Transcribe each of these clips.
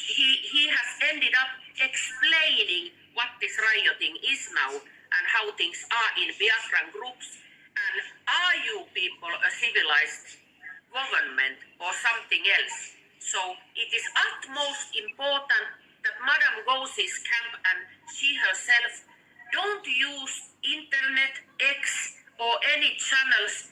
he has ended up explaining what this rioting is now and how things are in Biafran groups. And are you people a civilized government or something else? So it is utmost important that Madame Gauzy's camp and she herself don't use internet, X, or any channels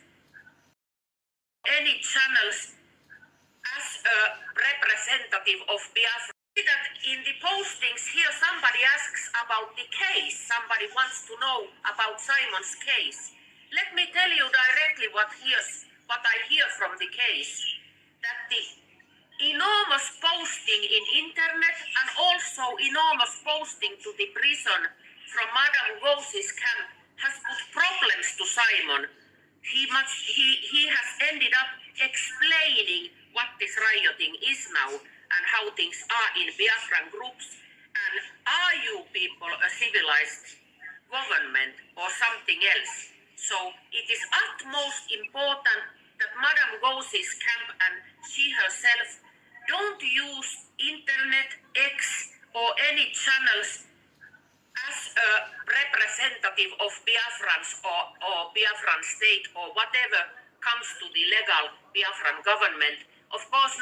as a representative of Biafra. That in the postings here somebody asks about the case, somebody wants to know about Simon's case. Let me tell you directly what I hear from the case, that the enormous posting in internet and also enormous posting to the prison from Madame Gauzy's camp has put problems to Simon. He has ended up explaining what this rioting is now and how things are in Biafran groups. And are you people a civilized government or something else? So it is utmost important that Madame Gauzy's camp and she herself don't use internet, X, or any channels as a representative of Biafrans or Biafran state or whatever comes to the legal Biafran government. Of course,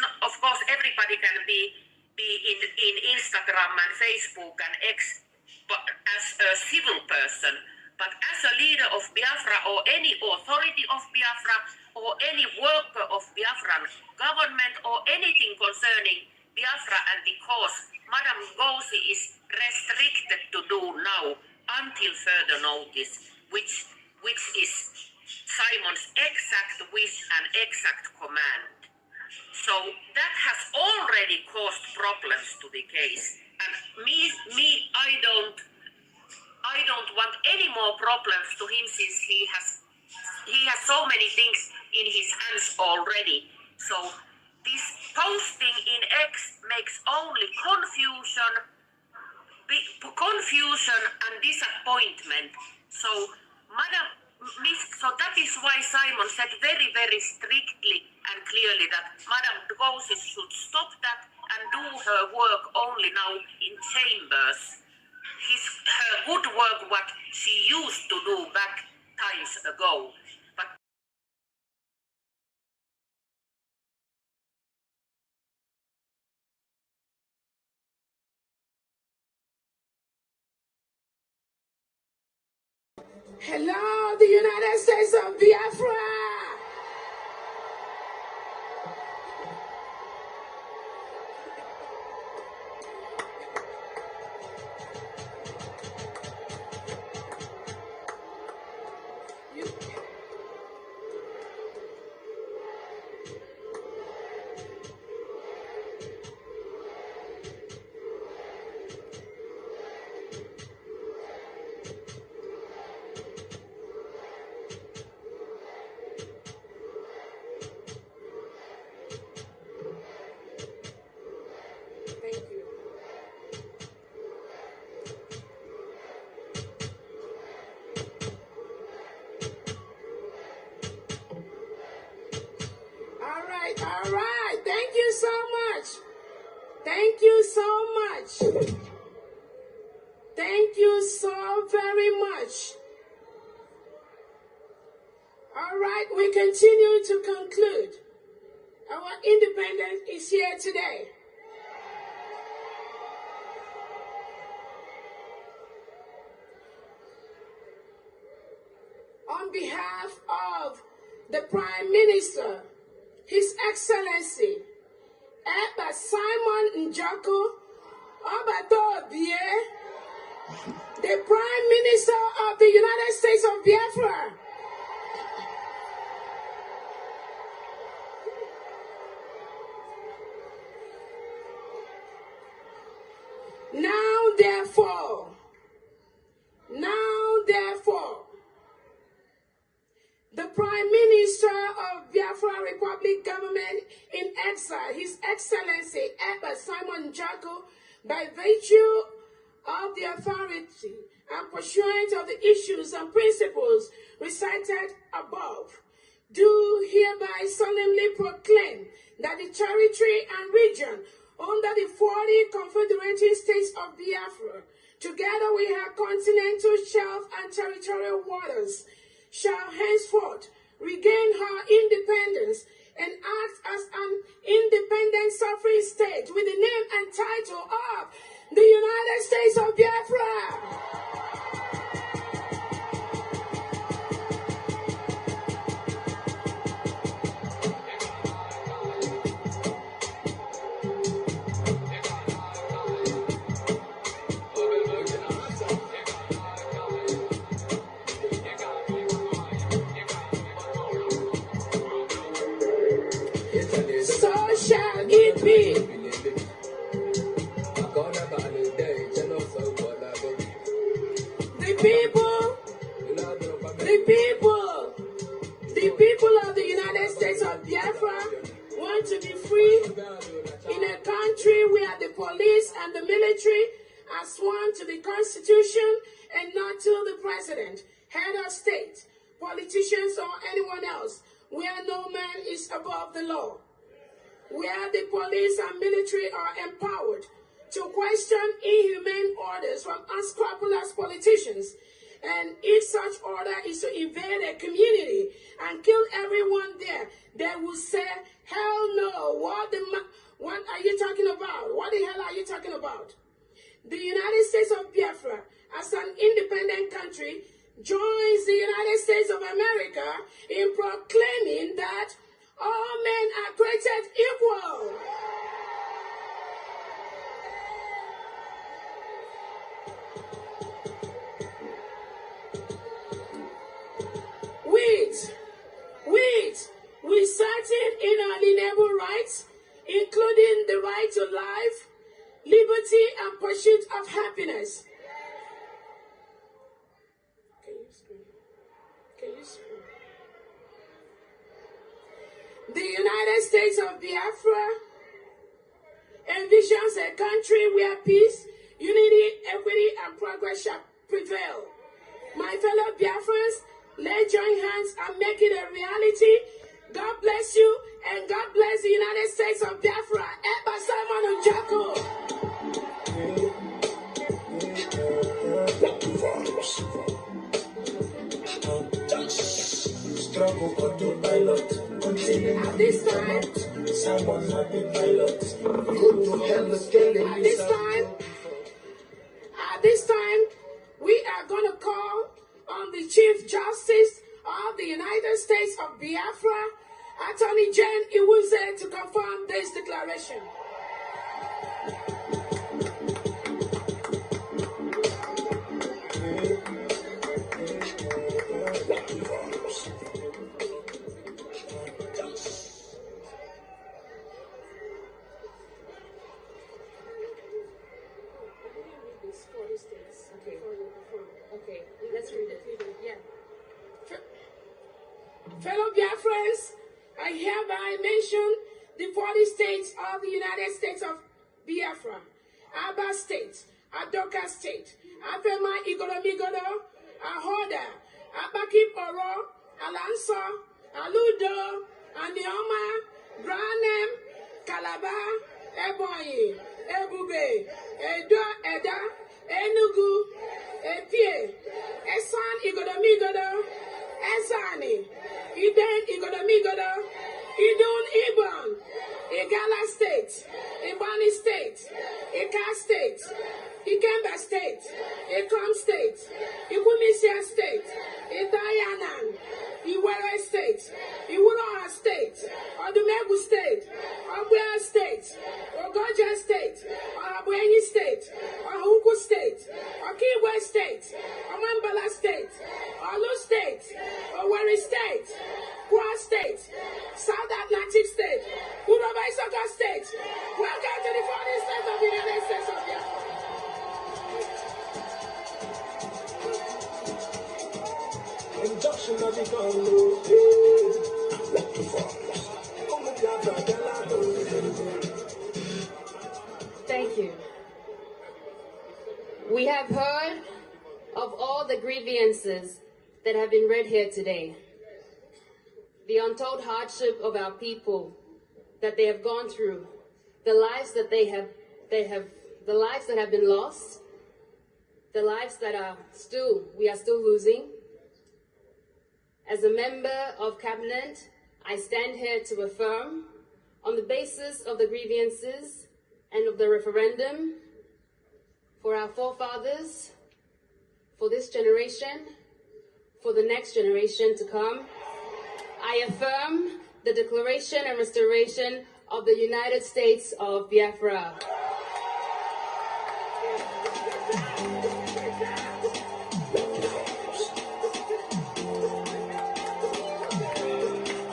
everybody can be in Instagram and Facebook and X but as a civil person, but as a leader of Biafra or any authority of Biafra or any worker of Biafran government or anything concerning Biafra and the cause, Madame Gauzy is restricted to do now until further notice, which is Simon's exact wish and exact command. So that has already caused problems to the case, and I don't want any more problems to him since he has so many things in his hands already. So this posting in X makes only confusion and disappointment. So so that is why Simon said very, very strictly and clearly that Madame Gauzy should stop that and do her work only now in chambers. Her good work, what she used to do back times ago. But hello, the United States of Biafra. All right. Thank you so much. Thank you so much. Thank you so very much. All right, we continue to conclude. Our independence is here today. On behalf of the Prime Minister, His Excellency, Eba Simon Njoko Obadobie, the Prime Minister of the United States of Biafra, Now therefore, the Prime Minister of Biafra Republic Government in exile, His Excellency Eba Simon Njoko, by virtue of the authority and pursuant of the issues and principles recited above, do hereby solemnly proclaim that the territory and region under the 40 confederating states of Biafra, together with her continental shelf and territorial waters, shall henceforth regain her independence and act as an independent sovereign state with the name and title of the United States of Biafra. So shall it be. The people of the United States of Biafra want to be free in a country where the police and the military are sworn to the Constitution and not to the president, head of state, politicians, or anyone else, where no man is above the law, where the police and military are empowered to question inhumane orders from unscrupulous politicians. And if such order is to invade a community and kill everyone there, they will say, hell no, what are you talking about? What the hell are you talking about? The United States of Biafra, as an independent country, joins the United States of America in proclaiming that all men are created equal. With certain inalienable rights, including the right to life, liberty, and pursuit of happiness. Can you scream? The United States of Biafra envisions a country where peace, unity, equity, and progress shall prevail. My fellow Biafrans, let's join hands and make it a reality. God bless you, and God bless the United States of Biafra. Eba Simon Njako. Struggle autopilot. At this time, Someone not the pilot. Go to hell, at this time, we are going to call on the Chief Justice of the United States of Biafra, Attorney Jane Iwuze, to confirm this declaration. Okay, let's read it. Yeah. Fellow Biafrans, I hereby mention the 40 states of the United States of Biafra: Aba State, Adoka State, Afema Igoromigodo, Ahoda, Abakip Oro, Alanso, Aludo, Anioma, Branem, Calabar, Ebonyi, Ebube, Edo, Eda, Enugu, Epie, Esan Igoromigodo, Esani, Iden Igoromigodo, Idun Ibon, Igala State, Ibani State, Ika State, IKEMBA State, Ikom State, Ikumisia State, Itayanan, Iwere State, Iwuroha State, Odumegu State, Ogbea State, Ogoja State, Ohabwenyi State, Ohuku State, Okiwe State, Omambala State, Olu State, Owerri State, Kwa State, South Atlantic State, Uroba Isoka State. Welcome to the 40 states of the United States of Biafra. Induction of the Thank you. We have heard of all the grievances that have been read here today. The untold hardship of our people that they have gone through, the lives that the lives that have been lost, the lives that we are still losing. As a member of cabinet, I stand here to affirm, on the basis of the grievances and of the referendum, for our forefathers, for this generation, for the next generation to come, I affirm the declaration and restoration of the United States of Biafra.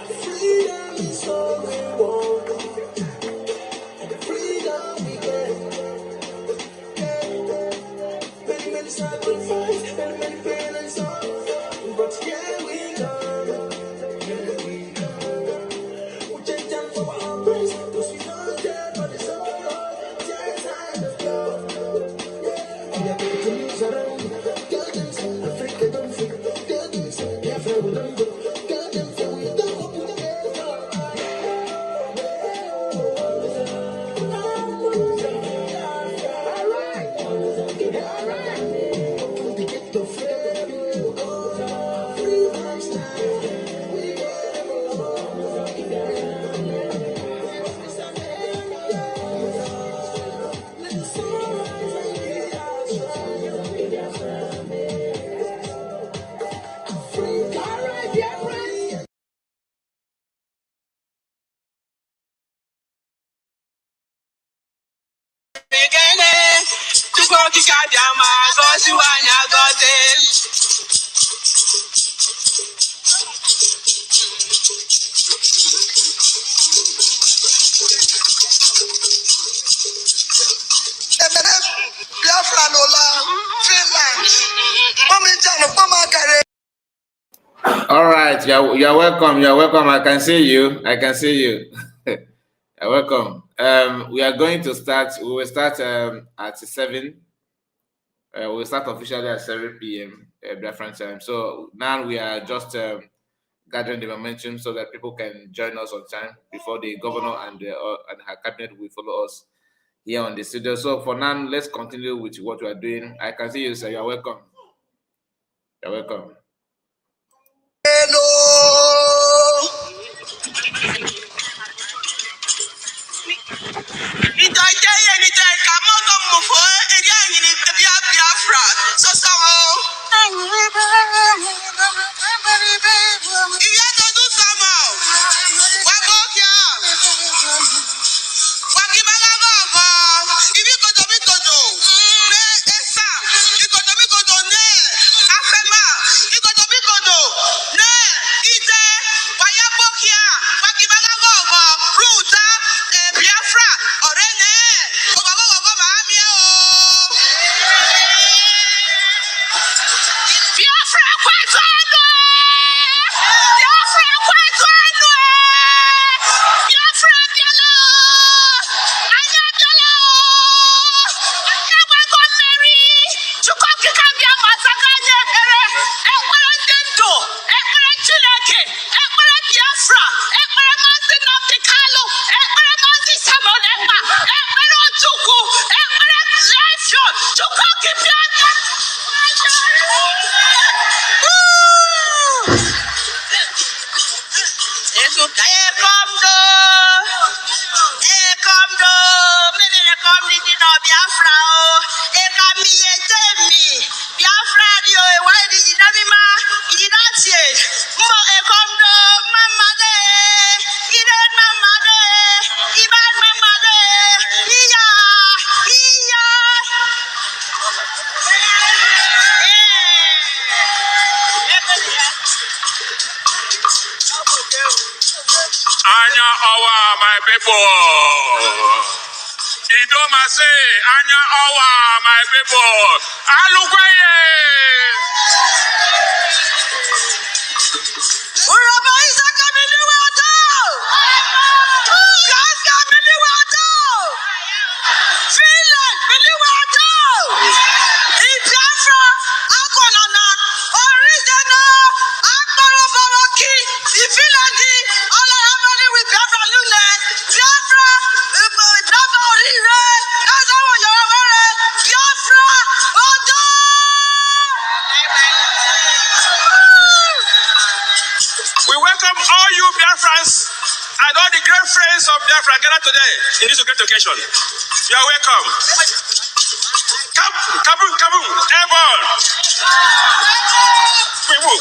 Freedom is all we want. Freedom we get. Many, many sacrifice, many pain and sorrow. But here we come. We take time for our praise, 'cause we know that but it's all right. Take time to go. We are going to lose our own. God them say, Africa don't think. God them say, Biafra will not go. God them say, we don't open the gate. All right, you're welcome. You're welcome. I can see you. You're welcome. We are going to start. We will start at 7. We'll start officially at 7 p.m. Biafran time. So now we are just gathering the momentum so that people can join us on time before the governor and her cabinet will follow us here on the studio. So for now, let's continue with what we are doing. I can see you, sir. You're welcome. You're welcome. Hello. Anya Owa, my people. Idoma say, Anya Owa, my people. Alukweye. Uraba Isaka Miliwato. Gaza Miliwato. Finland Miliwato. Biafra Akonana. Original Akbaro Baroki. Finland. All I have with Biafra Lune. Biafra friends of Biafra gathered today in this great occasion. You are welcome. Kaboom, kaboom, airborne. People.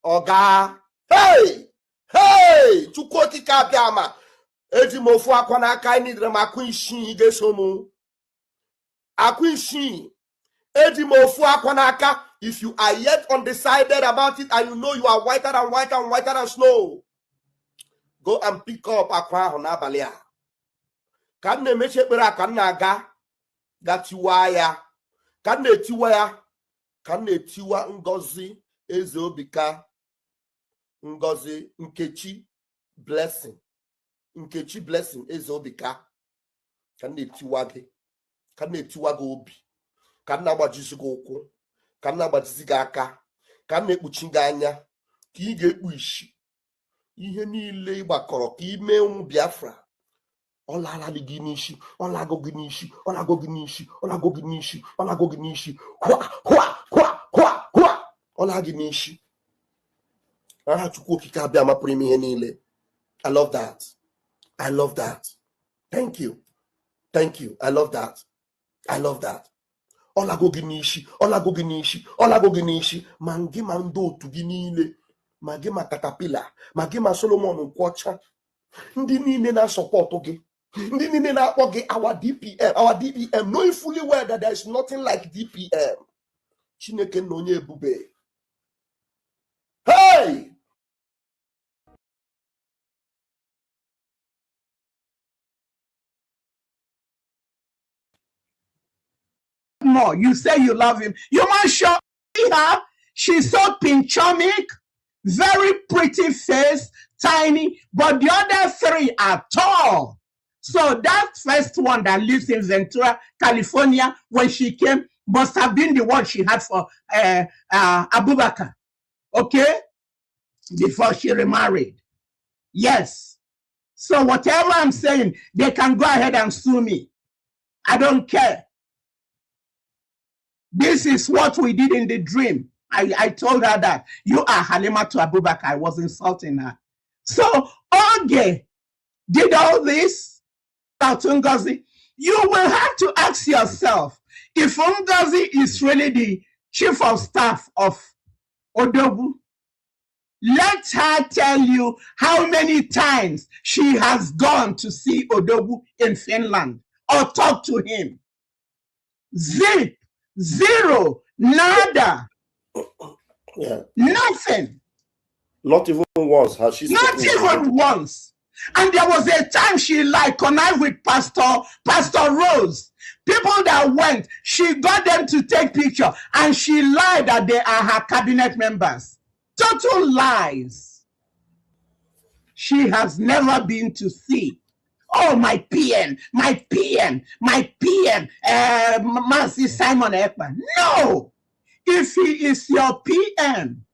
Oga, hey, Chukoti Kabiama, Edimofu Akwanaka, Nidram Aquinshi, Gesomu, Aquinshi, Edimofu Akwanaka. If you are yet undecided about it and you know you are whiter and whiter and whiter than snow, go and pick up Aqua Honabalia. Can they make it Kanaga? That you are, can they tiwaya? Can they tiwa Ngozi Ezobika? Ngozi Nkechi blessing Ezobika ka na-etiwa gị obi ka na-agbajisi gị ụkwụ ka na-agbajisi gị aka ka na-ekpuchi gị anya ka ị ga-ekpu isi ihe niile ịgbakọrọ ka ime ụmụ Biafra ọ larala gị n'isi ọ lago gị n'isi ọ la gị n'isi aha Chukwu okike abịa mapụrụ ime ihe niile. I love that. Thank you. I love that. Ọ lago gị n'isi ma gị ma ndị otu gị niile ma gị ma Katapila ma gị ma Solomon Nkwọcha ndị niile na-asọpọtụ gị ndị niile na-akpọ gị our DPM knowing fully well that there is nothing like DPM. Chineke na onye ebube. Hey! More. You say you love him. You must show her She's so pinchomic, very pretty face, tiny, but the other three are tall. So that first one that lives in Ventura, California, when she came, must have been the one she had for Abubakar, okay? Before she remarried. Yes. So whatever I'm saying, they can go ahead and sue me. I don't care. This is what we did in the dream. I told her that. You are Halima to Abubakar. I was insulting her. So Oge did all this about Ngozi. You will have to ask yourself, if Ngozi is really the chief of staff of Odogwu, let her tell you how many times she has gone to see Odogwu in Finland or talk to him. Zip, zero, nada, Yeah. nothing. Not even once has she Not spoken. even once. And there was a time she connived with Pastor Rose. People that went, she got them to take picture, and she lied that they are her cabinet members. Total lies. She has never been to see. Oh, my PN, Mercy Simon Ekman. No! If he is your PM,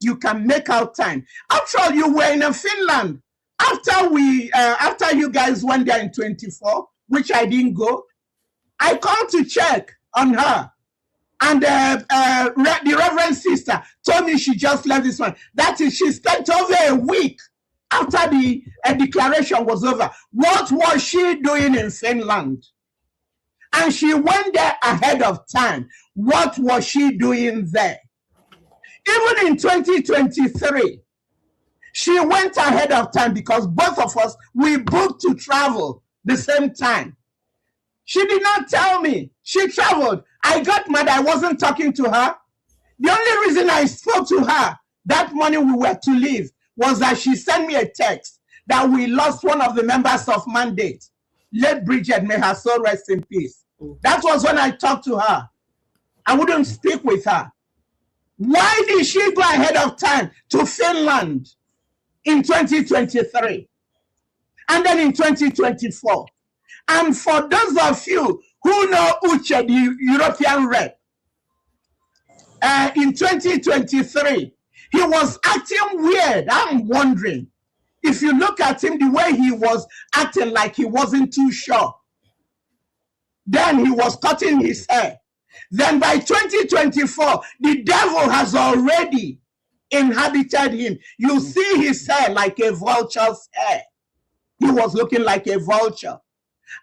you can make out time. After all, you were in Finland. After you guys went there in 24, which I didn't go, I called to check on her. And the Reverend Sister told me she just left this one. That is, she spent over a week after the declaration was over. What was she doing in Finland? And she went there ahead of time. What was she doing there? Even in 2023, she went ahead of time because both of us, we booked to travel the same time. She did not tell me. She traveled. I got mad. I wasn't talking to her. The only reason I spoke to her that morning we were to leave was that she sent me a text that we lost one of the members of Mandate. Late Bridget, may her soul rest in peace. That was when I talked to her. I wouldn't speak with her. Why did she go ahead of time to Finland in 2023? And then in 2024? And for those of you who know Uche, the European rep, in 2023, he was acting weird. I'm wondering, if you look at him, the way he was acting like he wasn't too sure. Then he was cutting his hair. Then by 2024, the devil has already inhabited him. You see his hair like a vulture's hair. He was looking like a vulture.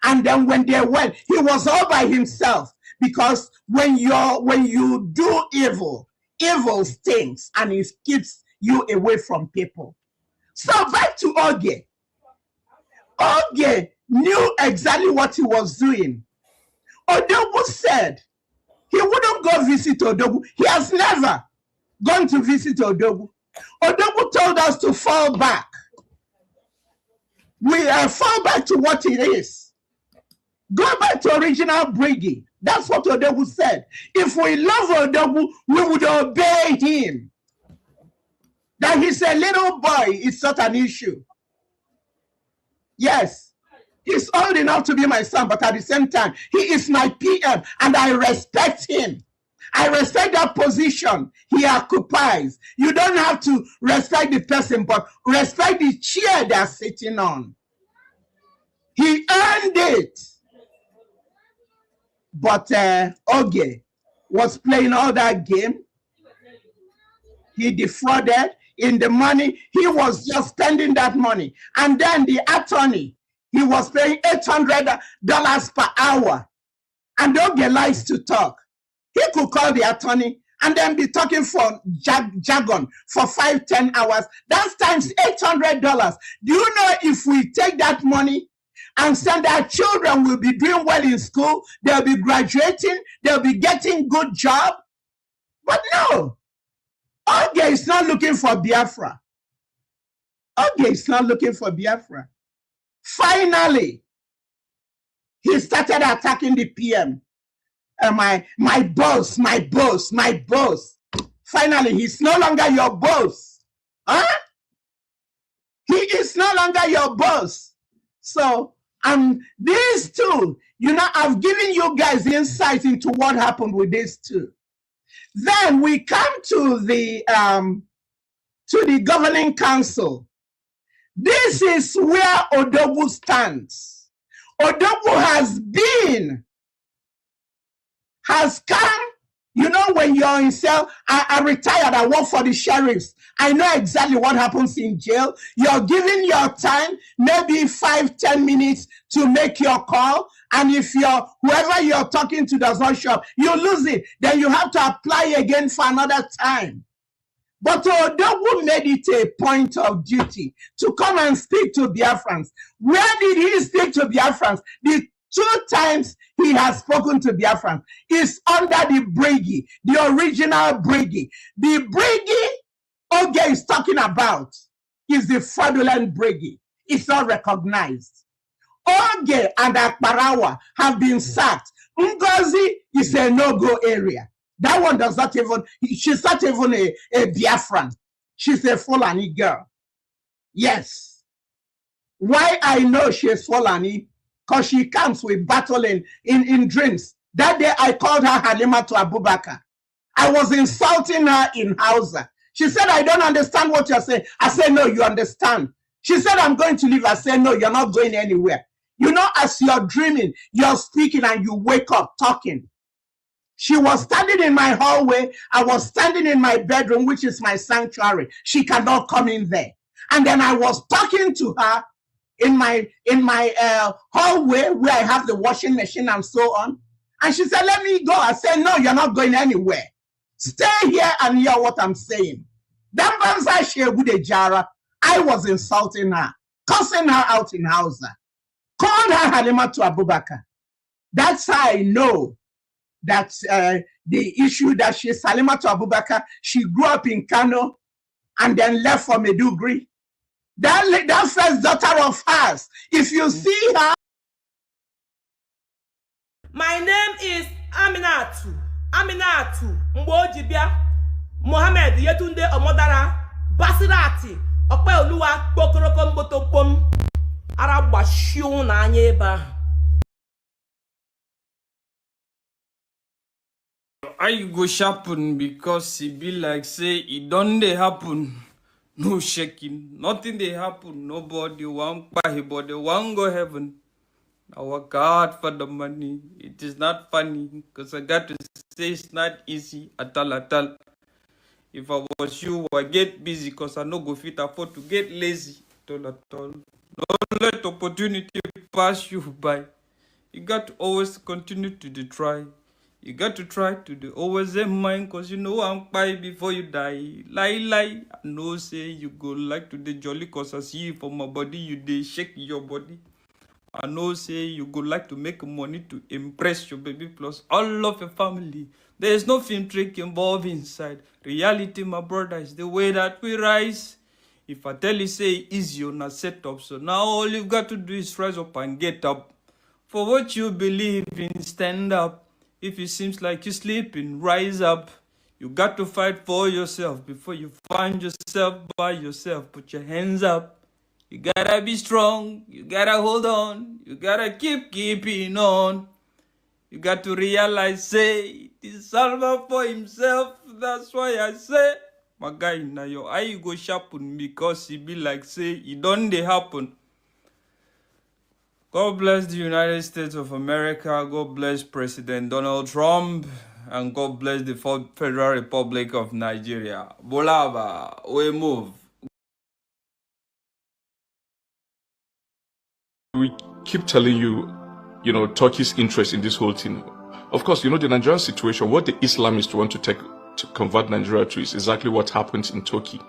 And then when they went, he was all by himself, because when you do evil, evil stings and it keeps you away from people. So back to Oge. Oge knew exactly what he was doing. Odogwu said he wouldn't go visit Odogwu. He has never gone to visit Odogwu. Odogwu told us to fall back. We fall back to what it is. Go back to original Briggy. That's what Odogwu said. If we love Odogwu, we would obey him. That he's a little boy is not an issue. Yes, he's old enough to be my son, but at the same time, he is my PM, and I respect him. I respect that position he occupies. You don't have to respect the person, but respect the chair they're sitting on. He earned it. But Oge was playing all that game. He defrauded in the money. He was just spending that money. And then the attorney, he was paying $800 per hour. And Oge likes to talk. He could call the attorney and then be talking for jargon for 5-10 hours. That's times $800. Do you know if we take that money and send our children, will be doing well in school, they'll be graduating, they'll be getting good job? But no, Oge is not looking for Biafra. Oge is not looking for Biafra. Finally, he started attacking the PM. My boss. finally, he's no longer your boss. Huh? He is no longer your boss. So, these two, I've given you guys insight into what happened with these two. Then we come to the governing council. This is where Odogwu stands. Odogwu has come, when you're in cell. I retired, I work for the sheriffs. I know exactly what happens in jail. You're giving your time, maybe 5-10 minutes to make your call. And if whoever you're talking to does not show up, you lose it. Then you have to apply again for another time. But Odogwu made it a point of duty to come and speak to Biafrans. Where did he speak to Biafrans? The 2 times he has spoken to Biafrans is under the Briggy, the original Briggy. The Briggy Oge is talking about is the fraudulent Briggy. It's not recognized. Oge and Akbarawa have been sacked. Ngozi is a no-go area. That one does not even, she's not even a Biafran. She's a Fulani girl. Yes. Why I know she's Fulani? Because she comes with battle in dreams. That day I called her Halima to Abubakar. I was insulting her in Hausa. She said, I don't understand what you're saying. I said, no, you understand. She said, I'm going to leave. I said, no, you're not going anywhere. As you're dreaming, you're speaking and you wake up talking. She was standing in my hallway. I was standing in my bedroom, which is my sanctuary. She cannot come in there. And then I was talking to her in my hallway where I have the washing machine and so on. And she said, let me go. I said, no, you're not going anywhere. Stay here and hear what I'm saying. I was insulting her, cussing her out in Hausa, called her Halima to Abubakar. That's how I know that the issue that she's Halima to Abubakar, she grew up in Kano and then left for Maiduguri. That first daughter of hers, if you see her. My name is Aminatu Mbojibia Mohammed Yetunde Omodara Basirati Okpe Oluwa Pokoroko Mbotopom Arabwa Shiu na anya ebe. I go sharpen because it be like say it don't dey happen. No shaking, nothing they happen. Nobody want buy, but they want go heaven. I work hard for the money. It is not funny because I got to say it's not easy at all. If I was you, I get busy because I no go fit afford to get lazy at all. Don't let opportunity pass you by. You got to always continue to try. You got to try to always in mind because I'm by before you die. Lie. I know say you go like to the jolly cause I see you for my body, you dey shake your body. I know say you go like to make money to impress your baby plus all of your family. There is no film trick involved inside. Reality, my brother, is the way that we rise. If I tell you say easy on a setup, so now all you've got to do is rise up and get up. For what you believe in, stand up. If it seems like you're sleeping, rise up. You got to fight for yourself before you find yourself by yourself. Put your hands up. You gotta be strong. You gotta hold on. You gotta keeping on. You got to realize, say, this Salva for himself. That's why I say, my guy, now your eye go sharpen because he be like, say, it don't dey happen. God bless the United States of America. God bless President Donald Trump. And God bless the Federal Republic of Nigeria. Bolava, we move. We keep telling you, Turkey's interest in this whole thing. Of course, the Nigerian situation, what the Islamists want to convert Nigeria to is exactly what happened in Turkey,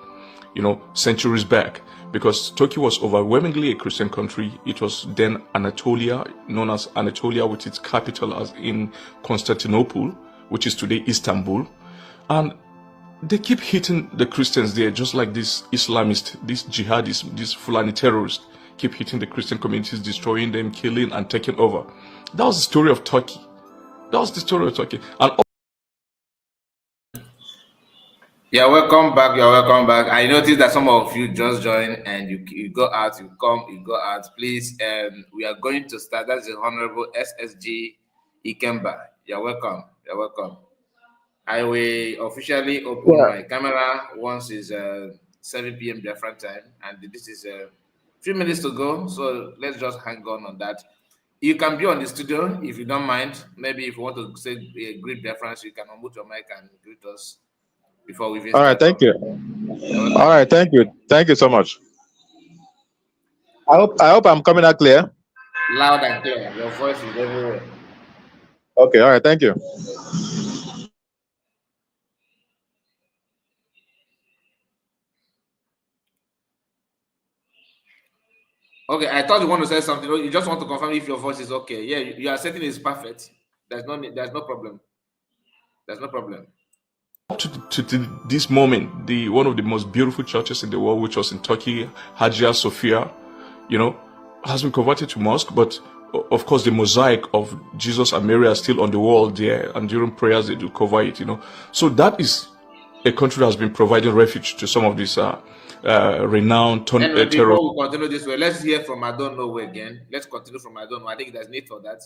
centuries back. Because Turkey was overwhelmingly a Christian country. It was then Anatolia, known as Anatolia, with its capital as in Constantinople, which is today Istanbul. And they keep hitting the Christians there, just like these Islamists, these jihadists, these Fulani terrorists keep hitting the Christian communities, destroying them, killing and taking over. That was the story of Turkey. And You're welcome back. You're welcome back. I noticed that some of you just joined and you go out, you come, you go out. Please, we are going to start. That's the Honorable SSG IKEMBA. You're welcome. You're welcome. I will officially open my camera once it's 7 p.m. Biafran time, and this is a few minutes to go. So let's just hang on that. You can be on the studio if you don't mind. Maybe if you want to say a great Biafran, you can unmute your mic and greet us before we even All right, thank you. All right, thank you so much. I hope I'm coming out clear. Loud and clear. Your voice is everywhere. Okay, all right, thank you. Okay, I thought you want to say something. You just want to confirm if your voice is okay. Yeah, you are setting is perfect. There's no problem. There's no problem. To this moment, one of the most beautiful churches in the world, which was in Turkey, Hagia Sophia, has been converted to mosque. But of course, the mosaic of Jesus and Mary are still on the wall there, and during prayers they do cover it. So that is a country that has been providing refuge to some of these renowned terror. Before we continue this way, let's hear from I don't know again. Let's continue from I don't know. I think there's need for that.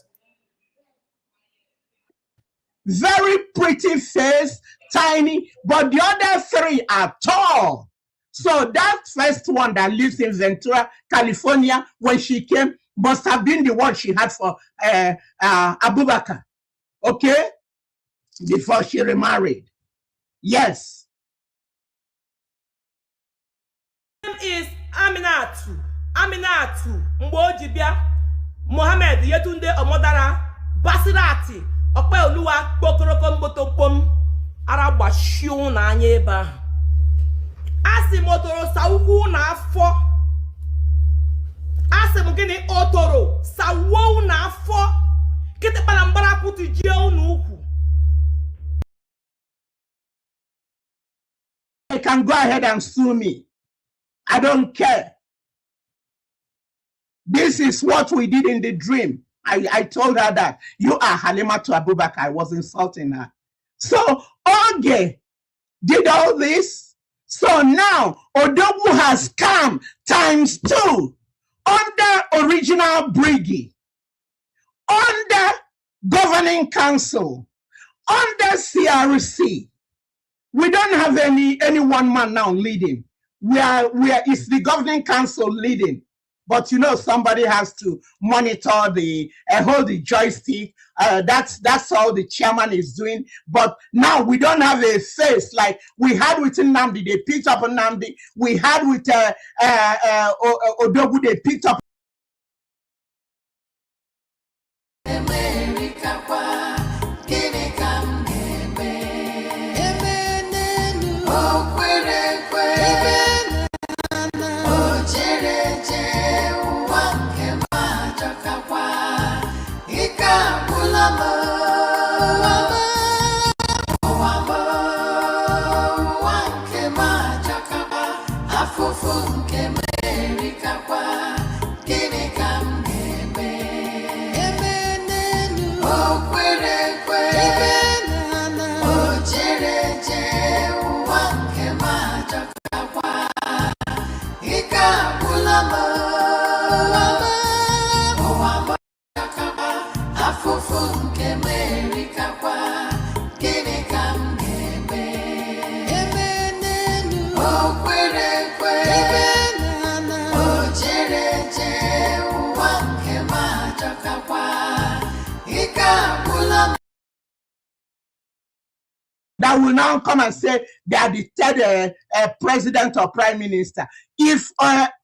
Very pretty face, tiny, but the other three are tall. So that first one that lives in Ventura, California, when she came, must have been the one she had for Abubakar, okay? Before she remarried. Yes. Is Aminatu Mbojibia Mohammed Yetunde Omodara Basirati Okpe Oluwa Pokoroko Mbotompom Aragba shion na anya ebe ahụ. Asị m otoro sawukwu na afọ. Asị m gịnị otoro sawo na afọ. Kịtịkpa na mbara kwutu jie unu ukwu. They can go ahead and sue me. I don't care. This is what we did in the dream. I told her that you are Halima to Abubakar. I was insulting her. So Oge did all this. So now Odogwu has come ×2 under original Briggy, under governing council, under CRC. We don't have any one man now leading. It's the governing council leading. But somebody has to monitor hold the joystick. That's all the chairman is doing. But now we don't have a face like we had with Nnamdi. They picked up Nnamdi. We had with Odogwu. They picked up. That will now come and say they are the third president or prime minister. If Oge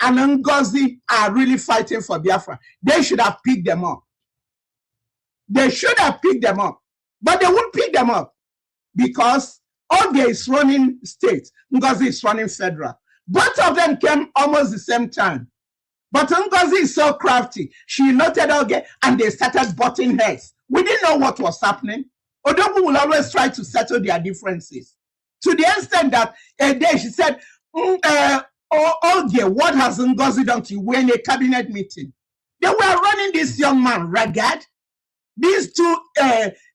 and Ngozi are really fighting for Biafra, they should have picked them up. They should have picked them up. But they won't pick them up because Oge is running state, Ngozi is running federal. Both of them came almost the same time. But Ngozi is so crafty. She noted Oge and they started butting heads. We didn't know what was happening. Odogwu will always try to settle their differences. To the extent that a day she said, Oge, what has Ngozi done to you? We're in a cabinet meeting. They were running this young man ragged. These two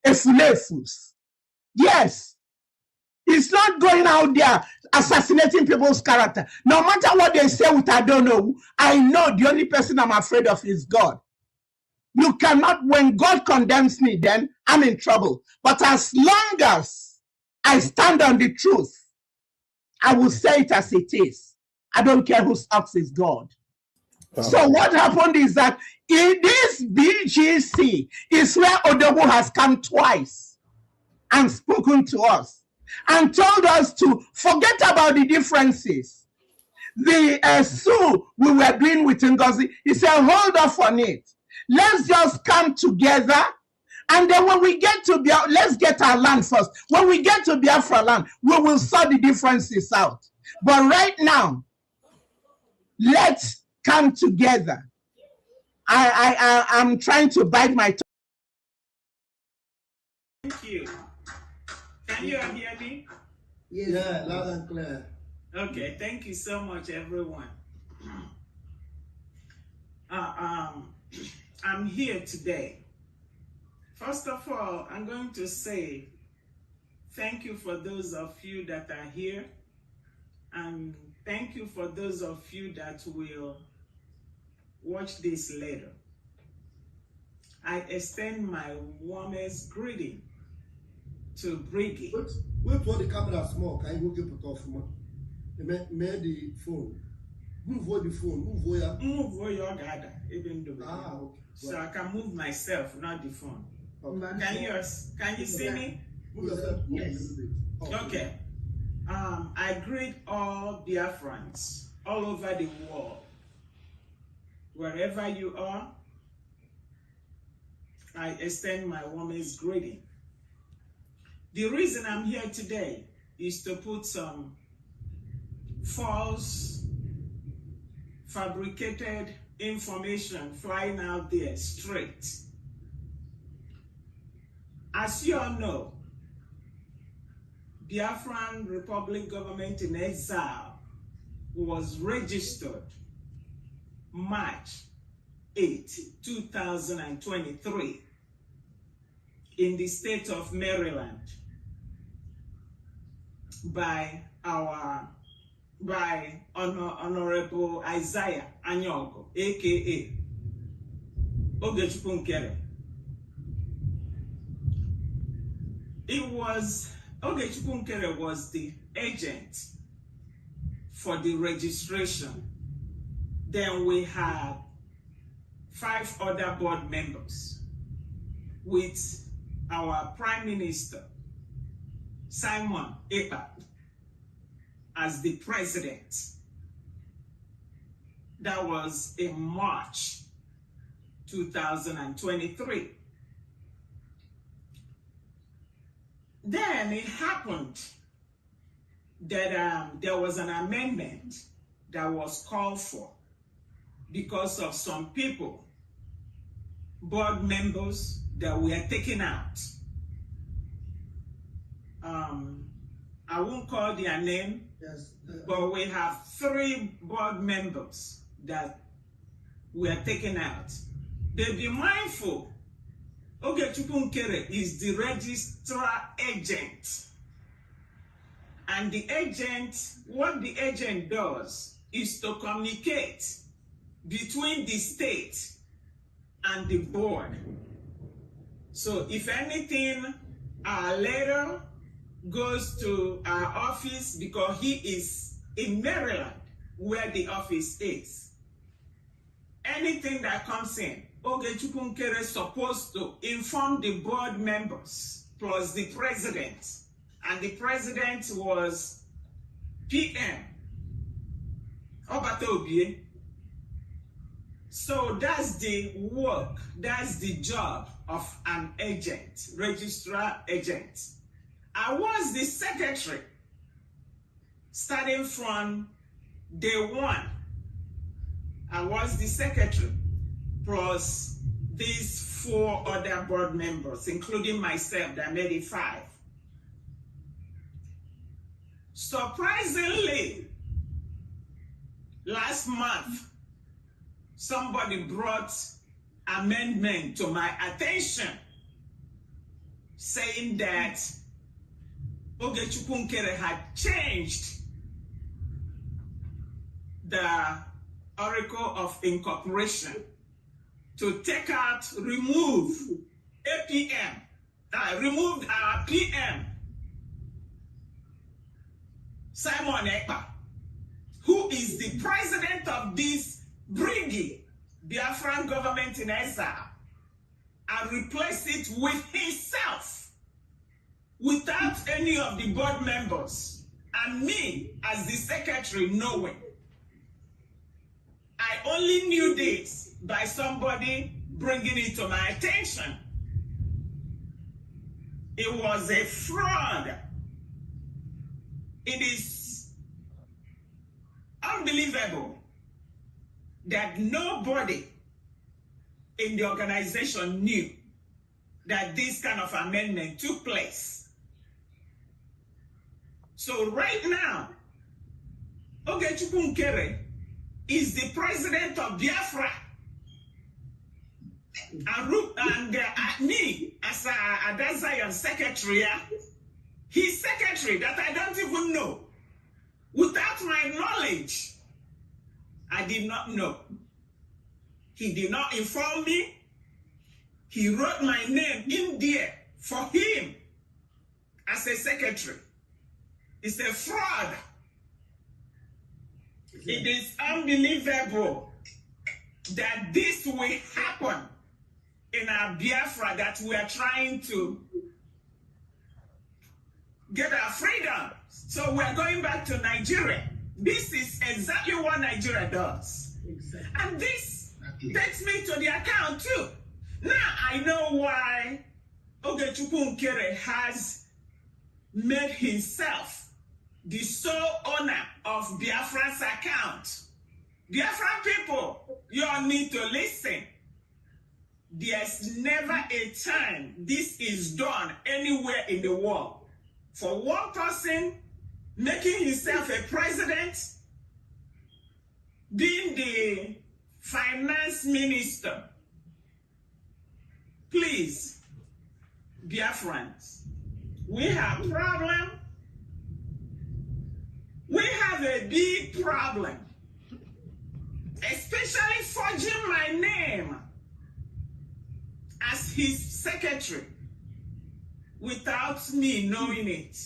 Efulefus. Yes. He's not going out there assassinating people's character. No matter what they say, which I don't know, I know the only person I'm afraid of is God. You cannot, when God condemns me, then I'm in trouble. But as long as I stand on the truth, I will say it as it is. I don't care whose ox is God. So what happened is that in this BGC is where Odogu has come twice and spoken to us and told us to forget about the differences. The SU we were doing with Ngozi, he said, hold off on it. Let's just come together. And then when we get to Biafra, let's get our land first. When we get to Biafra land, we will sort the differences out. But right now, let's come together. I'm trying to bite my tongue. Thank you. Can you all hear me? Yes. Yeah, loud and clear. Okay, thank you so much, everyone. I'm here today. First of all, I'm going to say thank you for those of you that are here, and thank you for those of you that will watch this later. I extend my warmest greeting to Briggy. Wait for the camera small. Can you get it off? Made the phone. Move the phone. Move where? Move where you gather. Even though. Okay. So I can move myself, not the phone. Okay. Can you see me? Move yourself. Yes. Okay. I greet all Biafrans all over the world. Wherever you are, I extend my warmest greeting. The reason I'm here today is to put some false, fabricated information flying out there straight. As you all know, Biafran Republic Government in Exile was registered March 8, 2023 in the state of Maryland by Honorable Isaiah Anyogo, aka Ogechukwu Nkere. Ogechukwu Nkere was the agent for the registration. Then we had 5 other board members with our Prime Minister, Simon Ekpa, as the president. That was in March 2023. Then it happened that there was an amendment that was called for because of some people, board members that were taken out. I won't call their name, yes, but we have 3 board members that were taken out. They be mindful, Ogechukwu Nkere is the registrar agent. And the agent, what the agent does is to communicate between the state and the board. So if anything, our letter goes to our office because he is in Maryland where the office is. Anything that comes in, Ogechukwu Nkere is supposed to inform the board members plus the president. And the president was PM Obata Obie. So that's the work, that's the job of an agent, registrar agent. I was the secretary starting from day 1. I was the secretary plus these 4 other board members, including myself, that made it 5. Surprisingly, last month, somebody brought amendment to my attention saying that Ogechukwu Nkere had changed the Oracle of Incorporation to take out, remove APM, removed our PM, Simon Ekpa, who is the president of this bringing Biafran government in exile, and replaced it with himself, without any of the board members, and me as the secretary knowing. I only knew this by somebody bringing it to my attention. It was a fraud. It is unbelievable that nobody in the organization knew that this kind of amendment took place. So right now, Ogechukwu Nkere is the president of Biafra. And me, as Adazayan secretary, his secretary that I don't even know. Without my knowledge, I did not know. He did not inform me. He wrote my name in there for him as a secretary. It's a fraud. It is unbelievable that this will happen in our Biafra, that we are trying to get our freedom. So we're going back to Nigeria. This is exactly what Nigeria does. Exactly. And this takes me to the account too. Now I know why Ogechukwu Nkere has made himself the sole owner of Biafra's account. Biafran people, you all need to listen. There's never a time this is done anywhere in the world. For one person making himself a president, being the finance minister. Please, Biafrans, we have a problem. We have a big problem, especially forging my name as his secretary without me knowing it.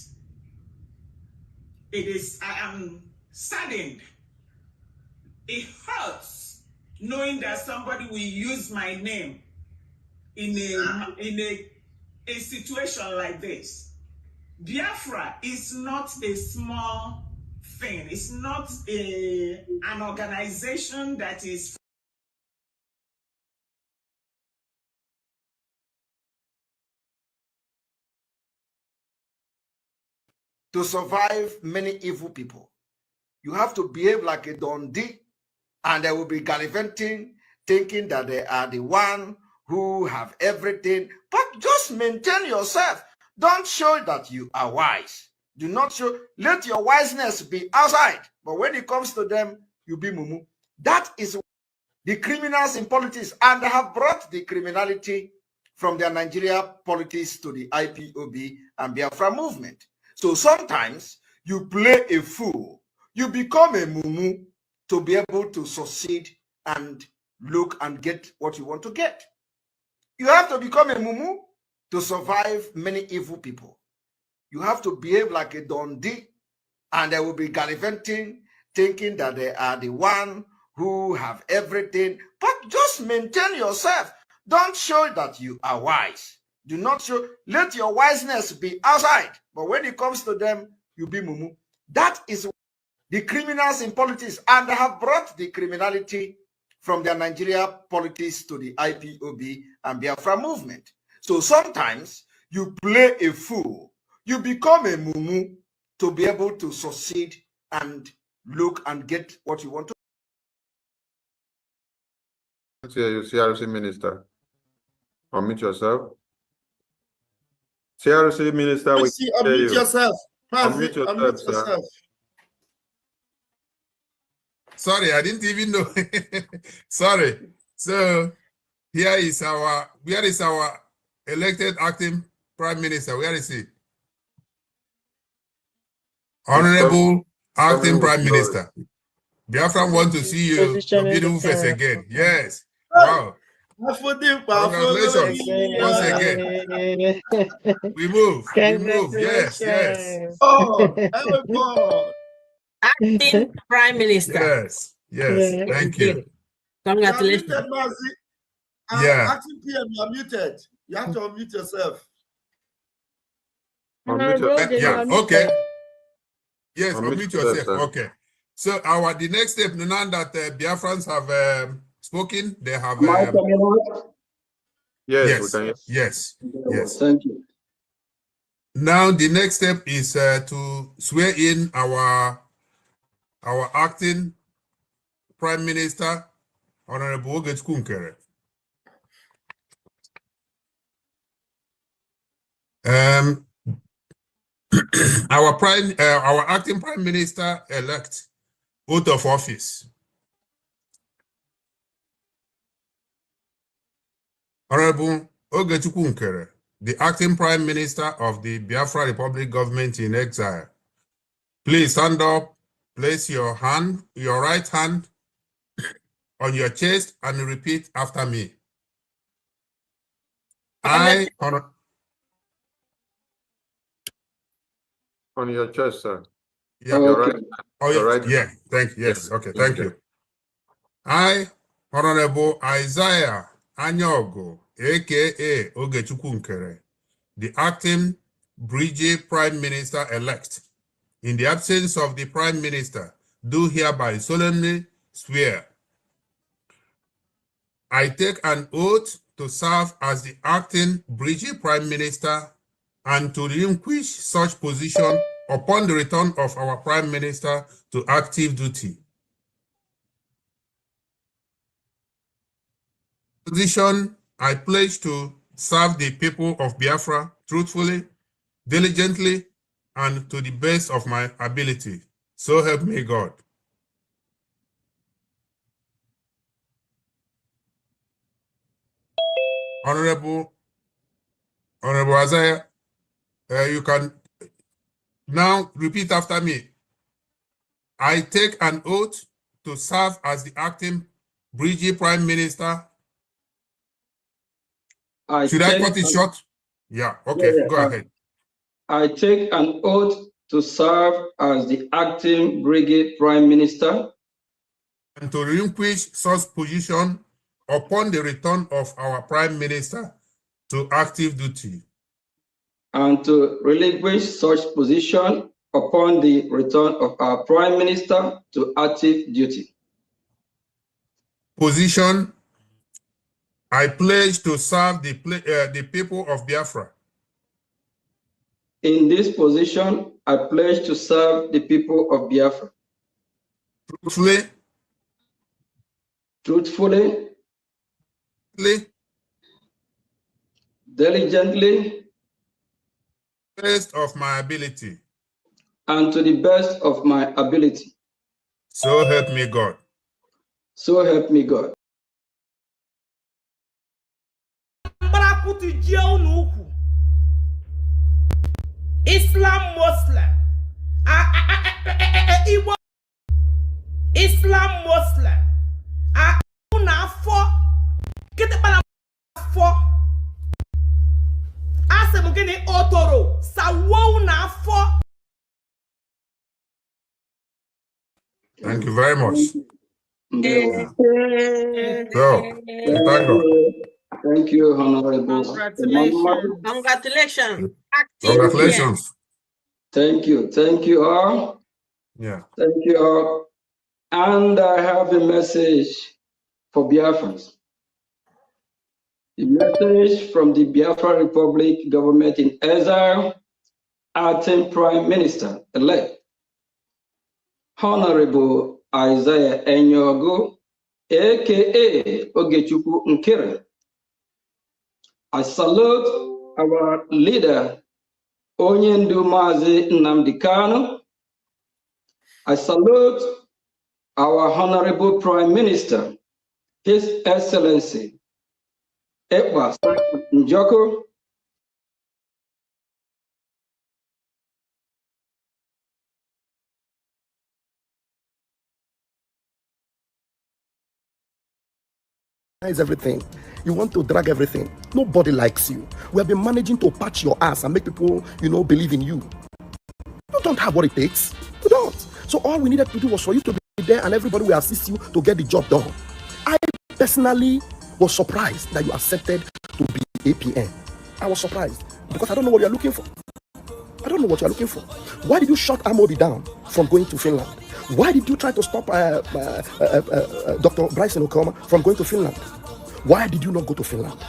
I am saddened. It hurts knowing that somebody will use my name in a situation like this. Biafra is not a small thing. It's not an organization that is to survive many evil people. You have to behave like a Dundee, and they will be gallivanting, thinking that they are the one who have everything. But just maintain yourself. Don't show that you are wise. Do not show. Let your wiseness be outside. But when it comes to them, you be mumu. That is the criminals in politics, and they have brought the criminality from their Nigeria politics to the IPOB and Biafra movement. So sometimes you play a fool, you become a mumu to be able to succeed and look and get what you want to get. You have to become a mumu to survive many evil people. You have to behave like a Dundee, and they will be gallivanting, thinking that they are the one who have everything. But just maintain yourself. Don't show that you are wise. Do not show. Let your wiseness be outside. But when it comes to them, you be mumu. That is the criminals in politics, and they have brought the criminality from their Nigeria politics to the IPOB and Biafra movement. So sometimes you play a fool, you become a mumu to be able to succeed and look and get what you want to. You CRC minister, unmute yourself. CRC minister, we unmute yourself. Unmute yourself, sir. Sorry, I didn't even know. Sorry. So where is our elected acting prime minister? Where is he? Honorable Acting coming with Prime glory. Minister. Biafra want to see you, your Positioning the beautiful face camera. again. Yes. Wow. Congratulations. Once again. We move. We move. Yes, yes. Congratulations. Oh, God. Acting Prime Minister. Yes, yes. Yeah. Thank you. Congratulations. You are muted, Mazi. Yeah. Acting PM, you are muted. You have to unmute yourself. Yeah, okay. Yes, Unmute unmute yourself, yourself. sir. Okay. So the next step, now that Biafrans have spoken, they have. Am I coming out? Yes, we Yes, can. yes, yes. Thank you. Now the next step is to swear in our acting Prime Minister, Honorable Oget Kunkere. Our acting Prime Minister elect, oath of office. Honorable Oget Kunkere, the acting Prime Minister of the Biafra Republic Government in exile. Please stand up, place your right hand on your chest and repeat after me. I, On your chest, sir. Yeah. Your right. Oh, yeah. Your right. Yeah. Thank you. Yes. Okay. Thank you. I, Honorable Isaiah Anyogo, aka Ogechukwu Nkere, the acting Bridget Prime Minister elect, in the absence of the Prime Minister, do hereby solemnly swear. I take an oath to serve as the acting British Prime Minister and to relinquish such position upon the return of our Prime Minister to active duty. Position, I pledge to serve the people of Biafra truthfully, diligently, and to the best of my ability. So help me God. Honorable Isaiah, you can now repeat after me. I take an oath to serve as the acting British Prime Minister. Should I cut it short? Yeah, okay, go ahead. I take an oath to serve as the acting Brigade Prime Minister and to relinquish such position upon the return of our Prime Minister to active duty. And to relinquish such position upon the return of our Prime Minister to active duty. Position, I pledge to serve the people of Biafra. In this position, I pledge to serve the people of Biafra. Truthfully. Truthfully. Diligently. Best of my ability. And to the best of my ability. So help me God. So help me God. Islam Muslim. Islam Muslim. Una fo. Kete bala fo. Ase mugini otoro. Sa wo na fo. Thank you very much. So, thank God. Thank you, Honorable. Congratulations. Congratulations. Congratulations. Thank you. Thank you all. Yeah. Thank you all. And I have a message for Biafrans. The message from the Biafra Republic government in exile, acting Prime Minister-elect, Honorable Isaiah Enyogo, aka Ogechukwu Nkere. I salute our leader, Onyendu Mazi Nnamdi Kanu. I salute our Honorable Prime Minister, His Excellency, Ekpa Njoko. everything. You want to drag everything. Nobody likes you. We have been managing to patch your ass and make people, believe in you. You don't have what it takes. You don't. So all we needed to do was for you to be there and everybody will assist you to get the job done. I personally was surprised that you accepted to be APN. I was surprised because I don't know what you're looking for. I don't know what you're looking for. Why did you shut Amobi down from going to Finland? Why did you try to stop Dr. Bryson Okoma from going to Finland? Why did you not go to Finland?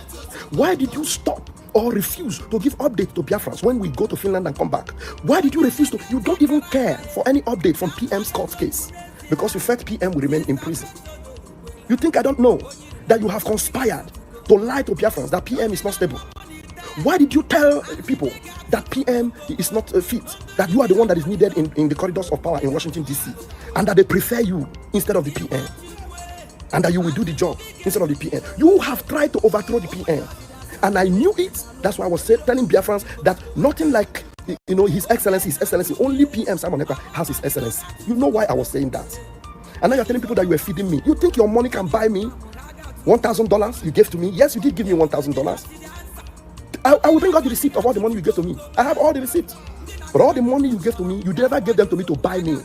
Why did you stop or refuse to give update to Biafrans when we go to Finland and come back? Why did you refuse to? You don't even care for any update from PM's court case because you felt PM will remain in prison. You think I don't know that you have conspired to lie to Biafrans that PM is not stable? Why did you tell people that PM is not fit, that you are the one that is needed in the corridors of power in Washington, D.C., and that they prefer you instead of the PM, and that you will do the job instead of the PM? You have tried to overthrow the PM, and I knew it. That's why I was telling Biafrans that nothing like, His Excellency, only PM Simon Ekpa has His Excellency. You know why I was saying that. And now you're telling people that you were feeding me. You think your money can buy me $1,000 you gave to me? Yes, you did give me $1,000. I will bring out the receipt of all the money you gave to me. I have all the receipts. But all the money you gave to me, you never gave them to me to buy me.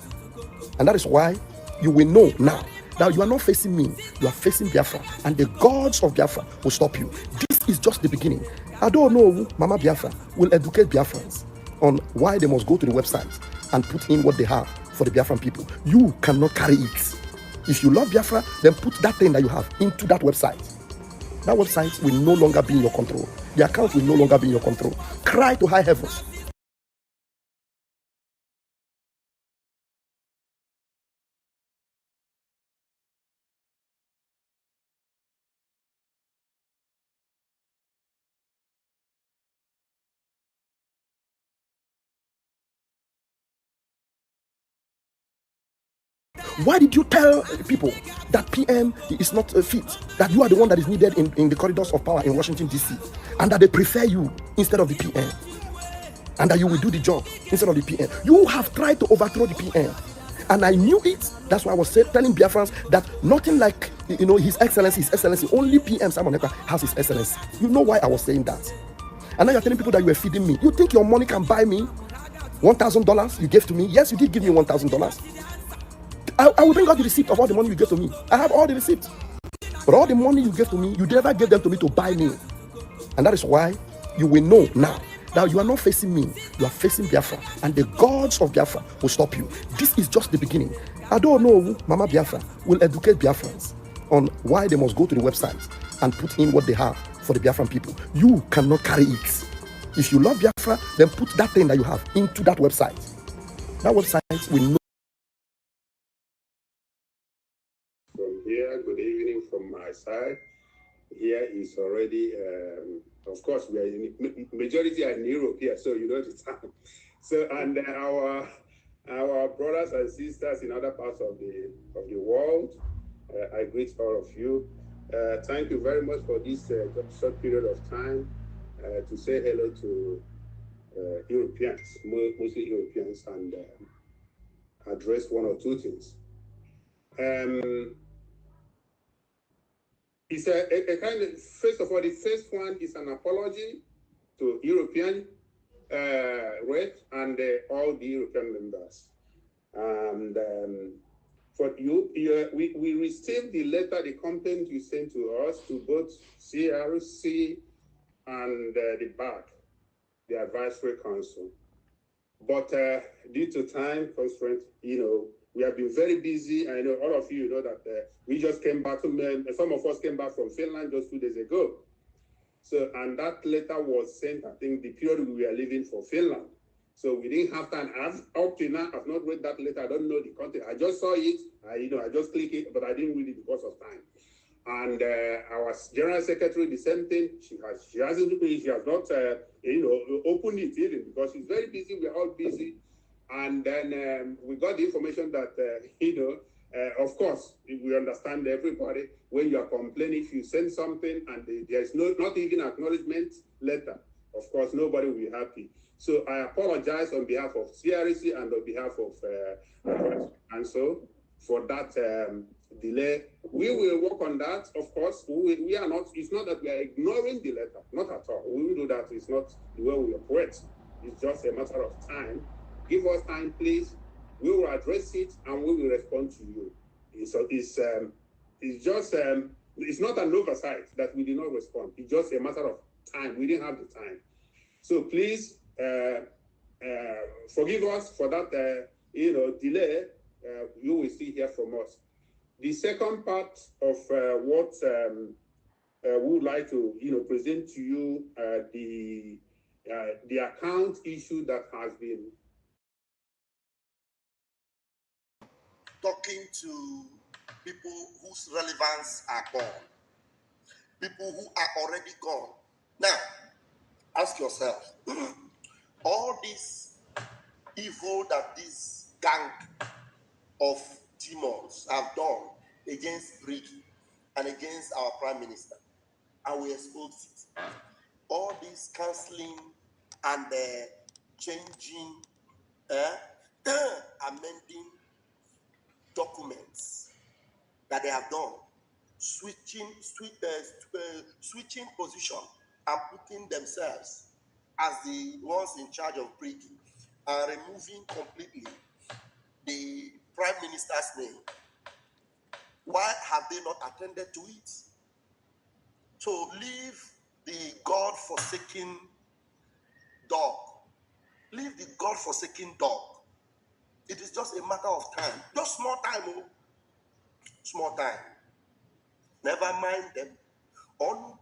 And that is why you will know now that you are not facing me. You are facing Biafra. And the gods of Biafra will stop you. This is just the beginning. I don't know, Mama Biafra will educate Biafrans on why they must go to the website and put in what they have for the Biafran people. You cannot carry it. If you love Biafra, then put that thing that you have into that website. That website will no longer be in your control. The account will no longer be in your control. Cry to high heavens. Why did you tell people that PM is not fit, that you are the one that is needed in the corridors of power in Washington, D.C., and that they prefer you instead of the PM, and that you will do the job instead of the PM? You have tried to overthrow the PM, and I knew it. That's why I was telling Biafrans that nothing like, His Excellency, only PM Simon Ekpa has His Excellency. You know why I was saying that. And now you're telling people that you were feeding me. You think your money can buy me $1,000 you gave to me? Yes, you did give me $1,000. I will bring out the receipt of all the money you gave to me. I have all the receipts. But all the money you gave to me, you never gave them to me to buy me. And that is why you will know now that you are not facing me. You are facing Biafra. And the gods of Biafra will stop you. This is just the beginning. I don't know, Mama Biafra will educate Biafrans on why they must go to the website and put in what they have for the Biafran people. You cannot carry it. If you love Biafra, then put that thing that you have into that website. That website will know. From here, good evening from my side. Here is already, of course, we are in, majority are in Europe here, so you know the time. So, and our brothers and sisters in other parts of the world, I greet all of you. Thank you very much for this short period of time to say hello to Europeans, mostly Europeans, and address one or two things. It's a kind of, first of all, the first one is an apology to European rep and all the European members. And for you, we received the letter, the content you sent to us, to both CRC and the BAC, the Advisory Council. But due to time constraint, we have been very busy. I know all of you know that we just came back, some of us came back from Finland just 2 days ago. So, and that letter was sent, I think, the period we were leaving for Finland. So we didn't have time. Up to now, I've not read that letter. I don't know the content. I just saw it. I just clicked it, but I didn't read it because of time. And our General Secretary, the same thing. She has not, opened it even because she's very busy. We're all busy. And then we got the information that, of course, we understand everybody. When you are complaining, if you send something and there's not even acknowledgement letter, of course, nobody will be happy. So I apologize on behalf of CRC and on behalf of and so for that delay. We will work on that, of course. We are not, it's not that we are ignoring the letter, not at all. We will do that. It's not the way we operate. It's just a matter of time. Give us time, please. We will address it and we will respond to you. So it's just, it's not an oversight that we did not respond. It's just a matter of time. We didn't have the time. So please forgive us for that, delay. You will see here from us. The second part of what we would like to, present to you, the account issue that has been talking to people whose relevance are gone, people who are already gone. Now, ask yourself, all this evil that this gang of demons have done against Ricky and against our Prime Minister, and we exposed it. All this cancelling and changing, amending documents that they have done, switching position and putting themselves as the ones in charge of Ricky and removing completely the Prime Minister's name. Why have they not attended to it? So leave the God-forsaken dog. Leave the God-forsaken dog. It is just a matter of time. Just small time, oh. Small time. Never mind them. The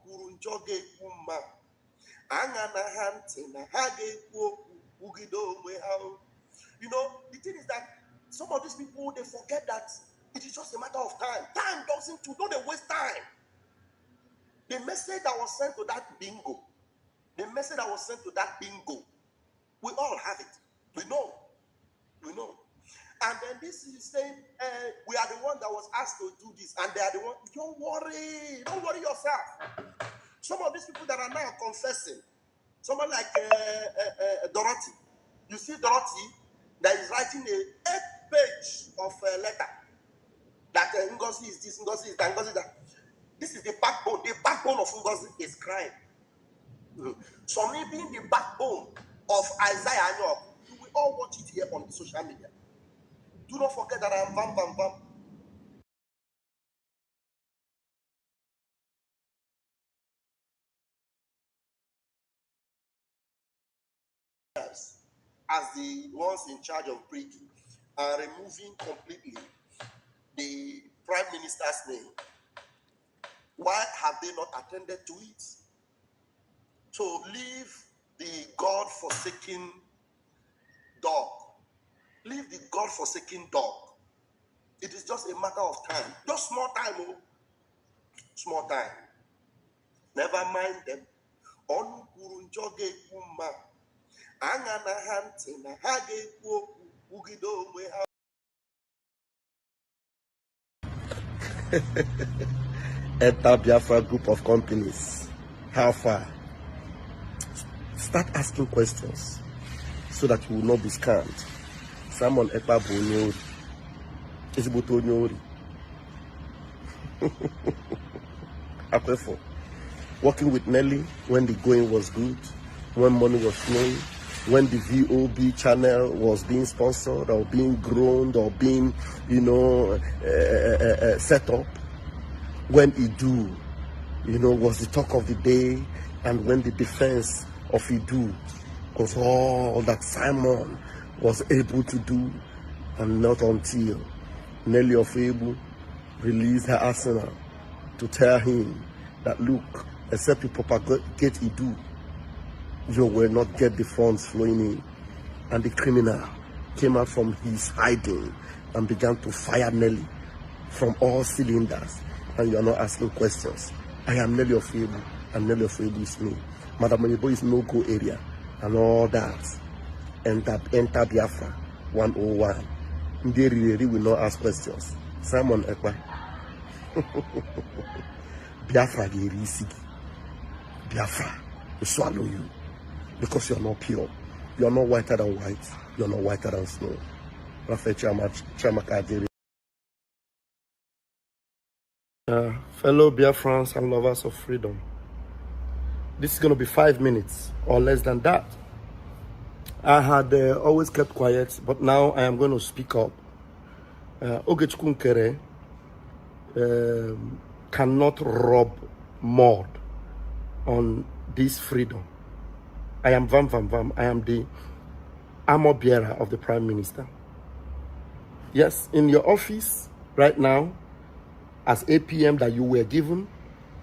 thing is that some of these people, they forget that it is just a matter of time. Time doesn't, don't they waste time. The message that was sent to that bingo, we all have it. We know. And then this is saying, we are the one that was asked to do this, and they are the one. Don't worry yourself. Some of these people that are now confessing, someone like Dorothy, you see Dorothy that is writing a 8-page of a letter that Ngozi is this, Ngozi is that, Ngozi is that. This is the backbone. The backbone of Ngozi is crime. So me being the backbone of Isaiah Anyok, you will all watch it here on the social media. Do not forget that I am Bam Bam Bam. As the ones in charge of Britain are removing completely the Prime Minister's name. Why have they not attended to it? So leave the God-forsaken dog. Leave the God-forsaken dog. It is just a matter of time. Just small time, oh. Small time. Never mind them. Enter Biafra group of companies. How far? Start asking questions so that you will not be scammed. Simon Ekpa Bonyori. Isibuto Nyori. Akwefo. Working with Nelly when the going was good, when money was flowing, when the VOB channel was being sponsored or being grown or being, set up, when Idu, was the talk of the day, and when the defense of Idu was all that Simon was able to do, and not until Nelly of Ebu released her arsenal to tell him that, look, except you propagate Idu, you will not get the funds flowing in. And the criminal came out from his hiding and began to fire Nelly from all cylinders. And you are not asking questions. I am Nelly of Ebu, and Nelly of Ebu is me. Madam Onibo is no-go area, and all that. Enter Biafra 101. Nderi will not ask questions. Simon Ekpa. Biafra Biafra will swallow you because you are not pure. You are not whiter than white. You are not whiter than snow. Rafael Chamaka Fellow Biafrans and lovers of freedom, this is going to be 5 minutes or less than that. I had always kept quiet, but now I am going to speak up. Ogechukwu Nkere cannot rub mud on this freedom. I am Vam Vam Vam. I am the armor bearer of the Prime Minister. Yes, in your office right now, as APM that you were given,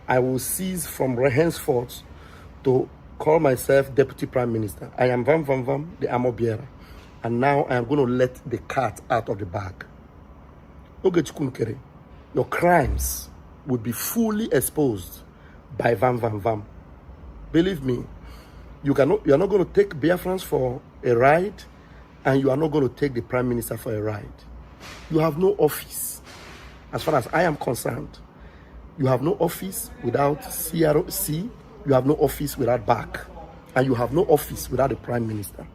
I will cease from henceforth to call myself Deputy Prime Minister. I am Vam Vam Vam, the armor bearer. And now I am going to let the cat out of the bag. Ogechukwu Nkere, your crimes will be fully exposed by Vam Vam Vam. Believe me, you are not going to take Biafrans for a ride, and you are not going to take the Prime Minister for a ride. You have no office. As far as I am concerned, you have no office without CRC, you have no office without BAC, and you have no office without the Prime Minister.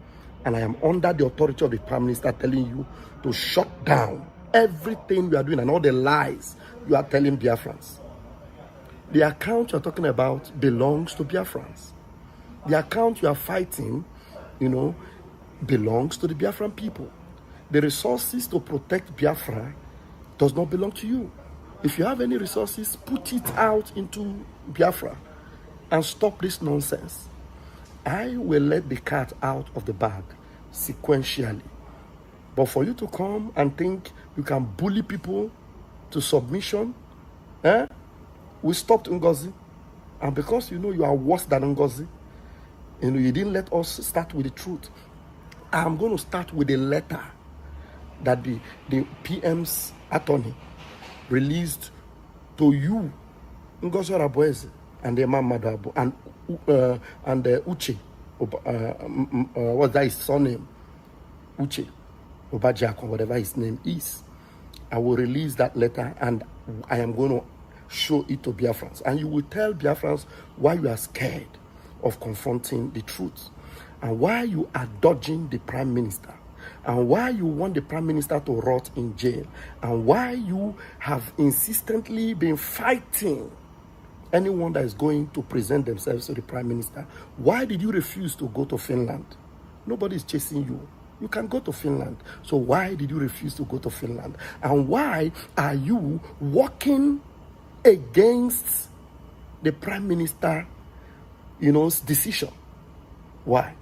And I am under the authority of the Prime Minister telling you to shut down everything you are doing and all the lies you are telling Biafrans. The account you are talking about belongs to Biafrans. The account you are fighting, belongs to the Biafran people. The resources to protect Biafra does not belong to you. If you have any resources, put it out into Biafra and stop this nonsense. I will let the cat out of the bag sequentially. But for you to come and think you can bully people to submission, we stopped Ngozi. And because you are worse than Ngozi, you didn't let us start with the truth. I'm going to start with a letter that the PM's attorney released to you, Ngozi Arabueze, and the Imam Madabo, and Uche, what's that his surname? Uche, Obajako, whatever his name is. I will release that letter, and I am going to show it to Biafrans. And you will tell Biafrans why you are scared of confronting the truth, and why you are dodging the Prime Minister, and why you want the Prime Minister to rot in jail, and why you have insistently been fighting anyone that is going to present themselves to the Prime Minister. Why did you refuse to go to Finland? Nobody is chasing you. You can go to Finland. So why did you refuse to go to Finland? And why are you working against the Prime Minister, decision? Why?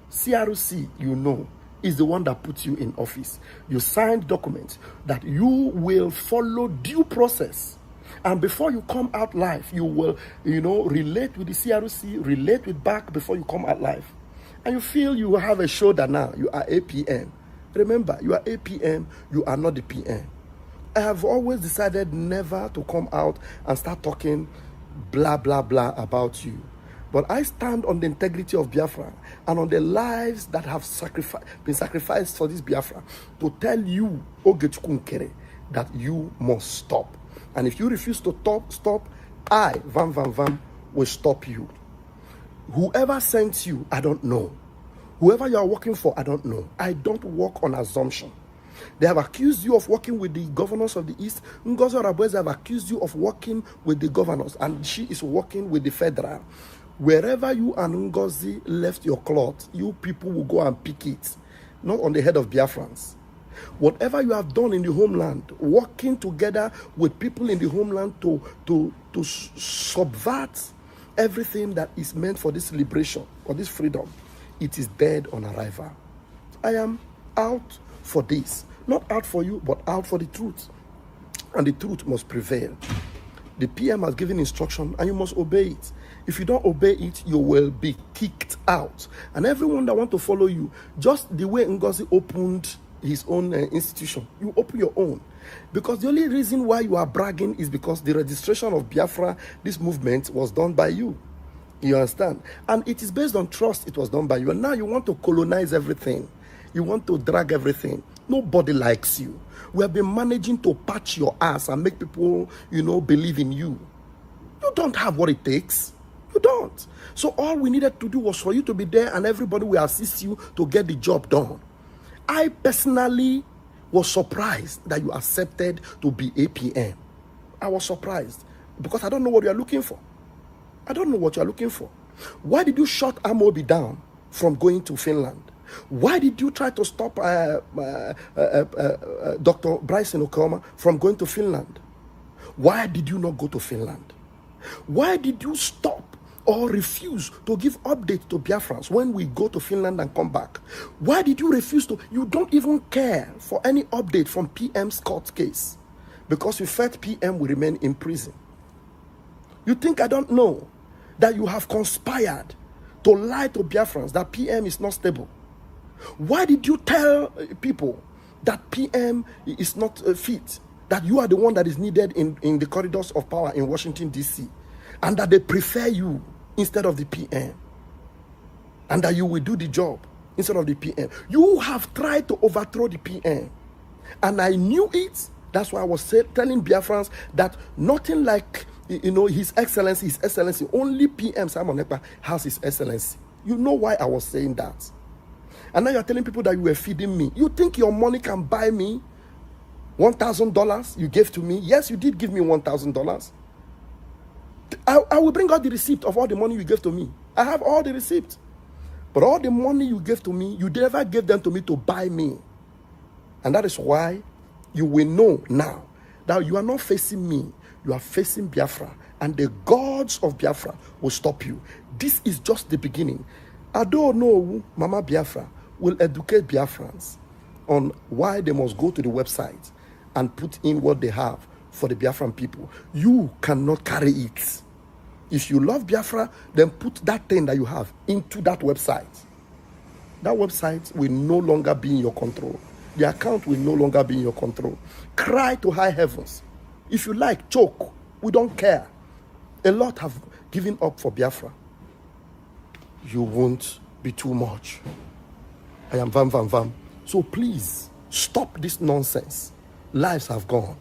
CRC, is the one that puts you in office. You signed documents that you will follow due process. And before you come out live, you will, relate with the CRC, relate with BAC before you come out live. And you feel you have a shoulder now. You are APM. Remember, you are APM, you are not the PM. I have always decided never to come out and start talking blah, blah, blah about you. But I stand on the integrity of Biafra and on the lives that have been sacrificed for this Biafra to tell you, Ogechukwu Nkere, that you must stop. And if you refuse to stop, I, Vam Vam Vam, will stop you. Whoever sent you, I don't know. Whoever you are working for, I don't know. I don't work on assumption. They have accused you of working with the governors of the East. Ngozi Arabueze have accused you of working with the governors, and she is working with the federal. Wherever you and Ngozi left your cloth, you people will go and pick it, not on the head of Biafrans. Whatever you have done in the homeland, working together with people in the homeland to subvert everything that is meant for this liberation, or this freedom, it is dead on arrival. I am out for this. Not out for you, but out for the truth. And the truth must prevail. The PM has given instruction, and you must obey it. If you don't obey it, you will be kicked out. And everyone that wants to follow you, just the way Ngozi opened his own institution, you open your own. Because the only reason why you are bragging is because the registration of Biafra, this movement, was done by you. You understand? And it is based on trust it was done by you. And now you want to colonize everything. You want to drag everything. Nobody likes you. We have been managing to patch your ass and make people, believe in you. You don't have what it takes. You don't. So all we needed to do was for you to be there, and everybody will assist you to get the job done. I personally was surprised that you accepted to be APM. I was surprised because I don't know what you are looking for. I don't know what you are looking for. Why did you shut Amobi down from going to Finland? Why did you try to stop Dr. Bryson Okoma from going to Finland? Why did you not go to Finland? Why did you stop or refuse to give updates to Biafrans when we go to Finland and come back? Why did you refuse to? You don't even care for any update from PM's court case because you felt PM will remain in prison. You think I don't know that you have conspired to lie to Biafrans that PM is not stable? Why did you tell people that PM is not fit, that you are the one that is needed in the corridors of power in Washington, D.C., and that they prefer you instead of the PM, and that you will do the job instead of the PM? You have tried to overthrow the PM, and I knew it. That's why I was telling Biafrans that nothing like, His Excellency, only PM Simon Ekpa has His Excellency. You know why I was saying that. And now you're telling people that you were feeding me. You think your money can buy me $1,000 you gave to me? Yes, you did give me $1,000. I will bring out the receipt of all the money you gave to me. I have all the receipts. But all the money you gave to me, you never gave them to me to buy me. And that is why you will know now that you are not facing me. You are facing Biafra. And the gods of Biafra will stop you. This is just the beginning. I don't know, Mama Biafra will educate Biafrans on why they must go to the website and put in what they have for the Biafran people. You cannot carry it. If you love Biafra, then put that thing that you have into that website. That website will no longer be in your control. The account will no longer be in your control. Cry to high heavens. If you like, choke. We don't care. A lot have given up for Biafra. You won't be too much. I am Vam. So please, stop this nonsense. Lives have gone.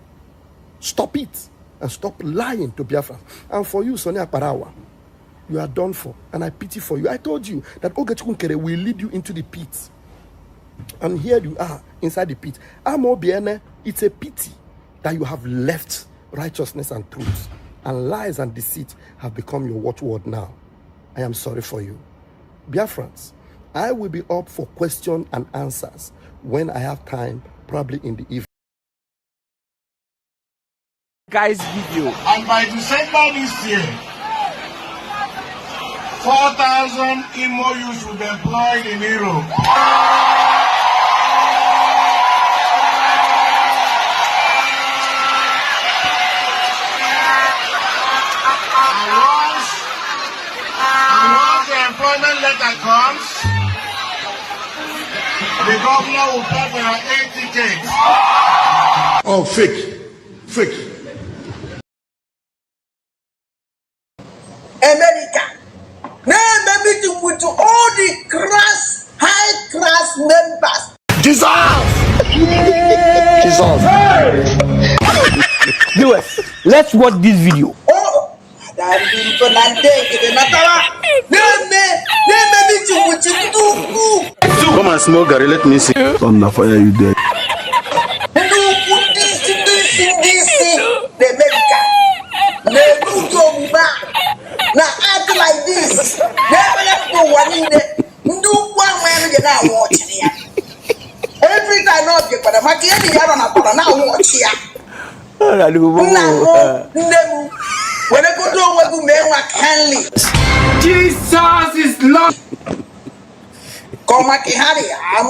Stop it and stop lying to Biafra. And for you, Sonia Parawa, you are done for. And I pity for you. I told you that Ogechukunkere will lead you into the pit. And here you are inside the pit. Amobiene, it's a pity that you have left righteousness and truth. And lies and deceit have become your watchword now. I am sorry for you. Biafrans, I will be up for question and answers when I have time, probably in the evening. Guys, video. And by December this year, 4,000 Imo youths will be employed in Europe. And once the employment letter comes, the governor will pay for an 80K. Oh, fake. America. Now maybe to put all the high class members. Jesus! US, let's watch this video. Oh, that is for Come and smoke, Gary. Let me see. On the fire, you dead. The America. Now act like this. Never let go one in there. Do one man you now watch here. Every time not get but I'm getting here on a now watch here. When I go to what you men were kindly. Jesus is Lord. Come at Harry, I'm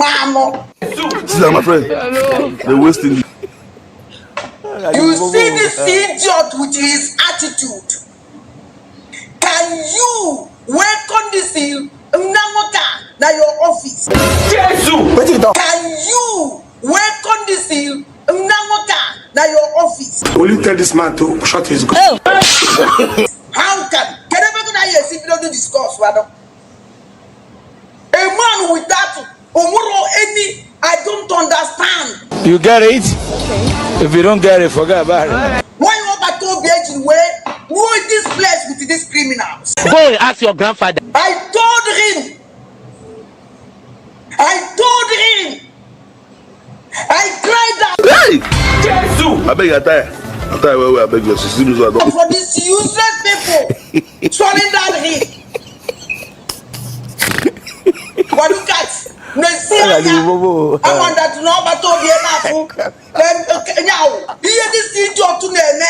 My friend. They're wasting. You see this idiot with his attitude. Can you welcome this in now your office? Can you welcome this in now your office? Will you tell this man to shut his mouth? How can I see no discourse, madam? A man with that any I don't understand. You get it? Okay. If you don't get it, forget about it. Why not I told the way? Who is this place with these criminals? Go and ask your grandfather. I told him. I cried out. Hey! Jesus! I beg your time. For these useless people swallowing that heat. What look at? Messiah. I want that to know about to be enough. Now, here this job to name.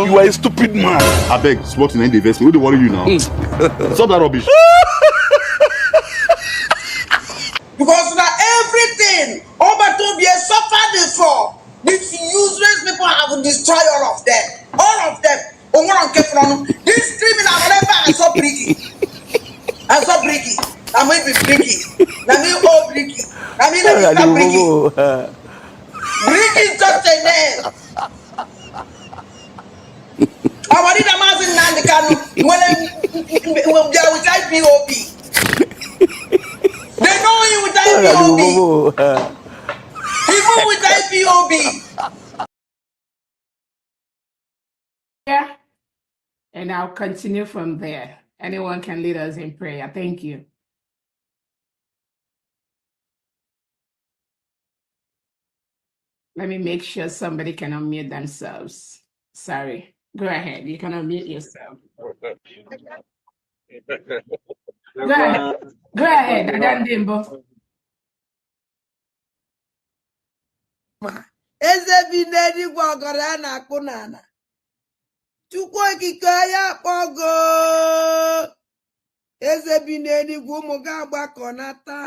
You are a stupid man. I beg, smart in the investment. What do worry you now? Stop that rubbish. Because now everything over to be suffered before. These useless people have destroyed all of them. All of them. This criminal whatever I saw bricky. I saw bricky. I may be bricky. I mean all bricky. I mean let me stop bricky. Bricky is just a name. I want it a man in Nandikano when will be with IPOB. They know you with IPOB. Even with IPOB. Yeah. And I'll continue from there. Anyone can lead us in prayer. Thank you. Let me make sure somebody can unmute themselves. Sorry. Go ahead. You can unmute yourself. Go ahead. Go ahead, Adandimbo. Eze bi n'eluigwe ọgọrọ a na-akpụ n'ala. Chukwu okike ya kpọgo. Eze bi n'eluigwe ụmụ gị agbakọnata.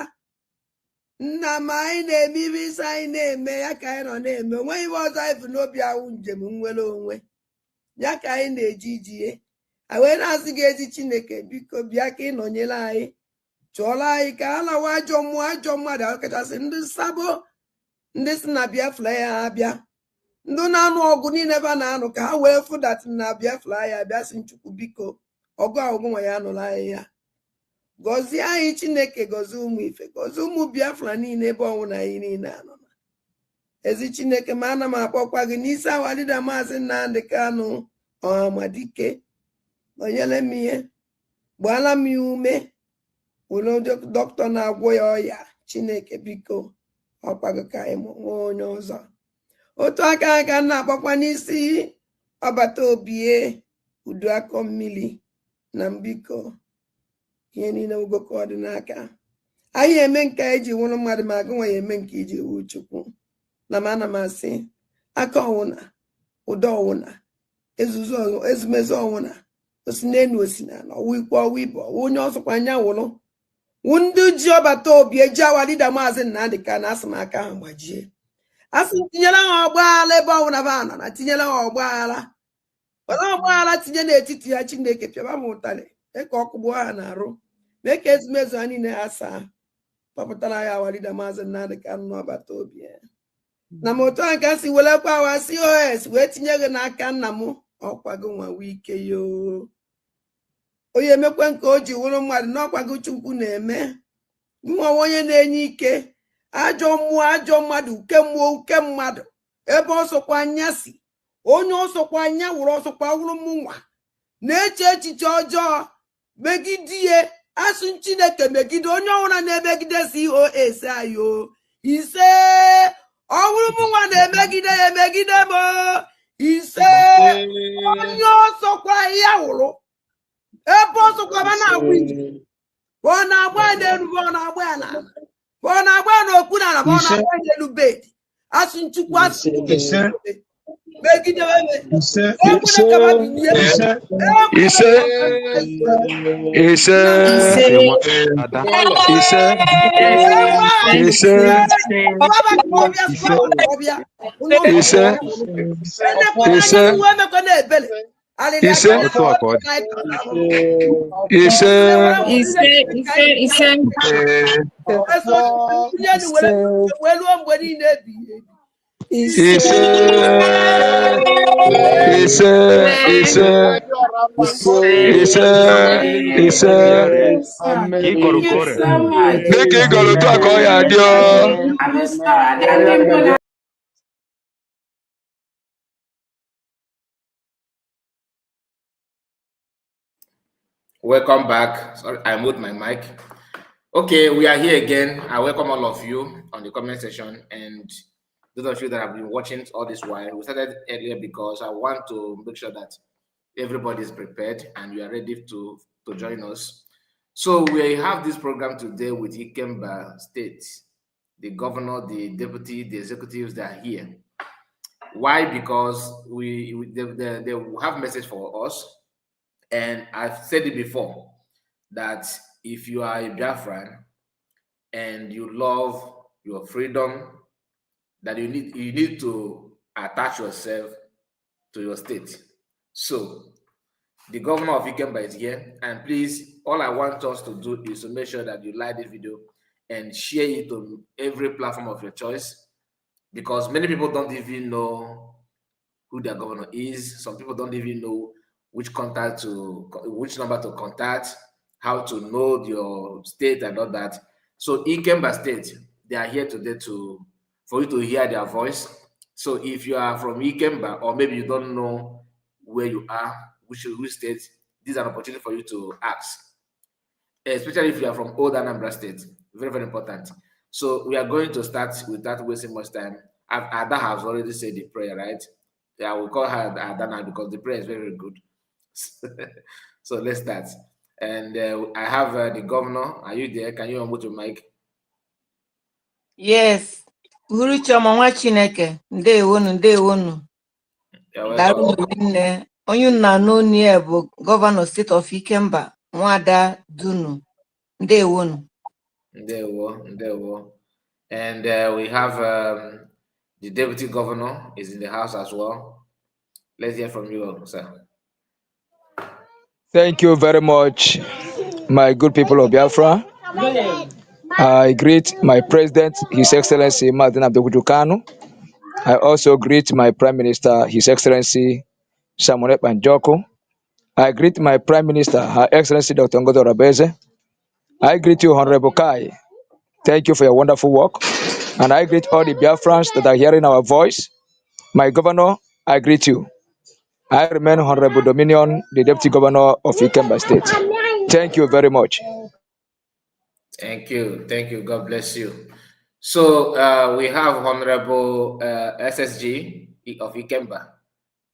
Nna m anyị na-eme ibe isi anyị na-eme ya ka anyị nọ na-eme. Onweghị ibe ọzọ anyị bụ n'obi awụ njem nwere onwe. Ya ka anyị na-eji ijie. Anyị wee na-asị gị ezi Chineke biko bịa ka ị nọnyere anyị. Chụọrọ anyị ka a lawa ajọ mmadụ ọkachasị ndị sabo. Ndị si na Biafra ya abịa ndị na-anụ ọgụ niile ebe a na-anụ ka ha wee fụdat na Biafra ya abịa si Chukwu biko ọgụ ọgụ nwa ya nụrụ anyị ya gọzie anyị Chineke gọzie ụmụ ife gọzie ụmụ Biafra niile ebe ọnwụ na anyị niile anọ na ezi Chineke ma ana m akpọkwa gị n'isi awalida Maazị Nnamdi Kanu Ọhamadike onyere m ihe gbaala m ya ume were dọkịta na-agwọ ya ọya Chineke biko ọkwago ka nwe onye ọzọ otu aka na-akpọkwa n'isi ọbata obie udu akọ mmiri na mbiko ihe niile ugoko ọ dị n'aka anyị eme nke iji nwụrụ mmadụ ma agụ nwa ya eme nke iji wu Chukwu na m ana m asị aka ọnwụna ụdọ ọnwụna ezumezu ọnwụna osi n'enu osi n'ala ọwụ ikwu ọwụ ibe ọwụ onye ọsọkwa anya wụrụ ndị ji ọbata obi eji awalida Maazị Nnamdi Kanu asị m aka ha gbajie asị tinyere ha ọgbaghara ebe ọbụla ba nọ na tinyere ha ọgbaghara tinye n'etiti ya Chineke pịaba m ụtarị mee ka ọkụgbuo ha na-arụ mee ka ezumezu ha niile ha saa kpọpụtara ya awalida Maazị Nnamdi Kanu n'ọbata obi ya na m otu a ka si welekwa awa COS wee tinye gị n'aka nna m ọkwago nwa wike yoo onye emekwe nke o ji wụrụ mmadụ n'ọkwago Chukwu na-eme nwa onye na-enye ike ajọ mmadụ uke mmụọ uke mmadụ ebe ọsọkwa anya si onye ọsọkwa anya wụrụ ọsọkwa wụrụ m nwa na-eche echiche ọjọọ megide ihe asụ Chineke megide onye ọbụla na-emegide COS ayo ise ọwụrụ m nwa na-emegide ya emegide m ise onye ọsọkwa ya wụrụ ebe ọsọkwa ma na-agba ije ọ na-agba n'elu ọ na-agba ya n'ala ọ na-agba n'okpu n'ala ọ na-agba n'elu bed asụ Chukwu asụ megide Welcome back. Sorry, I moved my mic. Okay, we are here again. I welcome all of you on the comment section. And those of you that have been watching all this while, we started earlier because I want to make sure that everybody is prepared and you are ready to join us. So we have this program today with IKEMBA State, the governor, the deputy, the executives that are here. Why? Because they have message for us, and I've said it before that if you are a Biafran and you love your freedom, that you need to attach yourself to your state. So the governor of IKEMBA is here, and please, all I want us to do is to make sure that you like this video and share it on every platform of your choice, because many people don't even know who their governor is. Some people don't even know which number to contact, how to know your state and all that. So IKEMBA State, they are here today for you to hear their voice. So if you are from IKEMBA, or maybe you don't know where you are, which state, this is an opportunity for you to ask, especially if you are from old Anambra State. Very, very important. So we are going to start without wasting much time. Ada has already said the prayer, right? Yeah, we call her Adana because the prayer is very, very good. So let's start. And I have the governor. Are you there? Can you unmute your mic? Yes. Uhuruchioma nwa Chineke, ndewonu, ndewonu. Darunu nne. Onye nna n'onu bụ Governor State of Ikemba, Nwada Dunu. Ndewonu. Ndewo. And we have the deputy governor is in the house as well. Let's hear from you, sir. Thank you very much, my good people of Biafra. I greet my president, His Excellency Martin Abdul Kanu. I also greet my Prime Minister, His Excellency Samuel Panjoko. I greet my Prime Minister, Her Excellency Dr. Ngodo Rabeze. I greet you, Honorable Kai. Thank you for your wonderful work. And I greet all the Biafrans that are hearing our voice. My Governor, I greet you. I remain Honorable Dominion, the Deputy Governor of Ikemba State. Thank you very much. Thank you. God bless you. So we have Honorable SSG of Ikemba.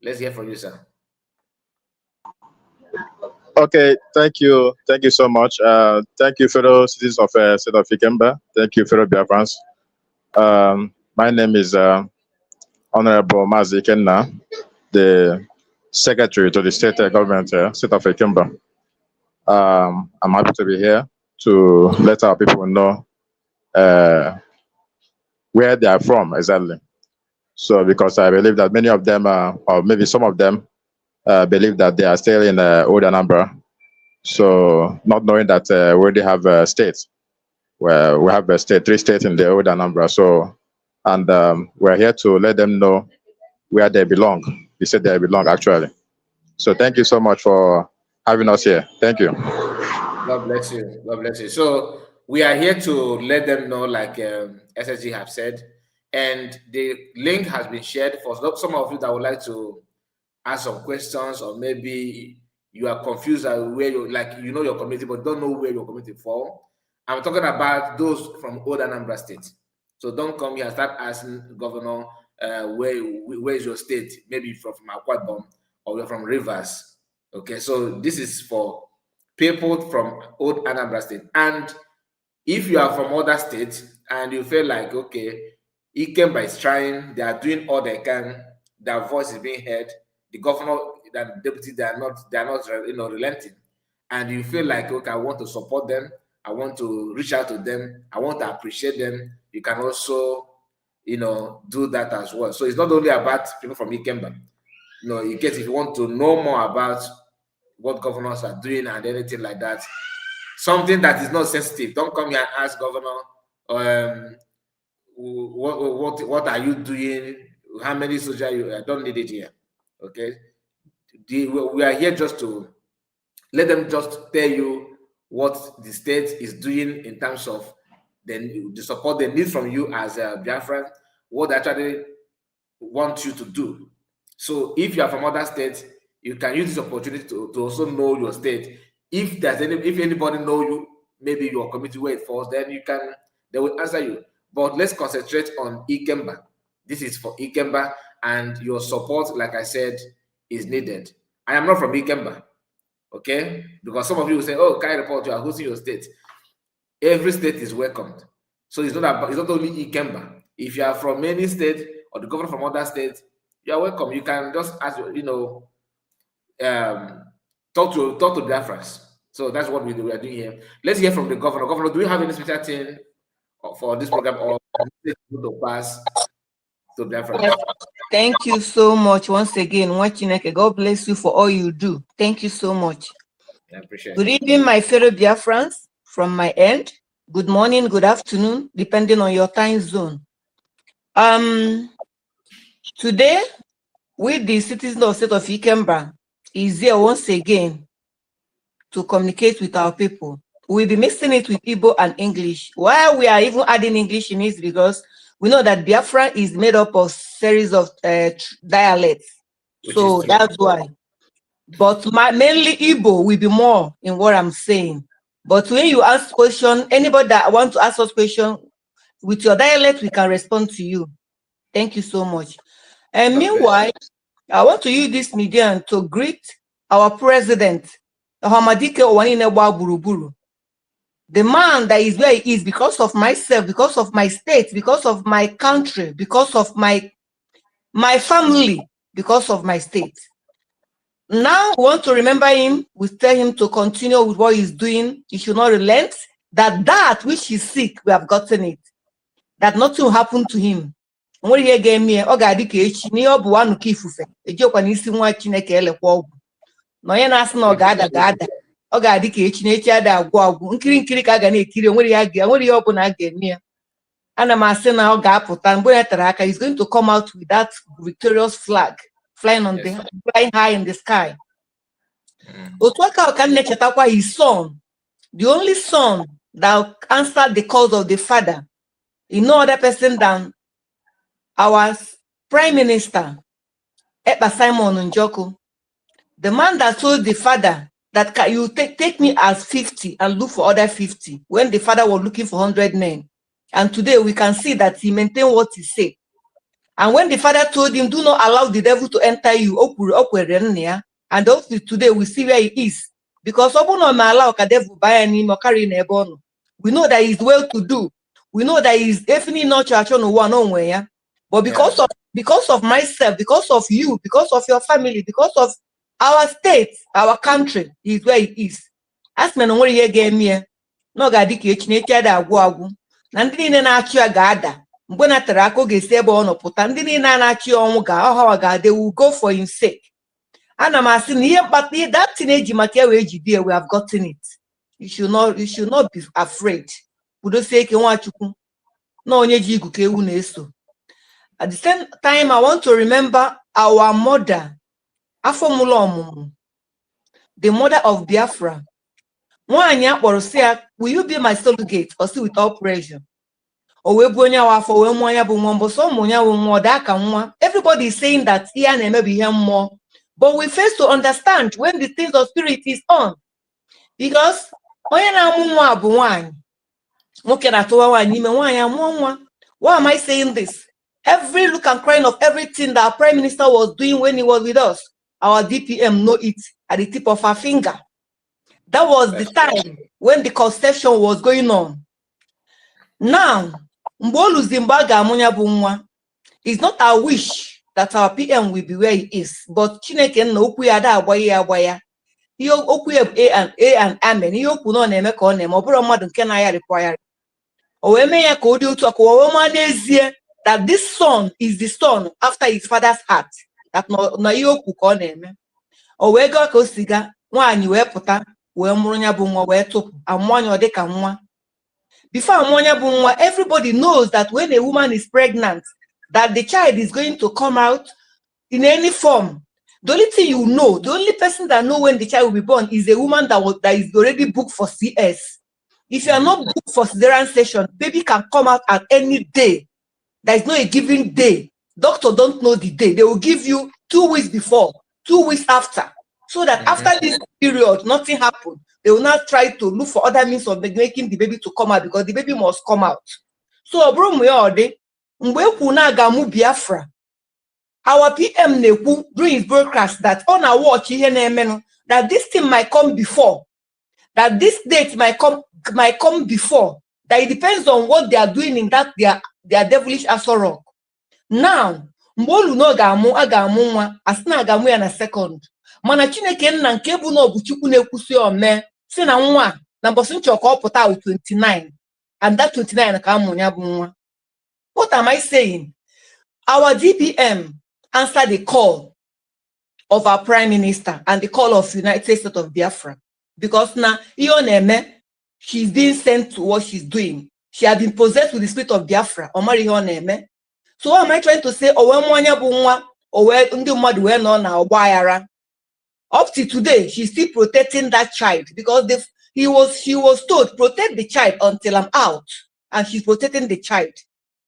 Let's hear from you, sir. Okay, thank you so much. Thank you, fellow citizens of State of Ikemba. Thank you, fellow Biafrans. My name is Honorable Mazi Ikenna, the Secretary to the State Government, State of Ikemba. I'm happy to be here to let our people know where they are from exactly. So, because I believe that many of them, or maybe some of them, believe that they are still in old Anambra. So, not knowing that we already have a state, where we have 3 states in the old Anambra. So, and we're here to let them know where they belong. They said they belong actually. So, thank you so much for having us here. Thank you. God bless you. God bless you. So we are here to let them know, like SSG have said, and the link has been shared for some of you that would like to ask some questions, or maybe you are confused at where you know your community but don't know where your community fall. I'm talking about those from old Anambra State. So don't come here and start asking Governor where is your state? Maybe from Akwa Ibom, or you're from Rivers. Okay, so this is for people from old Anambra State. And if you are from other states and you feel like, okay, IKEMBA is trying, they are doing all they can, their voice is being heard, the governor and the deputy, they are not relenting, and you feel like, okay, I want to support them, I want to reach out to them, I want to appreciate them, you can also do that as well. So it's not only about people from IKEMBA. In case if you want to know more about what governors are doing and anything like that, something that is not sensitive, don't come here and ask Governor, what are you doing, how many soldiers I don't need it here. Okay, we are here just to let them just tell you what the state is doing in terms of the support they need from you as a Biafran, what they actually want you to do. So if you are from other states, you can use this opportunity to also know your state. If anybody know you, maybe your community where it falls, then they will answer you. But let's concentrate on IKEMBA. This is for IKEMBA, and your support, like I said, is needed. I am not from IKEMBA, okay? Because some of you will say, oh, Kai Report, you are hosting your state. Every state is welcomed. So it's not only IKEMBA. If you are from any state or the governor from other states, you are welcome. You can just ask, talk to Biafrans. So that's what we are doing here. Let's hear from the governor. Governor, do we have any special thing for this program, or to pass to Biafrans? Thank you so much once again. God bless you for all you do. Thank you so much. I appreciate Good it. evening, my fellow Biafrans, from my end. Good morning, good afternoon, depending on your time zone. Today, with the citizens of the state of IKEMBA, is here once again to communicate with our people. We'll be mixing it with Igbo and English. Why we are even adding English in it, because we know that Biafra is made up of series of dialects. So that's why. But mainly Igbo will be more in what I'm saying. But when you ask question, anybody that want to ask us question, with your dialect, we can respond to you. Thank you so much. And meanwhile, I want to use this medium to greet our president, Hamadike Owaninegba Buruburu. The man that is where he is because of myself, because of my state, because of my country, because of my family, because of my state. Now we want to remember him. We tell him to continue with what he's doing. He should not relent. That which he's sick, we have gotten it. That nothing will happen to him. When he gave me, no gada. Oga dika echi na echi ada agwụ nkiri ka ga na-ekiri onwere ya ọbụla ga-eme ya. Ana m asị na ọ ga-apụta mgbe ya tara aka, he's going to come out with that victorious flag flying high in the sky. Otu aka ka na-echetakwa his son, the only son that answered the calls of the father, no other person than our Prime Minister Ekpa Simon Njoku, the man that told the father that you take me as 50 and look for other 50 when the father was looking for 100 men. And today we can see that he maintained what he said. And when the father told him, do not allow the devil to enter you, and also today we see where he is. Because we know that he's well to do. We know that he's definitely not church on one way. But because of myself, because of you, because of your family, because of our state, our country, is where it is. Ask me no more here game here. No gadiki echineke ada agwu. Na ndị niile na-achị ya ga-ada. Mgbe na tara aka oge si ebe ọ nọpụta, ndị niile na-achị ọnwụ ga they will go for his sake. Ana m asị na ihe mkpata that teenage maka ewe ejide we have gotten it. You should not be afraid. Udosie ike Nwachukwu. Na onye ji igu ka ewu na-eso. At the same time, I want to remember our mother, Afomulom, the mother of Biafra. Will you be my surrogate or see without pressure? Everybody is saying that here maybe here more. But we face to understand when the things of spirit is on. Because why am I saying this? Every look and crying of everything that our Prime Minister was doing when he was with us, our DPM know it at the tip of our finger. That was the time when the conception was going on. Now, it's not our wish that our PM will be where he is, but Chineke no kuyada waya. He okuye A and Amen. He okuno neme ko neme. Oburo madu nke na ya require. Oweme ya ka odi otu akwa owema n'ezie that this son is the son after his father's heart. That na yoku ko neme. Owego ka osiga nwanyi we puta we muru nya bu nwa we tupu amwanyi odika nwa. Before amwanya bu nwa, everybody knows that when a woman is pregnant, that the child is going to come out in any form. The only thing you know, the only person that know when the child will be born is a woman that is already booked for CS. If you are not booked for cesarean session, baby can come out at any day. There is no a given day. Doctor don't know the day. They will give you 2 weeks before, 2 weeks after. So that after this period, nothing happened. They will not try to look for other means of making the baby to come out because the baby must come out. So, mgbe ekwu na agamu Biafra, our PM na-ekwu during his broadcast that on a watch ihe na-emenụ, that this thing might come before, that this date might come before, that it depends on what they are doing in that their devilish assorok. Now, mgbe olu no ga-amụ aga-amụ nwa, asị na agamu ya na second. Mana Chineke nna nke bụ na ọ bụ Chukwu na-ekwusi ome, si na nwa na mbọsị nchọ ka ọ pụta 29, and that 29 ka amụ ya bụ nwa. What am I saying? Our DPM answered the call of our Prime Minister and the call of United States of Biafra, because now she's being sent to what she's doing. She had been possessed with the spirit of Biafra. So what am I trying to say? Up to today, she's still protecting that child, because she was told, protect the child until I'm out, and she's protecting the child.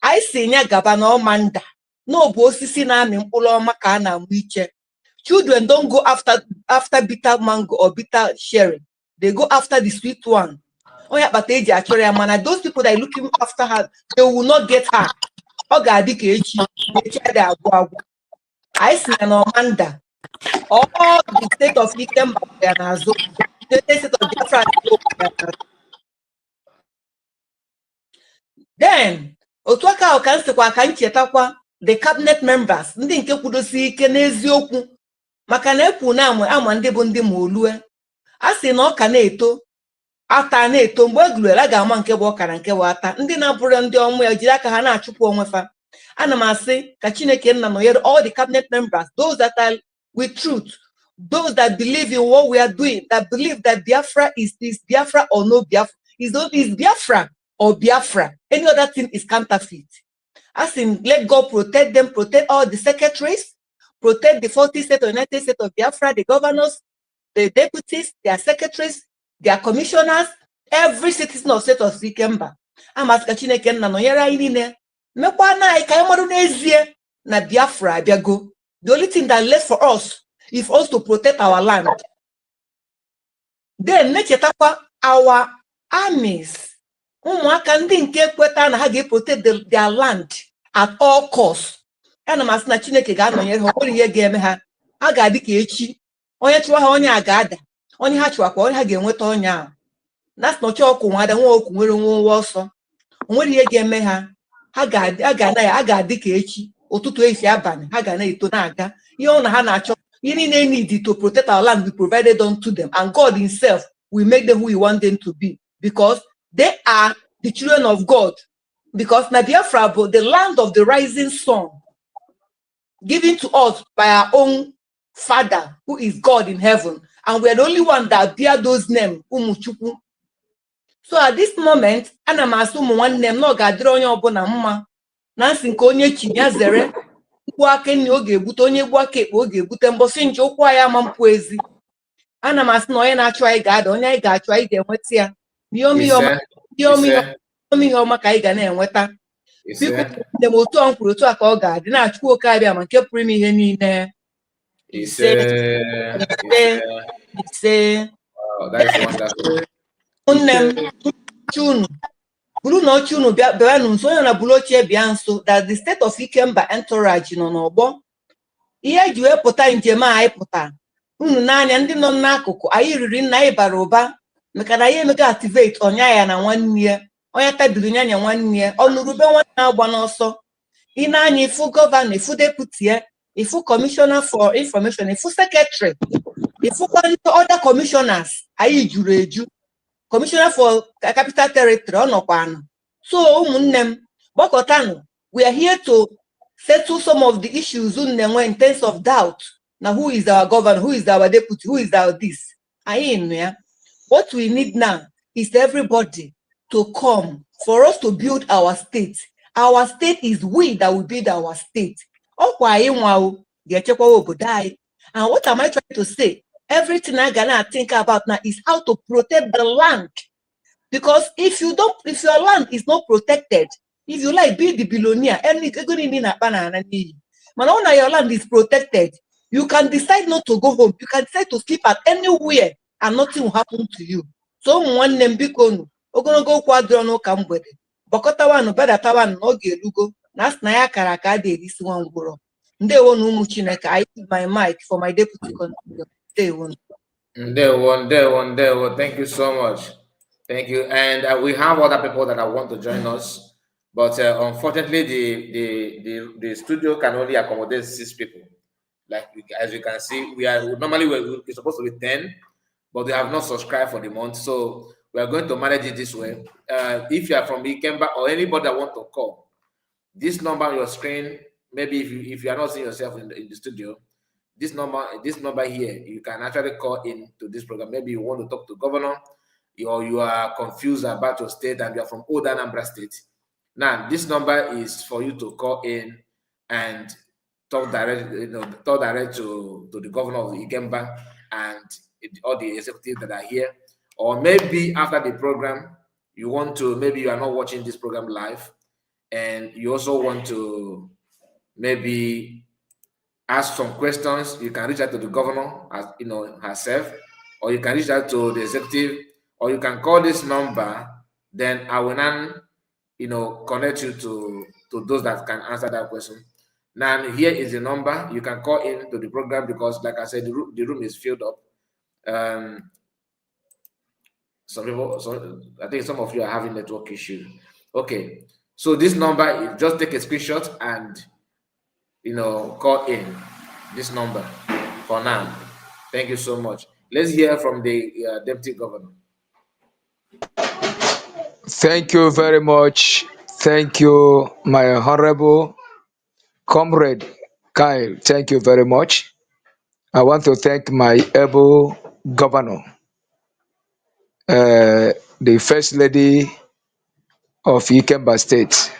I say gabano manda. No bosisi na mimpulo maka na mwiche. Children don't go after bitter mango or bitter cherry. They go after the sweet one. Oh yeah, but those people that are looking after her, they will not get her. I see an Amanda. All the state of IKEMBA, the state of BIAFRA. Then, Otwaka Okansekwa Kanchetakwa, the cabinet members, ndị nke kwudosi ike n'eziokwu, maka na ekwu na ama ndị bụ ndị molue. A sị na ọka na-eto, ata na-eto, mgbe egluela ga-ama nke bụ ọka na nke bụ ata. Ndị na-abụrụ ndị ọmụ ya jiri aka ha na-achụpụ onwe fa. Ana m asị ka Chineke nna nọnyere all the cabinet members, those that are with truth, those that believe in what we are doing, that believe that Biafra is Biafra or no Biafra, is Biafra or Biafra. Any other thing is counterfeit. As in, let God protect them, protect all the secretaries, protect the 40 states of United States of Biafra, the governors, the deputies, their secretaries, their commissioners, every citizen of state of IKEMBA. I'm asking Chineke nna nọnyere anyị niile. Mekwa na anyị ka anyị marụ n'ezie na Biafra abịago. The only thing that left for us is us to protect our land. Then nechetakwa our armies. Ụmụaka ndị nke kweta na ha ga-protect their land at all costs. Ana m asị na Chineke ga-anọnyere ha, ọ bụrụ ihe ga-eme ha. Ha ga-adị ka echi. Onye chụwa ha, onye a ga-ada. Onye ha chụwakwa, onye ha ga-enweta onye ahụ. That's not your ọkụ nwada, nwa okwu nwere nwa ọsọ. O nwere ihe ga-eme ha. Ha ga-adị ka echi. Ụtụtụ efi abalị, ha ga na-eto na-aga. Ihe ọ na ha na-achọ, ihe niile need to protect our land, we provided unto them. And God himself will make them who he want them to be. Because they are the children of God. Because Biafra, the land of the rising sun, given to us by our own Father, who is God in heaven. And we are the only one that bear those names, Umuchukwu. So at this moment, ana m asụ ụmụ nwanne m na ọ ga-adịrị onye ọbụla mma. Na nsị nke onye chinya zere, mkpu aka nne ọ ga-egbute, onye gbu aka ekpe ọ ga-egbute, mbọsị nje ụkwụ anyị ama mpụ ezi. Ana m asị na onye na-achụ anyị ga-ada, onye anyị ga-achụ anyị ga-enweta ya. Ihe ọma ka anyị ga na-enweta. Biko ndị m otu ọ kwuru, otu a ka ọ ga-adị, na-achụkwa oke abịa ma nke pụrụ ime ihe niile. Ise. Nne m chunu buru na oche unu bịa nso, onye na buru oche bịa nso, that the state of IKEMBA entourage nọ n'ọgbọ. Ihe eji wee pụta njem a anyị pụta, unu n'anya ndị nọ n'akụkụ, anyị riri nna anyị bara ụba maka na anyị emego activate ọnya ya na nwanne ya, onye tabiri nyanya nwanne ya, ọnụrube nwanne na-agba n'ọsọ. Ị na-anya ifu gọvanọ, ifu deputy, ifu commissioner for information, ifu secretary, ifukwa ndị other commissioners, anyị juru eju. Commissioner for Capital Territory, Onokwano. So, Bokotano, we are here to settle some of the issues in terms of doubt. Now, who is our governor? Who is our deputy? Who is our this? What we need now is everybody to come for us to build our state. Our state is we that will build our state. And what am I trying to say? Everything I'm gonna think about now is how to protect the land. Because if your land is not protected, if you like be the billionaire, but your land is protected, you can decide not to go home. You can decide to sleep at anywhere and nothing will happen to you. So one name bikonu, ogologo kwadrono kambwede. Bokota wanu beda tawan oge lugo. Nas na ya kara ka dey this one gworo. Ndewo na ụmụ Chineke. I use my mic for my deputy contributor. Ndewo. Thank you so much. Thank you. And we have other people that want to join us, but unfortunately, the studio can only accommodate 6 people. Like as you can see, we're supposed to be 10, but we have not subscribed for the month, so we are going to manage it this way. If you are from IKEMBA or anybody that want to call, this number on your screen, maybe if you are not seeing yourself in the studio, this number here, you can actually call in to this program. Maybe you want to talk to governor, or you are confused about your state and you are from Old Anambra State. Now, this number is for you to call in and talk direct to the governor of IKEMBA and all the executives that are here. Or maybe after the program, maybe you are not watching this program live, and you also want to maybe ask some questions. You can reach out to the governor, herself, or you can reach out to the executive, or you can call this number. Then I will now, connect you to those that can answer that question. Now here is the number. You can call in to the program because, like I said, the room is filled up. I think some of you are having network issues. Okay, so this number, just take a screenshot and call in this number for now. Thank you so much. Let's hear from the deputy governor. Thank you very much. Thank you, my honorable comrade Kyle. Thank you very much. I want to thank my able governor, the first lady of IKEMBA State.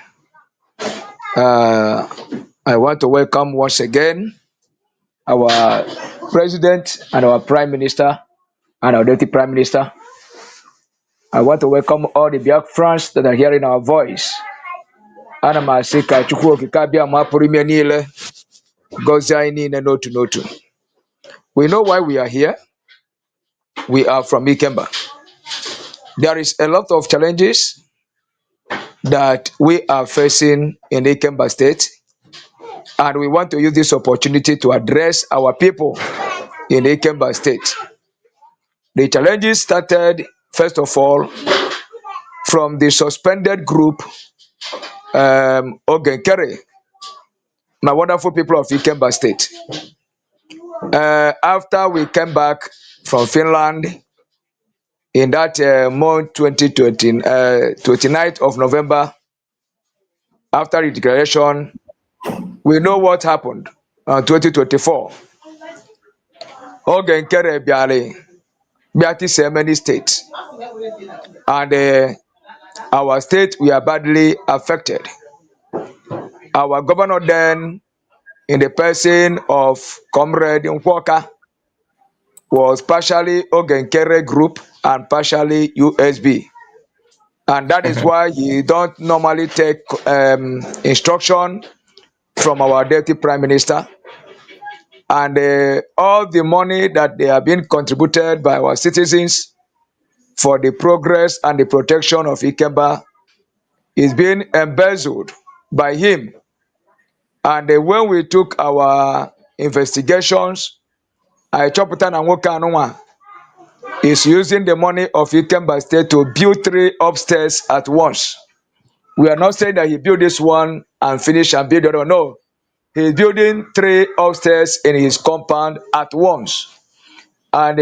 I want to welcome once again our president and our prime minister and our deputy prime minister. I want to welcome all the Biafrans that are hearing our voice. Ana masika chukwu okike abịa ma pụrụ ime niile gọzie anyị niile n'otu n'otu. We know why we are here. We are from IKEMBA. There is a lot of challenges that we are facing in IKEMBA State, and we want to use this opportunity to address our people in IKEMBA State. The challenges started, first of all, from the suspended group, Ogenkere, my wonderful people of IKEMBA State. After we came back from Finland in that month 2020, 29th of November, after the declaration, we know what happened in 2024. Ogenkere Biati so many states, and our state we are badly affected. Our governor then, in the person of Comrade Nkwoka, was partially Ogenkere group and partially U.S.B. And that is why he don't normally take instruction from our deputy prime minister. And all the money that they have been contributed by our citizens for the progress and the protection of IKEMBA is being embezzled by him. And when we took our investigations, Chopatan and Wokanwa is using the money of IKEMBA State to build 3 upstairs at once. We are not saying that he built this one and finish and build the other. No, he is building 3 upstairs in his compound at once. And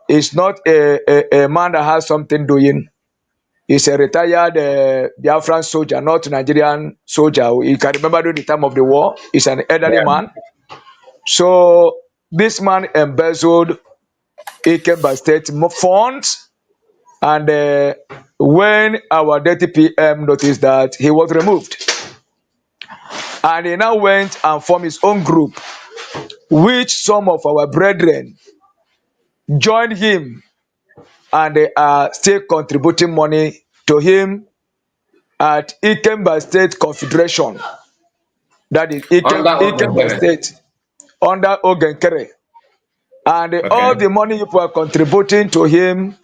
he's not a man that has something doing. He's a retired Biafran soldier, not Nigerian soldier. You can remember during the time of the war. He's an elderly man. So this man embezzled IKEMBA State funds, and when our deputy PM noticed that, he was removed. And he now went and formed his own group, which some of our brethren joined him, and they are still contributing money to him at IKEMBA State Confederation. That is IKEMBA State under Ogenkere. And all the money people are contributing to him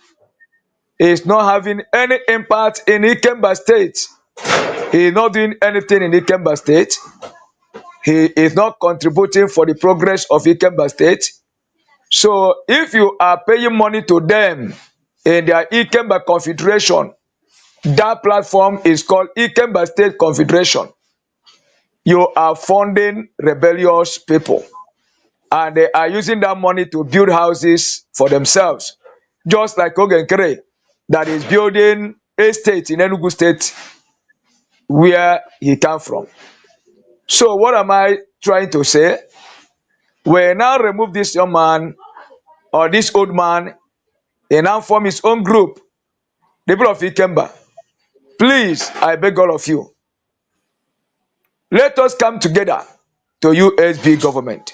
is not having any impact in IKEMBA State. He is not doing anything in IKEMBA State. He is not contributing for the progress of IKEMBA State. So if you are paying money to them in their IKEMBA Confederation, that platform is called IKEMBA State Confederation. You are funding rebellious people, and they are using that money to build houses for themselves, just like Ogenkere that is building a state in Enugu State where he came from. So what am I trying to say? We now remove this young man or this old man and now form his own group, the people of IKEMBA. Please, I beg all of you, let us come together to U.S.B government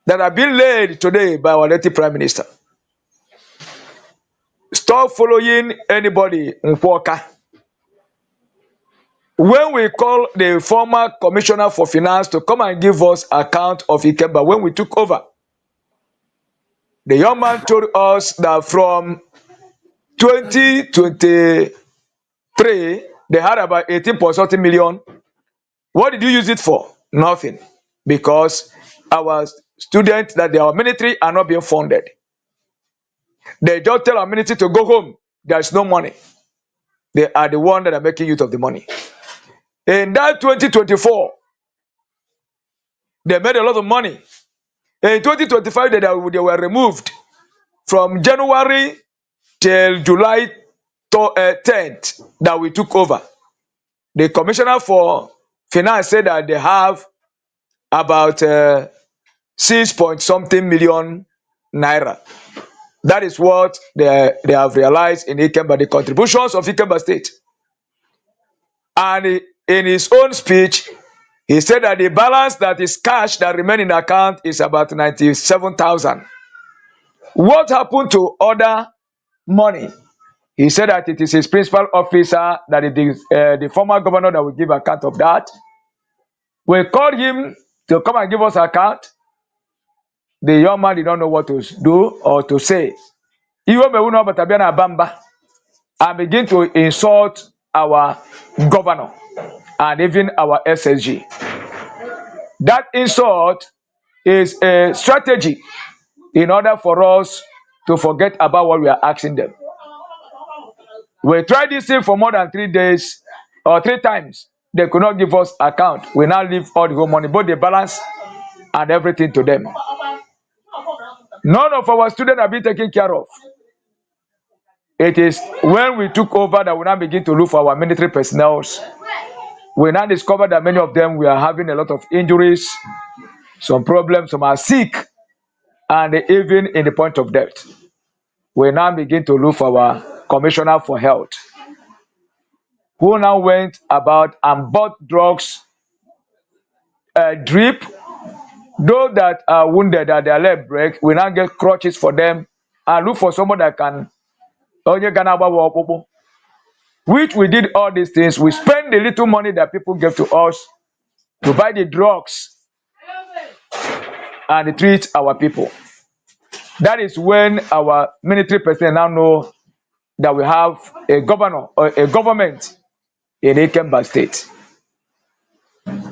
that have been led today by our late Prime Minister. Stop following anybody in Nkwoka. When we call the former Commissioner for Finance to come and give us account of IKEMBA when we took over, the young man told us that from 2023, they had about 18.something million. What did you use it for? Nothing. Because our students, that our military are not being funded. They just tell our military to go home. There's no money. They are the ones that are making use of the money. In that 2024, they made a lot of money. In 2025, they were removed from January till July 10th that we took over. The Commissioner for Finance said that they have about 6.something million naira. That is what they have realized in IKEMBA, the contributions of IKEMBA State. And in his own speech, he said that the balance that is cash that remain in the account is about 97,000. What happened to other money? He said that it is his principal officer, that it is the former governor that will give account of that. We called him to come and give us account. The young man did not know what to do or to say. And begin to insult our governor and even our SSG. That insult is a strategy in order for us to forget about what we are asking them. We tried this thing for more than 3 days or 3 times. They could not give us account. We now leave all the whole money, both the balance and everything to them. None of our students have been taken care of. It is when we took over that we now begin to look for our military personnel. We now discover that many of them were having a lot of injuries, some problems, some are sick, and even in the point of death. We now begin to look for our Commissioner for Health, who now went about and bought drugs, drip. Those that are wounded that their leg break, we now get crutches for them and look for someone that can, which we did all these things. We spend the little money that people give to us to buy the drugs and treat our people. That is when our military personnel now know that we have a governor or a government in IKEMBA State.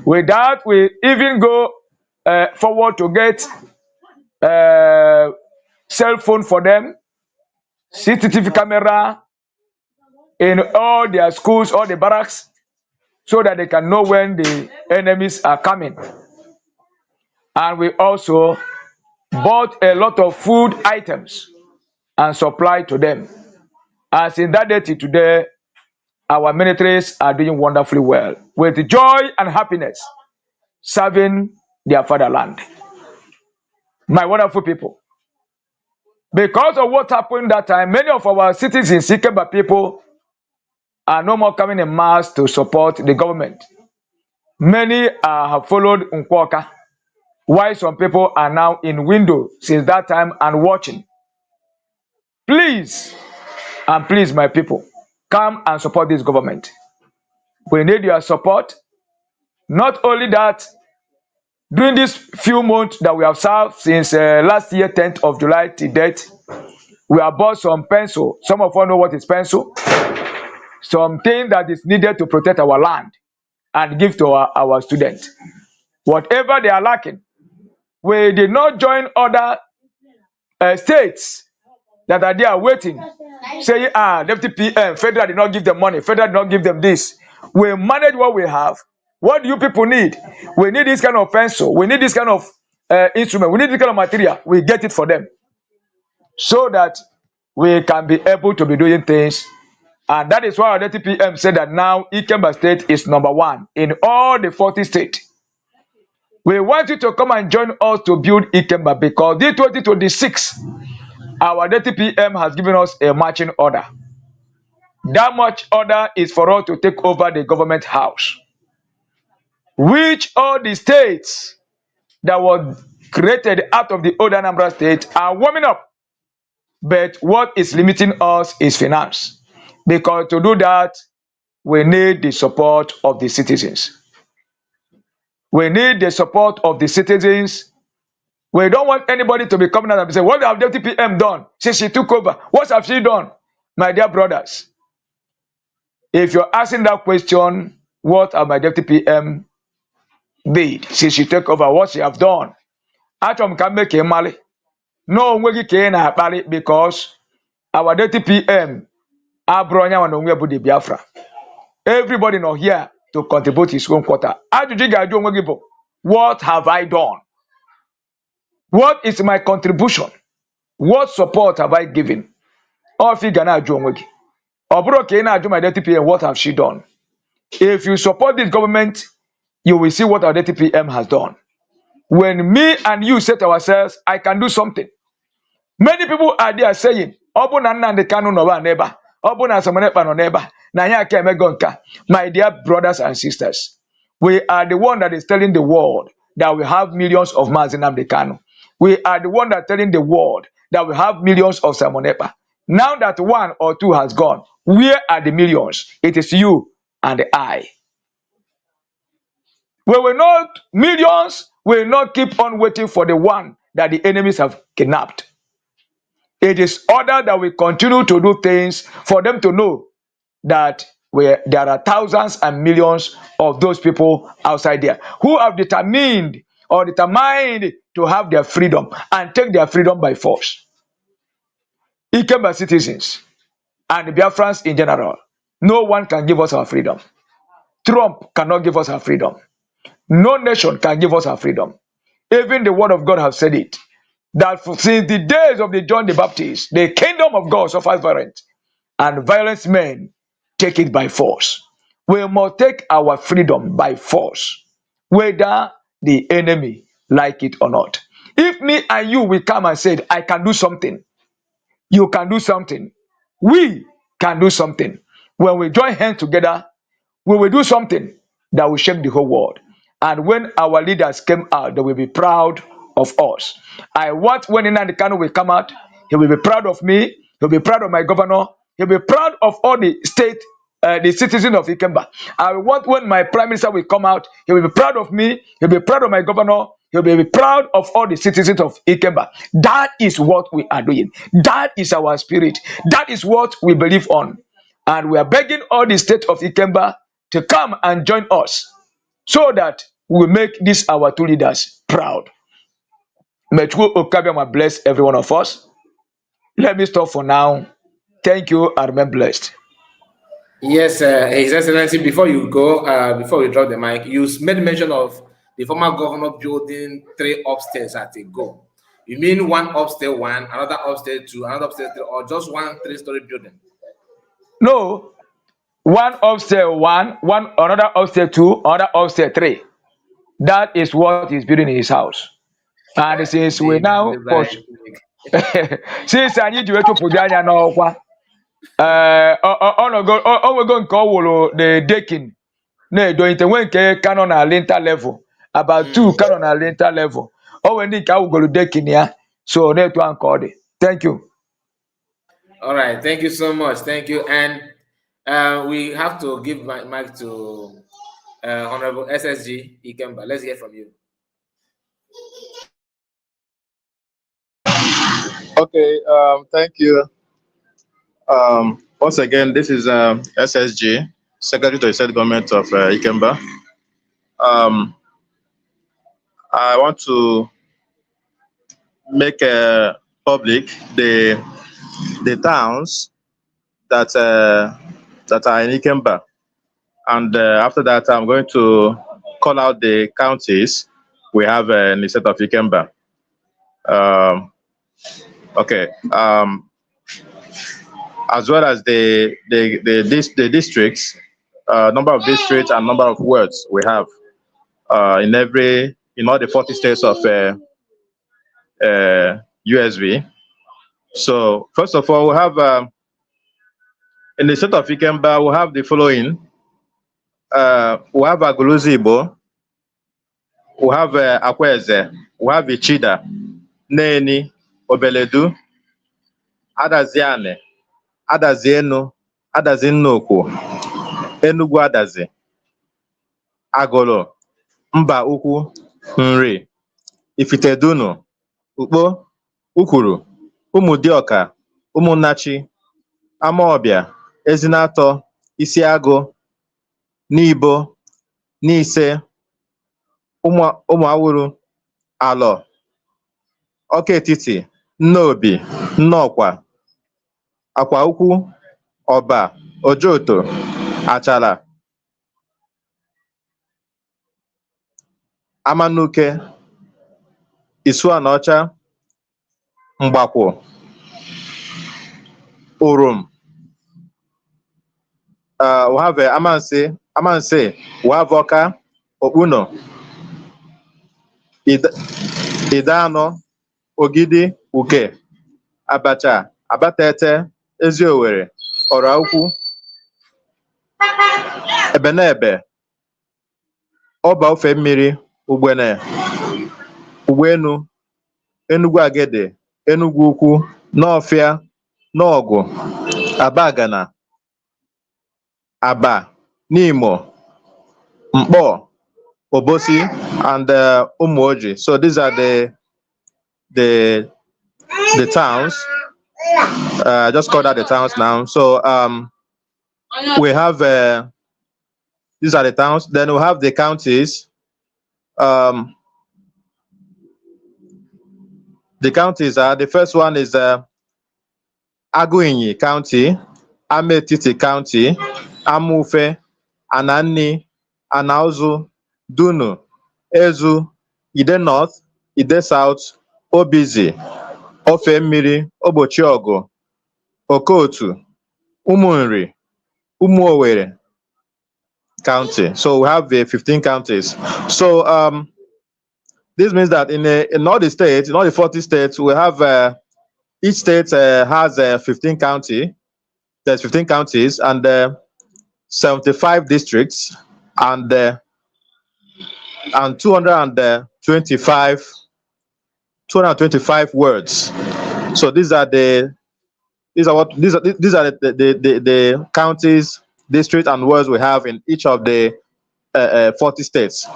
With that, we even go forward to get cell phone for them, CCTV camera in all their schools, all the barracks, so that they can know when the enemies are coming. And we also bought a lot of food items and supply to them. As in that day till today, our militaries are doing wonderfully well with joy and happiness, serving their fatherland. My wonderful people, because of what happened that time, many of our citizens, IKEMBA people, are no more coming in mass to support the government. Many have followed Nkwoka, while some people are now in window since that time and watching. Please, and please, my people, come and support this government. We need your support. Not only that, during these few months that we have served since last year, 10th of July to date, we have bought some pencil. Some of us know what is pencil. something that is needed to protect our land and give to our students. Whatever they are lacking, we did not join other states that are there waiting, saying, Deputy PM, federal did not give them money, federal did not give them this. We manage what we have. What do you people need? We need this kind of pencil, we need this kind of instrument, we need this kind of material. We get it for them so that we can be able to be doing things. And that is why our Deputy PM said that now IKEMBA state is #1 in all the 40 states. We want you to come and join us to build IKEMBA because this 2026, our Deputy PM has given us a marching order. That much order is for us to take over the government house, which all the states that were created out of the old Anambra state are warming up. But what is limiting us is finance, because to do that, we need the support of the citizens. We need the support of the citizens. We don't want anybody to be coming out and say, what have Deputy PM done since she took over? What have she done? My dear brothers, if you're asking that question, what have my Deputy PM did since she took over, what she have done? Atom can make a mali. No way can a because our Deputy PM, Abronya and Onwebu Biafra. Everybody not here to contribute his own quota. What have I done? What is my contribution? What support have I given? What have she done? If you support this government, you will see what our DTPM has done. When me and you say to ourselves, I can do something. Many people are there saying, my dear brothers and sisters, we are the one that is telling the world that we have millions of Mazinam Dekano. We are the one that telling the world that we have millions of Samonepa. Now that one or two has gone, where are the millions? It is you and I. We will not, millions will not keep on waiting for the one that the enemies have kidnapped. It is order that we continue to do things for them to know that there are thousands and millions of those people outside there who have determined to have their freedom and take their freedom by force. IKEMBA citizens and the Biafrans in general, no one can give us our freedom. Trump cannot give us our freedom. No nation can give us our freedom. Even the word of God has said it, that since the days of the John the Baptist, the kingdom of God suffers violence, and violent men take it by force. We must take our freedom by force, whether the enemy like it or not. If me and you will come and say, I can do something, you can do something, we can do something. When we join hands together, we will do something that will shake the whole world. And when our leaders came out, they will be proud of us. I want when Nnamdi Kanu will come out, he will be proud of me, he'll be proud of my governor, he'll be proud of all the state, the citizens of IKEMBA. I want when my prime minister will come out, he will be proud of me, he'll be proud of my governor, he'll be proud of all the citizens of IKEMBA. That is what we are doing. That is our spirit. That is what we believe on. And we are begging all the state of IKEMBA to come and join us so that we make these our two leaders proud. May Okabiyama bless every one of us. Let me stop for now. Thank you and remain blessed. Yes, His Excellency, before you go, before we drop the mic, you made mention of the former governor building 3 upstairs at a go. You mean one upstairs, one, another upstairs, 2, another upstairs, 3, or just one 3-story building? No, one upstairs, one, another upstairs, 2, another upstairs, 3. That is what he's building in his house. And since we now push, since I need to put down now, we're going to call the decking. No, don't when canon at linter level, about 2 canon at linter level. Oh, when you go to decking here, so net one call it. Thank you. All right, thank you so much. Thank you. And we have to give my mic to Honorable SSG IKEMBA. Let's hear from you. Okay, thank you. Once again, this is SSG, Secretary to the State Government of IKEMBA. I want to make public the towns that that are in IKEMBA, and after that, I'm going to call out the counties we have in the state of IKEMBA. Okay. As well as the districts, number of districts and number of words we have in all the 40 states of U.S.B. So first of all, we have in the state of IKEMBA, we have the following. We have Aguluzibo, we have Akweze, we have Ichida, Neni, Obeledu, Adaziane, Adazienu, Adazinnoku, Enugu Adazi, Agolo, Mba Ukwu, Nri, Ifitedunu, Ukpo, Ukwuru, Ụmụdịọka, Ụmụnnachi, Amaọbịa, Ezinatọ, Isiagụ, Nibo, Nise, Ụmụawụrụ, Alọ, Ọka Etiti, Nnobi, Nnọkwa, Akwa Ukwu, Ọba, Ojoto, Achala, Amanuke, Isuanaọcha, Mgbakwụ, Urum. We have Amanse, we have Ọka, Okpuno, Idano, Ogidi, Uke, Abacha, Abatete, Eziowere, Ọra Ukwu, Ebenebe, Ọba Ofe Mmiri, Ugbene, Ugbenu, Enugu Agede, Enugu Ukwu, Nọọfịa, Nọọgụ, Abagana, Aba, Nimo, Mkpọ, Obosi, and Umuoji. So these are the towns. I just called out the towns now. So we have these are the towns. Then we have the counties. The counties are, the first one is Aguinyi County, Ametiti County, Amufe, Anani, Anauzu, Dunu, Ezu, Ide North, Ide South, Obizi, Ofe Mmiri, Obochiogo, Okotu, Umunri, Umuowere County. So we have 15 counties. So this means that in all the states, in all the 40 states, we have each state has 15 county. There's 15 counties and 75 districts and 225 words. So these are the counties, districts, and words we have in each of the 40 states.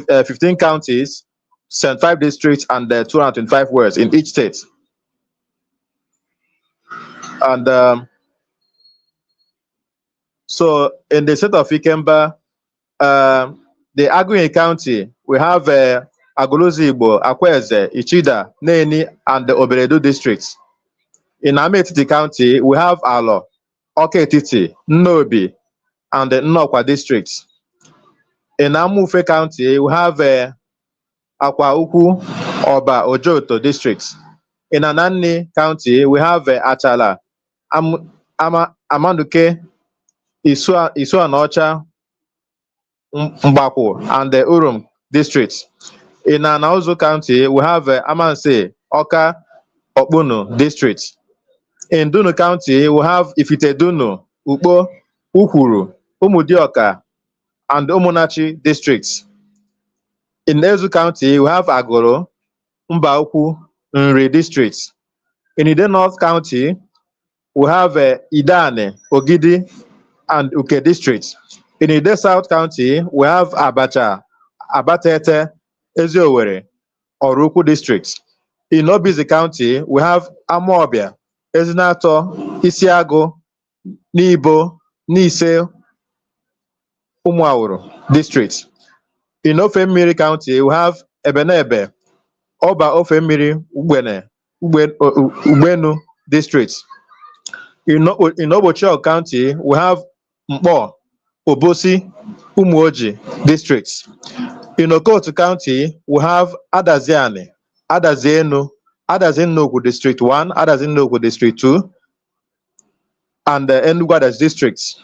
15 counties, 75 districts, and 225 words in each state. And so in the state of IKEMBA, the Aguinyi County, we have Aguluzibo, Akweze, Ichida, Neni, and the Obeledu districts. In Ametiti County, we have Alo, Ọka Etiti, Nnobi, and the Nnọkwa districts. In Amufe County, we have Akwa Ukwu, Ọba, Ojoto districts. In Anani County, we have Achala, Amanuke, Isuanaọcha, Mgbakwu, and the Urum districts. In Anauzu County, we have Amanse, Ọka, Okpuno districts. In Dunu County, we have Ifitedunu, Ukpo, Ukwuru, Ụmụdịọka, and Ụmụnnachi districts. In Ezu County, we have Agoro, Mba Ukwu, Nri districts. In Ide North County, we have Idane, Ogidi, and Uke districts. In Ide South County, we have Abacha, Abatete, Eziowere, Ọra districts. In Obizi County, we have Amaọbịa, Ezinato, Isiagụ, Nibo, Nise, Umuauru districts. In Ofemiri County, we have Ebenebe, Oba Ofemiri, Ubenu districts. In Obochel County, we have Mpo, Obosi, Umuoji districts. In Okotu County, we have Adaziani, Adazienu, Adazinnogu District 1, Adazinnogu District 2, and the Enugu districts.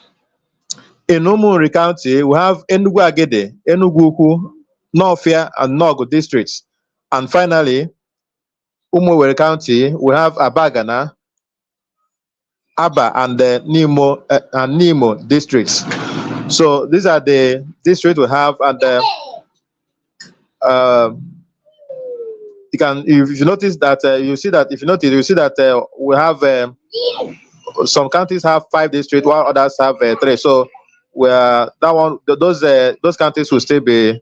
In Umuri County, we have Enugu Agede, Enugu Ukwu, Northia, and Nogu districts. And finally, Umuwere County, we have Abagana, Aba, and the Nimo districts. So these are the districts we have, and you can, if you notice that, you see that we have some counties have 5 districts, while others have 3. So where that one, those counties will still be,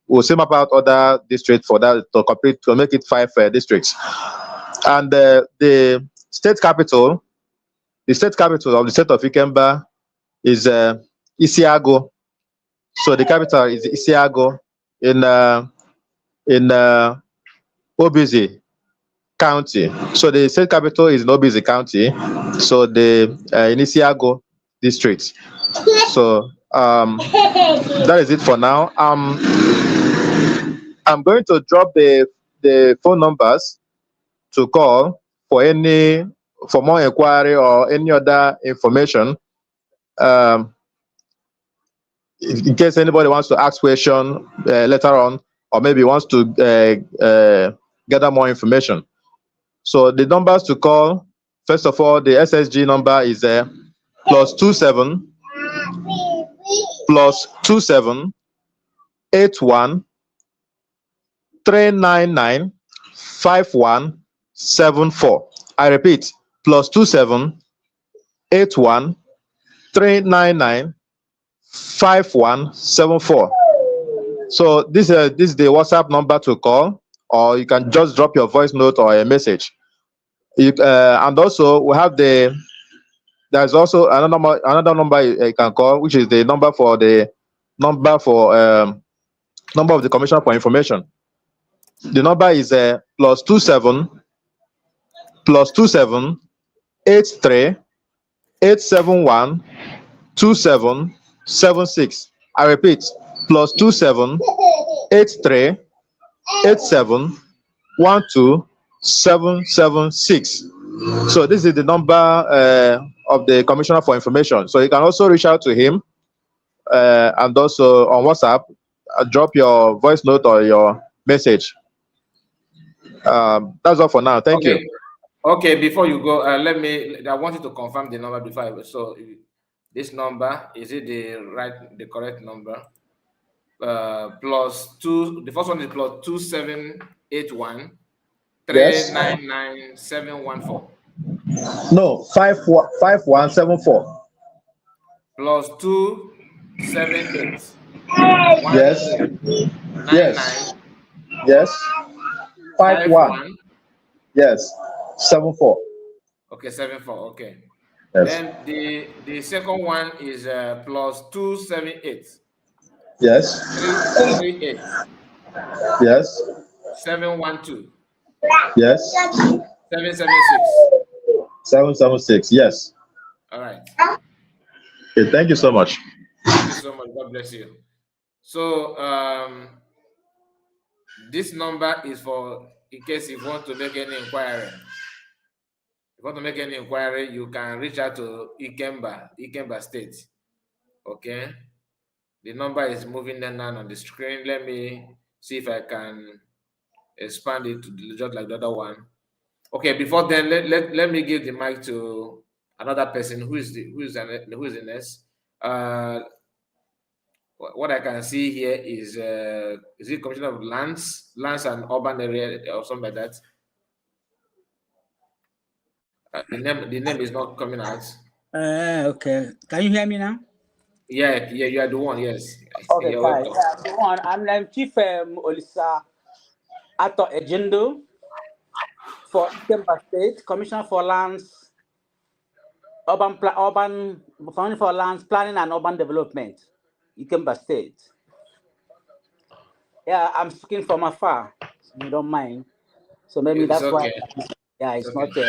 will still map out other districts for that to complete, to make it 5 districts. And the state capital of the state of Ikemba is Isiago. So the capital is Isiago in Obizi County. So the state capital is in Obizi County. So the in Isiago district. So that is it for now. I'm going to drop the phone numbers to call for more inquiry or any other information. In case anybody wants to ask question later on, or maybe wants to gather more information. So the numbers to call, first of all, the SSG number is +27 81 399 5174. I repeat, +27 81 399 5174. So this is the WhatsApp number to call, or you can just drop your voice note or a message. And also we have there's also another number you can call, which is the number of the Commissioner for Information. The number is +27 83 871 2776. I repeat, +27 83 87 12776. So this is the number of the Commissioner for Information. So you can also reach out to him, and also on WhatsApp, drop your voice note or your message. That's all for now. Thank you. Okay, before you go, I want you to confirm the number before I go. So this number, is it the correct number? +2, the first one is +2781 399 714. No, 5174. +278. Yes. 99. Yes. 51. Yes. 74. Okay, 74. Okay. Yes. Then the second one is +278. Yes. 338. Yes. 712. Yes. 776. 776. Yes. All right. Okay, thank you so much. Thank you so much. God bless you. So this number is for in case you want to make any inquiry. If you want to make any inquiry, you can reach out to IKEMBA State. Okay. The number is moving now on the screen. Let me see if I can expand it to just like the other one. Okay, before then, let me give the mic to another person who is the next. What I can see here is it Commissioner of Lands and Urban Area or something like that? The name is not coming out. Okay. Can you hear me now? Yeah, you are the one. Yes. Okay, fine. Yeah, the one. I'm Chief Olisa Ato Ejendo for IKEMBA State, Commissioner for Lands, urban funding for lands planning and urban development, IKEMBA State. Yeah, I'm speaking from afar. So you don't mind. So maybe It's that's why. okay. Yeah, It's it's okay.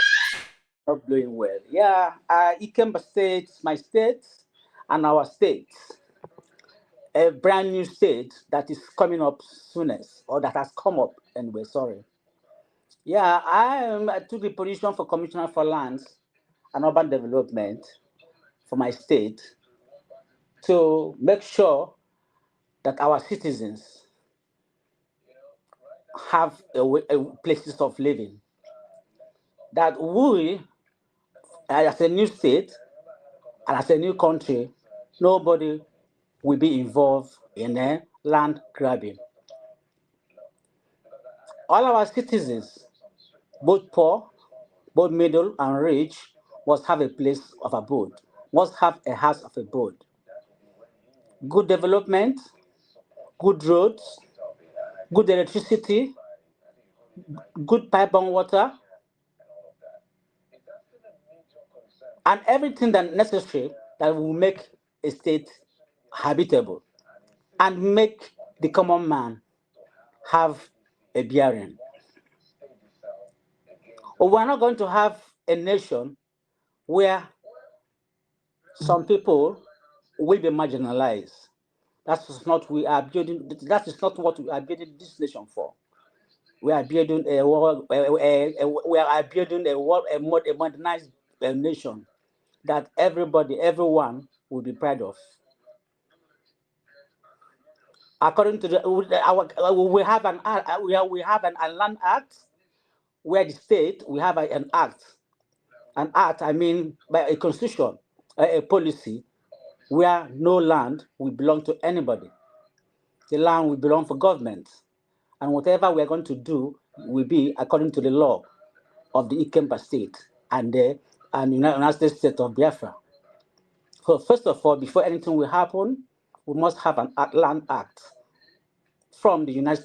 not blowing well. Yeah, IKEMBA State, my state, and our state, a brand new state that is coming up soonest, or that has come up anyway. Sorry. Yeah, I took the position for Commissioner for Lands and Urban Development for my state to make sure that our citizens have a places of living. That we, as a new state and as a new country, nobody will be involved in land grabbing. All our citizens, both poor, both middle and rich, must have a place of abode, must have a house of abode. Good development, good roads, good electricity, good pipe and water, and everything that necessary that will make a state habitable and make the common man have a bearing. Or we're not going to have a nation where some people will be marginalized. That is not we are building. That is not what we are building this nation for. We are building a world. We are building a modernized nation that everybody, everyone will be proud of. According to we have an we have a land act where the state we have an act. An act, I mean, by a constitution, a policy where no land will belong to anybody. The land will belong for government, and whatever we are going to do will be according to the law of the IKEMBA state and the United States of Biafra. So first of all, before anything will happen, we must have an land act from the United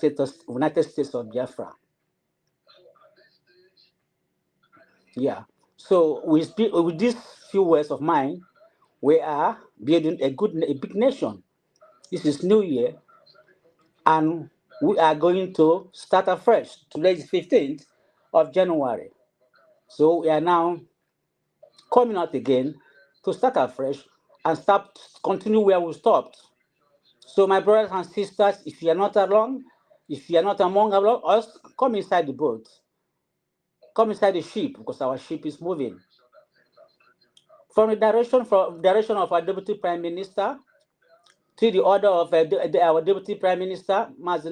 States of Biafra. Yeah. So with these few words of mine, we are building a big nation. This is New Year, and we are going to start afresh. Today is 15th of January. So we are now coming out again to start afresh and continue where we stopped. So my brothers and sisters, if you are not along, if you are not among us, come inside the boat. Come inside the ship, because our ship is moving. From the direction of our Deputy Prime Minister to the order of our Deputy Prime Minister, Mazi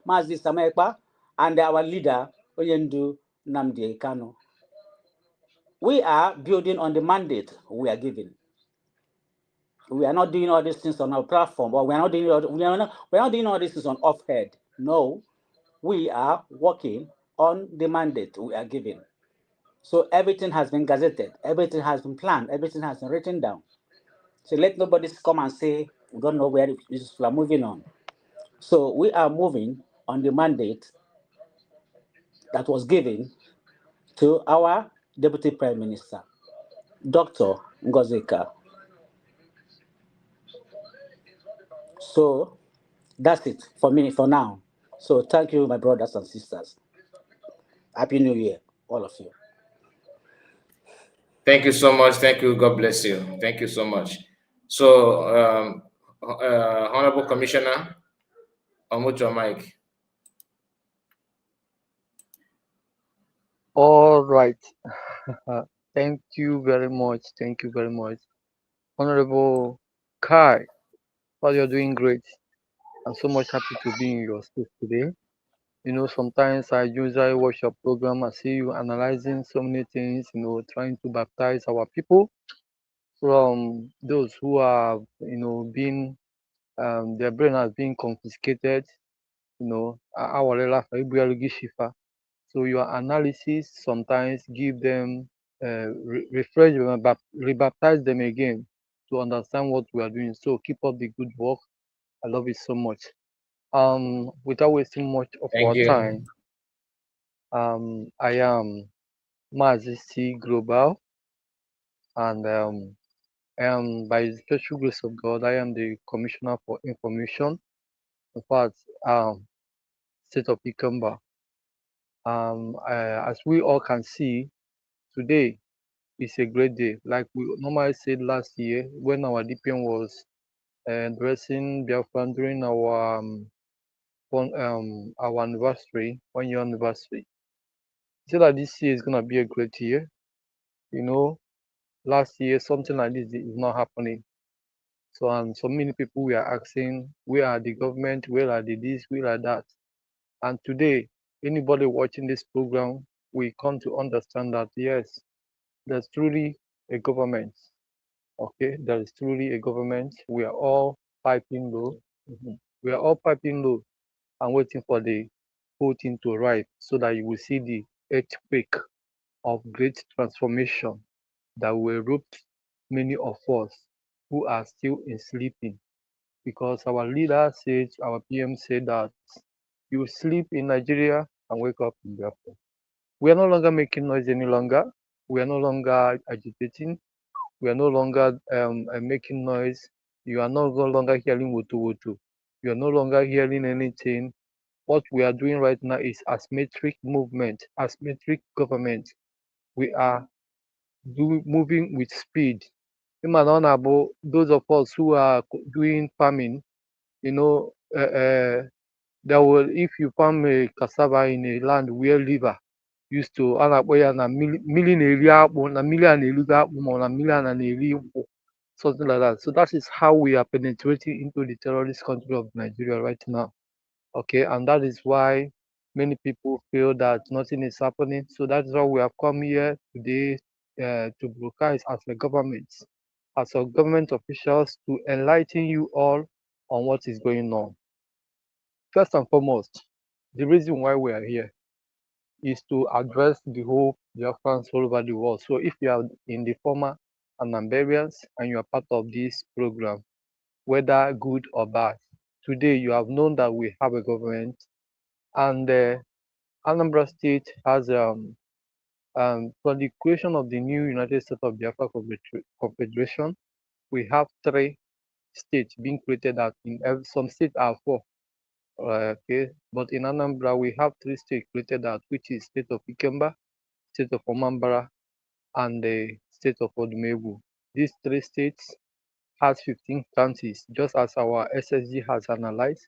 Samayekpa, and our leader, Oyendu Nnamdi Kanu. We are building on the mandate we are given. We are not doing all these things on our platform, or we are not doing all these things on off-head. No, we are working on the mandate we are given. So everything has been gazetted, everything has been planned, everything has been written down. So let nobody come and say, we don't know where we are moving on. So we are moving on the mandate that was given to our Deputy Prime Minister, Dr. Ngozika. So that's it for me for now. So thank you, my brothers and sisters. Happy New Year, all of you. Thank you so much. Thank you. God bless you. Thank you so much. So, Honorable Commissioner, unmute your mic. All right. Thank you very much. Thank you very much. Honorable Kai, well, you're doing great. I'm so much happy to be in your space today. You know, sometimes I usually watch your program. I see you analyzing so many things, you know, trying to baptize our people from those who are, you know, being, their brain has been confiscated, you know, so your analysis sometimes give them, refresh them, rebaptize them again to understand what we are doing. So keep up the good work. I love it so much. Without wasting much of Thank our you. time, I am Mazi C Global. and by the special grace of God, I am the Commissioner for Information. In fact, State of IKEMBA. As we all can see, today is a great day. Like we normally said last year when our DPM was addressing Biafra during our anniversary, 1 year anniversary. He said that this year is gonna be a great year. You know, last year something like this is not happening. So many people were asking, where are the government? Where are the this? Where are that? And today, anybody watching this program, we come to understand that yes, there's truly a government. Okay, there is truly a government. We are all piping low. We are all piping low and waiting for the whole thing to arrive so that you will see the earthquake of great transformation that will erupt many of us who are still in sleeping. Because our leader said, our PM said that you sleep in Nigeria and wake up in Biafra. We are no longer making noise any longer. We are no longer agitating. We are no longer making noise. You are no longer hearing wutu wutu. You are no longer hearing anything. What we are doing right now is asymmetric movement, asymmetric government. We are moving with speed. Those of us who are doing farming, you know, there will, if you farm a cassava in a land where liver used to a na-akpọ ya na mmiri na-eri akpụ na mmiri a na-erigo akpụ ma ọ na mmiri a na-eri nkwụ, something like that. So that is how we are penetrating into the terrorist country of Nigeria right now. Okay, and that is why many people feel that nothing is happening. So that is why we have come here today to broadcast as a government, as a government officials, to enlighten you all on what is going on. First and foremost, the reason why we are here is to address the whole Biafrans all over the world. So if you are in the former Anambarians and you are part of this program, whether good or bad, today you have known that we have a government, and Anambra State has for the creation of the new United States of Biafra Confederation, we have 3 states being created. That in some states are 4. Okay, but in Anambra we have 3 states created out, which is state of IKEMBA, state of Omambara, and the state of Odumegwu. These 3 states has 15 counties, just as our SSG has analyzed,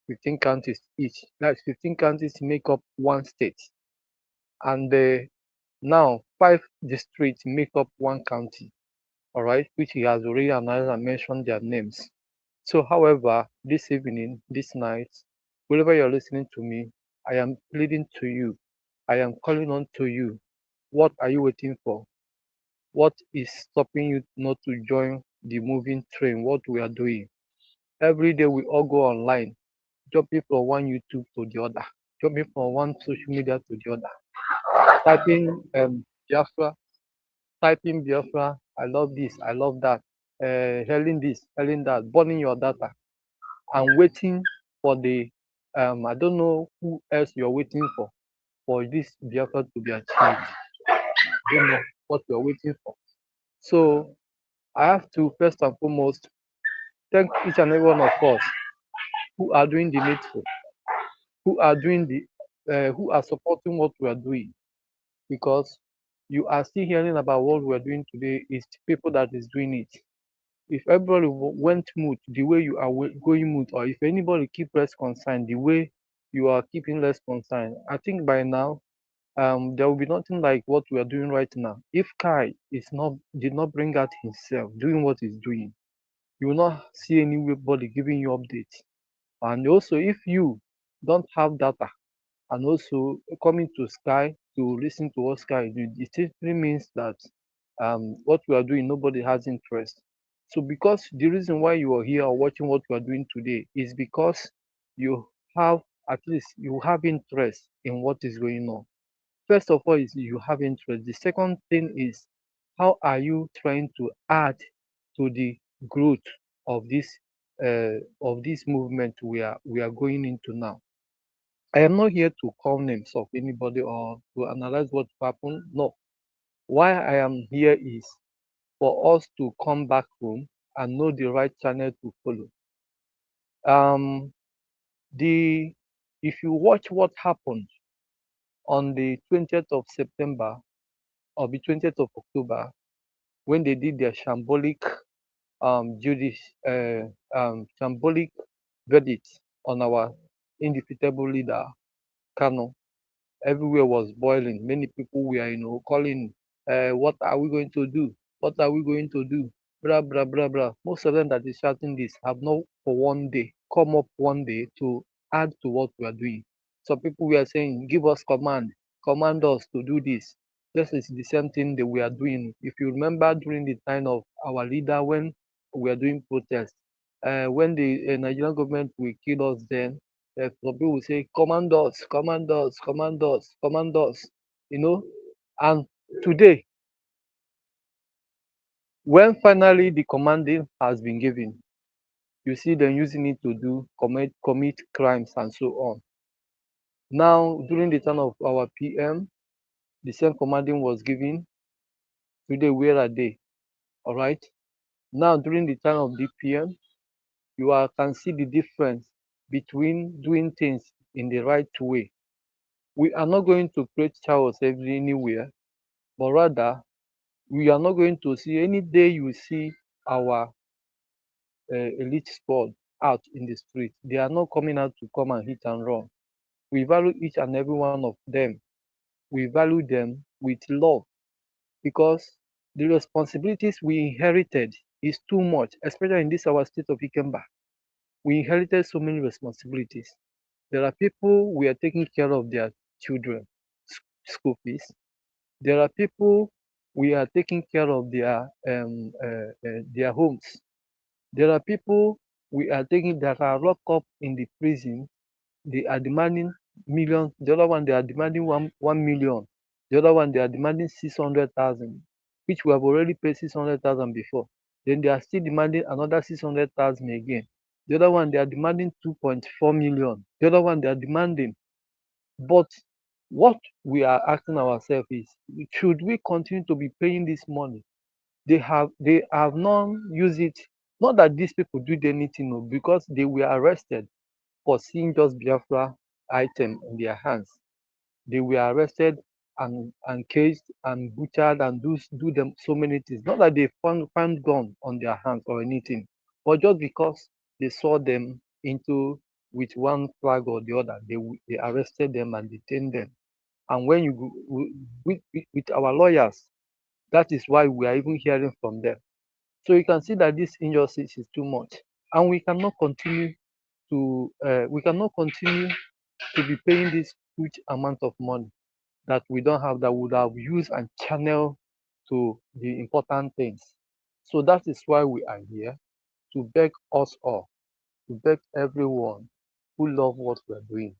15 counties each. That's 15 counties make up 1 state, and now 5 districts make up 1 county. All right, which he has already analyzed and mentioned their names. So, however, this evening, this night, wherever you're listening to me, I am pleading to you. I am calling on to you. What are you waiting for? What is stopping you not to join the moving train? What we are doing? Every day we all go online, jumping from one YouTube to the other, jumping from one social media to the other, typing Biafra, typing Biafra, I love this, I love that, hailing this, hailing that, burning your data, and waiting for the I don't know who else you're waiting for this Biafra to be achieved. I don't know what you're waiting for. So I have to first and foremost thank each and every one of us who are doing the needful, who are doing who are supporting what we are doing, because you are still hearing about what we are doing today is people that is doing it. If everybody went mute the way you are going mute, or if anybody keep less concerned the way you are keeping less concerned, I think by now there will be nothing like what we are doing right now. If Kai did not bring out himself doing what he's doing, you will not see anybody giving you updates. And also, if you don't have data and also coming to Sky to listen to what Sky do, it simply means that what we are doing, nobody has interest. So because the reason why you are here or watching what we are doing today is because you have, at least you have interest in what is going on. First of all is you have interest. The second thing is, how are you trying to add to the growth of this movement we are going into now? I am not here to call names of anybody or to analyze what happened. No. Why I am here is for us to come back home and know the right channel to follow. Um, the if you watch what happened on the 20th of September or the 20th of October when they did their shambolic shambolic verdict on our indefeatable leader Kano, everywhere was boiling. Many people were, calling, what are we going to do? What are we going to do? Blah, blah, blah, blah. Most of them that is shouting this have not for one day come up one day to add to what we are doing. Some people were saying, give us command us to do this. This is the same thing that we are doing. If you remember during the time of our leader when we are doing protests, when the Nigerian government will kill us then, some people will say, command us, command us, command us, command us, And today, when finally the commanding has been given, you see them using it to commit crimes and so on. Now, during the time of our PM, the same commanding was given. Today, where are they? All right. Now, during the time of the PM, you can see the difference between doing things in the right way. We are not going to create chaos anywhere, but rather we are not going to see any day you see our elite squad out in the street. They are not coming out to come and hit and run. We value each and every one of them. We value them with love because the responsibilities we inherited is too much, especially in this our state of IKEMBA. We inherited so many responsibilities. There are people we are taking care of their children, school fees. There are people we are taking care of their homes. There are people we are taking that are locked up in the prison. They are demanding millions. The other one they are demanding 1 million. The other one they are demanding 600,000, which we have already paid 600,000 before. Then they are still demanding another 600,000 again. The other one they are demanding 2.4 million. The other one they are demanding. But what we are asking ourselves is, should we continue to be paying this money? They have not used it. Not that these people did anything, no, because they were arrested for seeing just Biafra item in their hands. They were arrested and caged and butchered and do them so many things. Not that they found gun on their hands or anything, but just because they saw them into with one flag or the other, they arrested them and detained them. And when you go with our lawyers, that is why we are even hearing from them. So you can see that this injustice is too much, and we cannot continue to be paying this huge amount of money that we don't have, that we would have used and channel to the important things. So that is why we are here, to beg us all, to beg everyone who love what we are doing,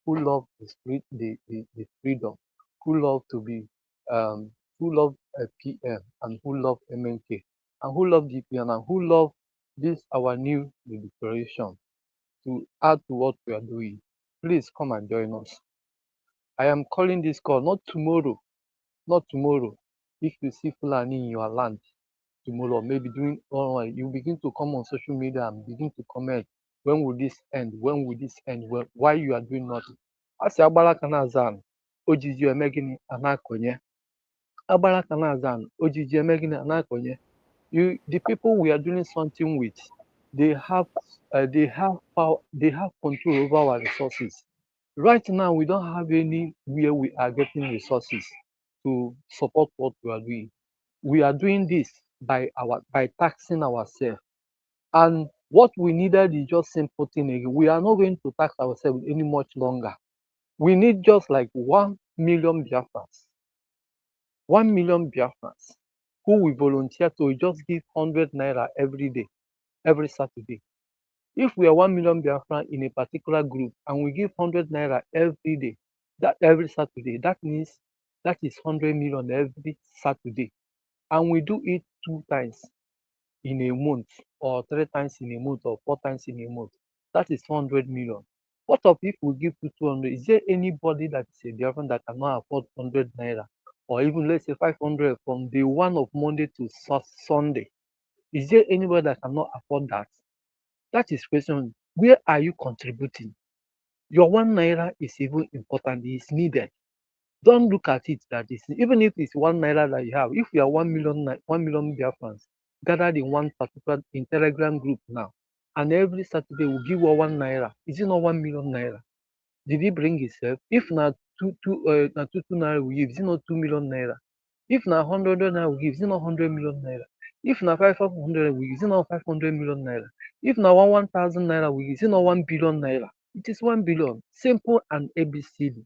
who love the freedom, who love to be who love PM and who love MNK and who love DPN and who love this our new declaration, to add to what we are doing. Please come and join us. I am calling this call not tomorrow, not tomorrow. If you see Fulani in your land tomorrow, maybe doing online, you begin to come on social media and begin to comment, when will this end? When will this end? Why you are doing nothing? Asi agbara kanazan, ojiji emegini anakonye. Agbara kanazan, ojiji emegini anakonye. The people we are doing something with, they have power, they have control over our resources. Right now, we don't have anywhere we are getting resources to support what we are doing. We are doing this by taxing ourselves. And what we needed is just simple thing again. We are not going to tax ourselves any much longer. We need just like 1 million Biafrans. 1 million Biafrans who will volunteer to just give 100 naira every day, every Saturday. If we are 1 million Biafran in a particular group and we give 100 naira every day, that every Saturday, that means that is 100 million every Saturday. And we do it 2 times in a month, or 3 times in a month, or 4 times in a month. That is 100 million. What of if we give to 200? Is there anybody that is a Biafran that cannot afford 100 naira or even let's say 500 from day one of Monday to Sunday. Is there anybody that cannot afford that? That is question. Where are you contributing? Your 1 naira is even important. It is needed. Don't look at it that is even if it's 1 naira that you have. If you are 1 million Biafrans gathered in one particular in Telegram group now, and every Saturday we give you 1 naira, is it not 1 million naira? Did he bring himself? If not two naira we give, is it not 2 million naira? If na 100 naira we give, is it not 100 million naira? If na 500 we give, is it not 500 million naira? If na 1,000 naira we give, is it not 1 billion naira? It is 1 billion. Simple and ABCD.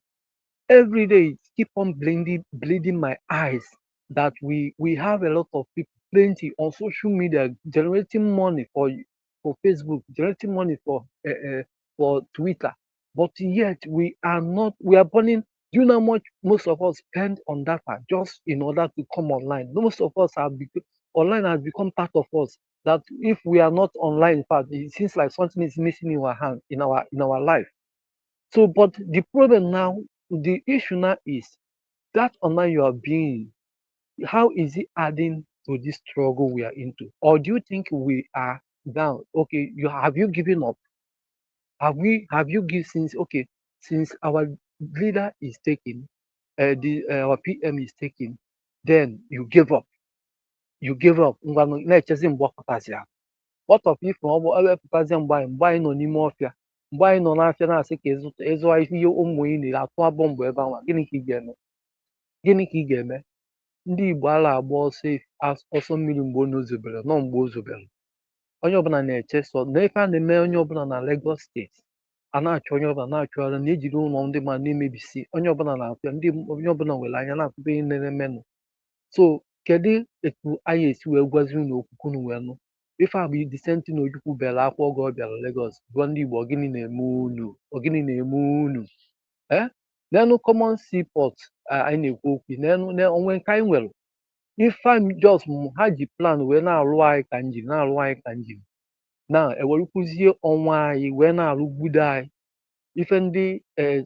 Every day it keep on bleeding my eyes that we have a lot of people plenty on social media generating money for Facebook, generating money for Twitter, but yet we are burning. Do you know how much most of us spend on data just in order to come online? Most of us online has become part of us, that if we are not online, in fact, it seems like something is missing in our hand, in our life. So, but the problem now, the issue now is that online you are being, how is it adding to this struggle we are into? Or do you think we are down? Okay, have you given up? Have you given since our leader is taken, our PM is taken, then you give up. You give up. Ngwanụ na-echezi mgbe ọ pụtasị ya. What of if ma ọ bụ ewepụtazie mgbe anyị nọ n'ime ọfịa, mgbe anyị nọ n'afịa na-asị ka ịzụọ ihe ụmụ ị na-atụ bọmbụ ebe ahụ, gịnị ka ị ga-eme? Gịnị ka ị ga-eme? Ndị Igbo ala agba ọsọ mmiri mgbe onye ozobere nọ mgbe o zobere. Onye ọbụla na-eche sọ na ife a na-eme onye ọbụla na Lagos steeti, a na-achọ onye ọbụla na-achọgharị na ejiri ụlọ ndị mmadụ na-emebisi onye ọbụla na-apịa, onye ọbụla nwere anya na-apụta ihe na-emenụ. So kedu etu anyị esi wee gwazi unu okwukwu unu wee nụ? Ife a bụ disenti na Ojukwu bịara akwụkwọ oge ọ bịara Lagos gwa ndị Igbo gịnị na-eme unu, gịnị na-eme unu. N'enu common seaport anyị na-ekwu okwu, onwe nke anyị nwere ife jos ha ji plan wee na-alụ anyị ka njin na-alụ anyị ka njin na-ewerekwuzie ọnwa anyị wee na-alụgbudo anyị. Ife ndị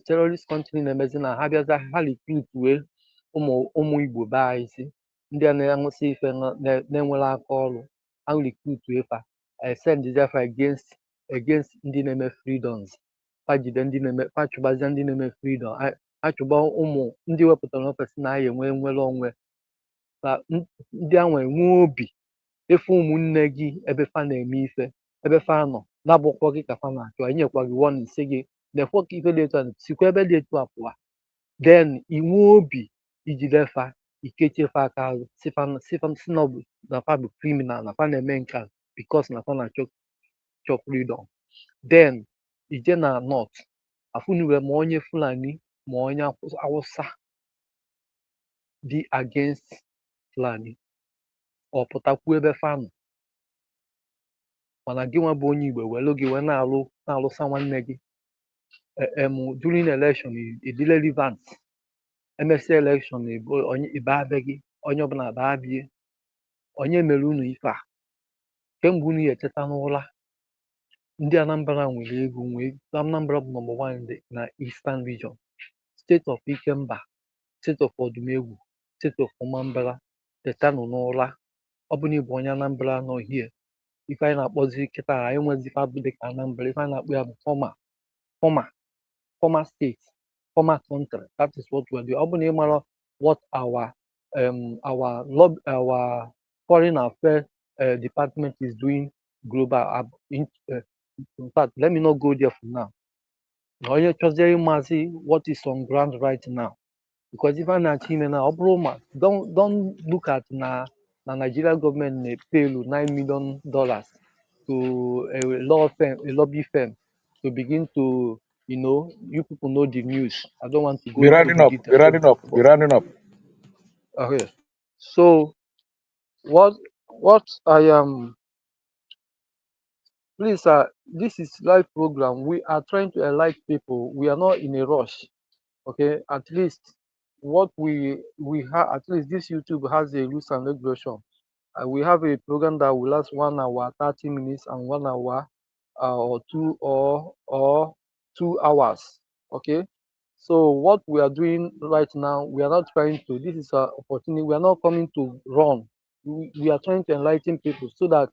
terrorist country na-emezi na ha bịaza ha recruit wee ụmụ Igbo be anyị si ndị a na-aṅụsị ife na-enwere aka ọrụ, ha recruit efa sendfa against ndị na-eme freedoms, fajide ndị na-eme fachụbazie ndị na-eme freedom, achụba ụmụ ndị wepụtara ofesi na anyị nwere onwe, ka ndị ahụ nwee obi efe ụmụnne gị ebe fa na-eme ife, ebe fa nọ na-abụkwọ gị ka fa na-achọ, anyị nyekwa gị warning sị gị na-efọ ka ife dị etu a sikwa ebe dị etu a pụa, then inwe obi ijide fa ikechefa aka azụ si na fa bụ criminal, na fa na-eme nke a because na fa na-achọ freedom. Then ije na north afụniwe ma onye Fulani ma onye Awụsa dị against Fulani, ọ pụtakwu ebe fa nọ, mana gị nwa bụ onye Igbo welu gị wee na-alụsa nwanne gị. During election ịdị relevant, emesịa election ibe abịa gị, onye ọbụla baa bie, onye mere unu ife a? Kemgbe unu ya echeta n'ụra? Ndị Anambra nwere ego, Anambra bụ number 1 na Eastern Region, state of Ikemba, state of Odumegwu, state of Anambra. Tetanụ n'ụra. Ọ bụ na ịbụ onye Anambra nọ hie, ife anyị na-akpọzi kịta anyị nwezi ife abụ dịka Anambra, ife anyị na-akpọ ya bụ former state, former country. That is what we're doing. Ọ bụ na ị mara what our foreign affairs department is doing global, in fact, let me not go there for now. Na onye chọzie ịmazi what is on ground right now, because ife a na-achọ ime na ọ bụrụ ma don't look at na Nigeria government na-pay $9 million to a lobby firm to begin to, you people know the news. I don't want to go into the details. Be rounding up. Okay. So what I am, please, this is live program. We are trying to enlighten people. We are not in a rush. Okay, at least what we have, at least this YouTube has a rules and regulation. We have a program that will last 1 hour 30 minutes and 1 hour or 2 hours. Okay, So what we are doing right now, we are not trying to. This is an opportunity. We are not coming to run. We are trying to enlighten people so that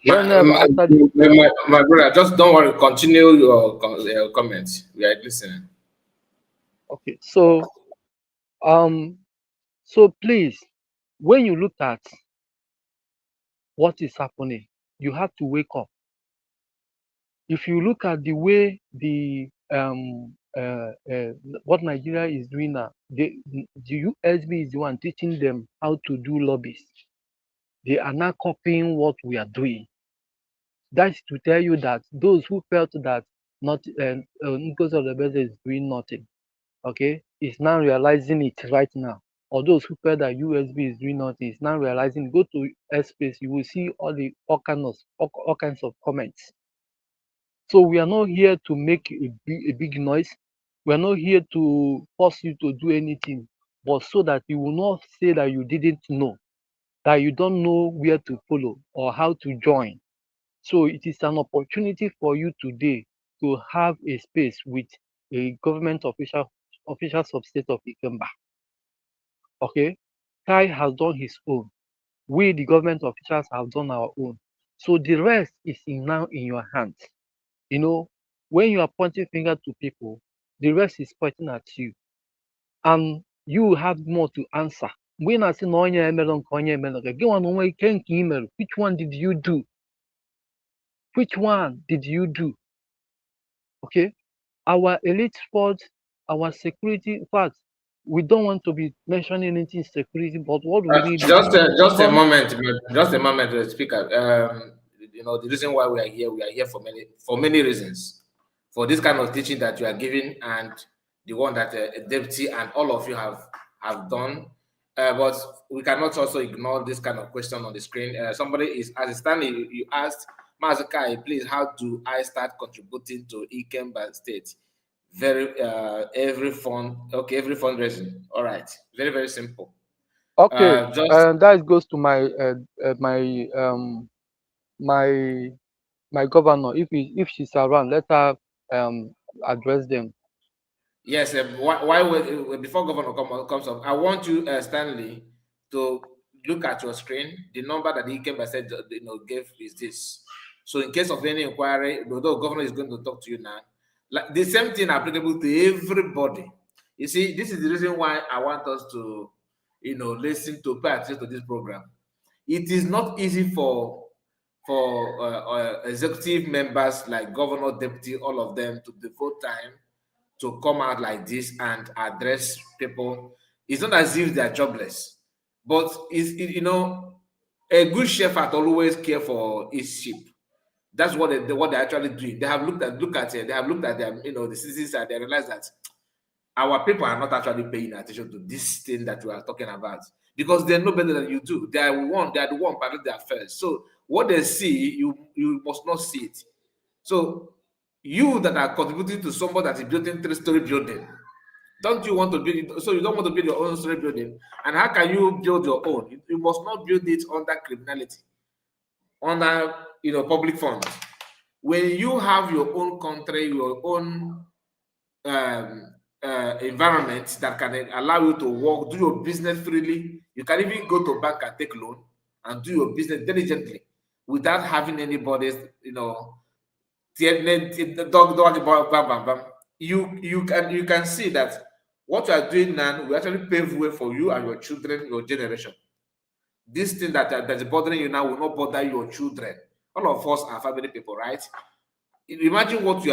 whenever after the My brother, just don't worry. Continue your comments. We are listening. okay. So please, when you look at what is happening, you have to wake up. If you look at the way what Nigeria is doing now, the U.S.B is the one teaching them how to do lobbies. They are now copying what we are doing. That's to tell you that those who felt that not because of the better is doing nothing, okay, is now realizing it right now. Or those who felt that U.S.B is doing nothing is now realizing. Go to S-Space, you will see all kinds of comments. So we are not here to make a big noise. We are not here to force you to do anything, but so that you will not say that you didn't know, that you don't know where to follow or how to join. So it is an opportunity for you today to have a space with a government officials of state of IKEMBA. Okay, Tai has done his own. We, the government officials, have done our own. So the rest is now in your hands. You know, when you are pointing finger to people, the rest is pointing at you, and you have more to answer. When I say no, which one did you do? Which one did you do? Okay, our elite force, our security. In fact, we don't want to be mentioning anything security, but what we need is Just a moment, Speaker. You know, the reason why we are here for many reasons. For this kind of teaching that you are giving, and the one that Deputy and all of you have done. But we cannot also ignore this kind of question on the screen. Somebody is, as a Stanley, you asked, Mazukai, please, how do I start contributing to IKEMBA State? Every fundraising. All right, very, very simple. okay. That goes to my governor. If she's around, let her address them. Yes. Before Governor comes up, I want you, Stanley, to look at your screen. The number that the IKEMBA said, gave is this. So in case of any inquiry, although Governor is going to talk to you now, like the same thing applicable to everybody. You see, this is the reason why I want us to, listen to, pay attention to this program. It is not easy for executive members like governor, deputy, all of them to devote time to come out like this and address people. It's not as if they are jobless, but a good shepherd always care for his sheep. That's what they actually do. They have looked at them, the citizens, and they realize that our people are not actually paying attention to this thing that we are talking about, because they know better than you do. They are the one part their affairs. So what they see, you must not see it. So you that are contributing to somebody that is building 3-story building, don't you want to build it? So you don't want to build your own story building, and how can you build your own? You must not build it under criminality, under public funds. When you have your own country, your own environment that can allow you to work, do your business freely, you can even go to bank and take loan and do your business diligently without having anybody's, you can see that what you are doing now will actually pave way for you and your children, your generation. This thing that's bothering you now will not bother your children. All of us are family people, right? Imagine what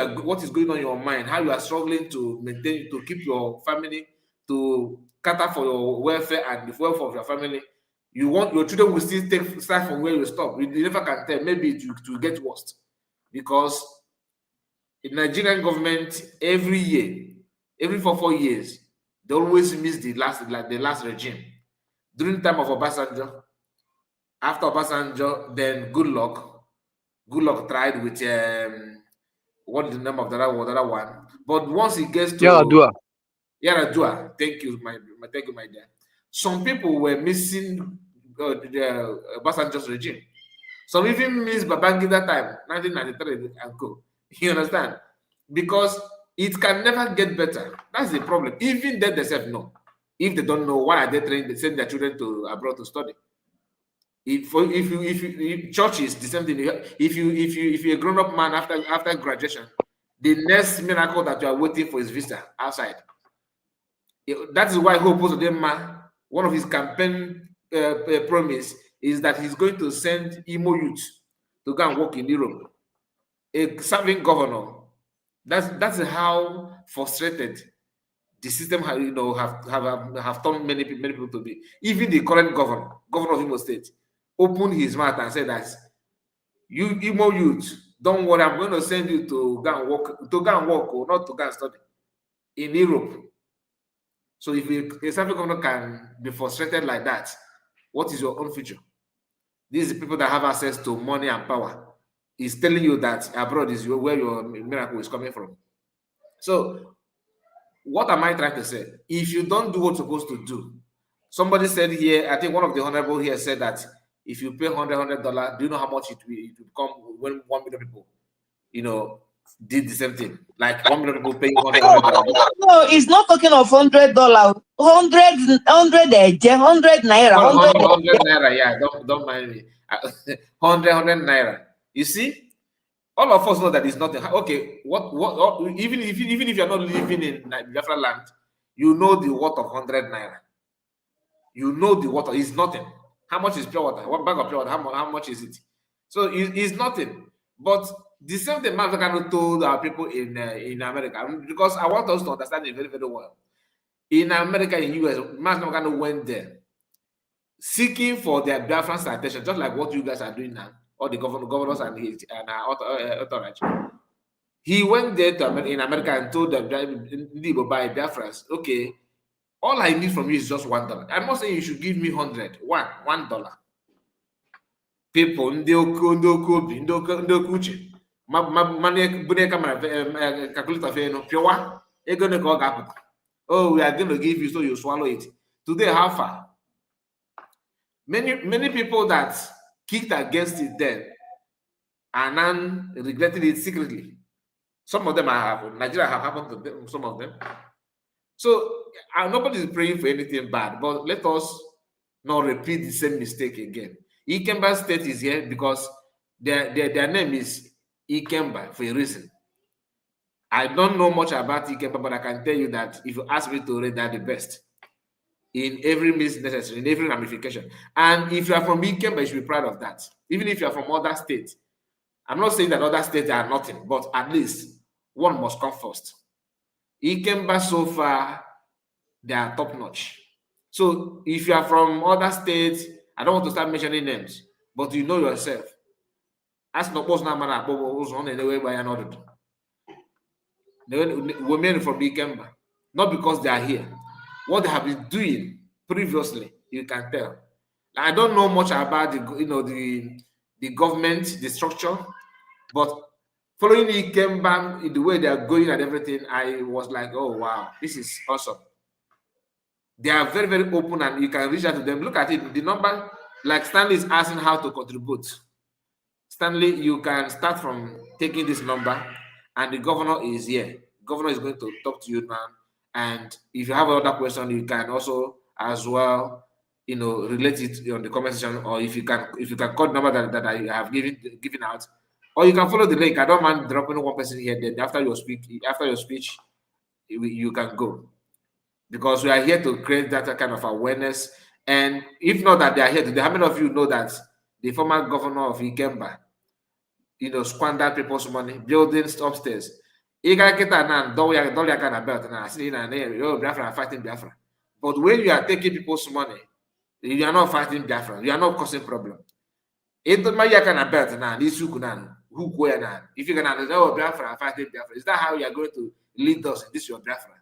is going on in your mind, how you are struggling to maintain, to keep your family, to cater for your welfare and the welfare of your family. You want your children will still start from where you stop. You never can tell. Maybe it will get worse, because the Nigerian government every year, every 4 years, they always miss the last regime. During the time of Obasanjo, after Obasanjo, then Good Luck tried with what is the name of the other one? But once it gets to Yaradua, thank you, my dear. Some people were missing the Obasanjo's regime. Some even miss Babangida time, 1993 and go. You understand? Because It can never get better. That's the problem. Even they themselves know. If they don't know, why are they trying to send their children to abroad to study? If churches, the same thing. If you're a grown-up man after graduation, the next miracle that you are waiting for is visa outside. That is why Hope Uzodinma, one of his campaign promise is that he's going to send Imo youth to go and work in Europe. A serving governor. That's how frustrated the system have turned many people to be. Even the current governor of Imo State, opened his mouth and said that you Imo youth, don't worry, I'm going to send you to go and work, or not to go and study in Europe. So if a serving governor can be frustrated like that, what is your own future? These are the people that have access to money and power. Is telling you that abroad is where your miracle is coming from. So what am I trying to say? If you don't do what you're supposed to do, somebody said here, I think one of the honorable here said that if you pay $100, do you know how much it will become when 1 million people, did the same thing? Like 1 million people paying $100. No, it's not talking of $100. 100 naira. 100 naira, yeah. Don't mind me. 100 naira. You see? All of us know that it's nothing. Okay, what even if you're not living in Biafra land, you know the worth of 100 naira. You know the water is nothing. How much is pure water? One bag of pure water, how much is it? So it's nothing. But the same thing Mavakano told our people in America, because I want us to understand it very, very well. In America, in US, Mavakano went there seeking for their Biafran citation, just like what you guys are doing now. All the governors and authorities. He went there in America and told them, by Biafrans, okay, all I need from you is just $1. I'm not saying you should give me $100. $1. People, oh, we are going to give you so you swallow it. Today, how far? Many people that kicked against it then are now regretting it secretly. Some of them Nigeria have happened to them, some of them. So nobody is praying for anything bad, but let us not repeat the same mistake again. IKEMBA State is here because their name is IKEMBA for a reason. I don't know much about IKEMBA, but I can tell you that if you ask me to rate that the best in every means necessary, in every ramification. And if you are from IKEMBA, you should be proud of that. Even if you are from other states. I'm not saying that other states are nothing, but at least one must come first. IKEMBA so far, they are top notch. So if you are from other states, I don't want to start mentioning names, but you know yourself. Ask no post number on anyway by another. Women from IKEMBA, not because they are here. What they have been doing previously, you can tell. I don't know much about the government, the structure, but following IKEMBA, the way they are going and everything, I was like, oh wow, this is awesome. They are very, very open and you can reach out to them. Look at it, the number, like Stanley is asking how to contribute. Stanley, you can start from taking this number and the governor is here. Governor is going to talk to you now. And if you have another question, you can also as well, relate it on the comment section, or if you can call the number that I have given out, or you can follow the link. I don't mind dropping one person here. Then after your speech, you can go, because we are here to create that kind of awareness. And if not that they are here today, how many of you know that the former governor of IKEMBA, squandered people's money building upstairs? Biafra fighting Biafra. But when you are taking people's money, you are not fighting Biafra. You are not causing problem. If you're gonna know Biafra fighting Biafra, is that how you are going to lead us in this your Biafra?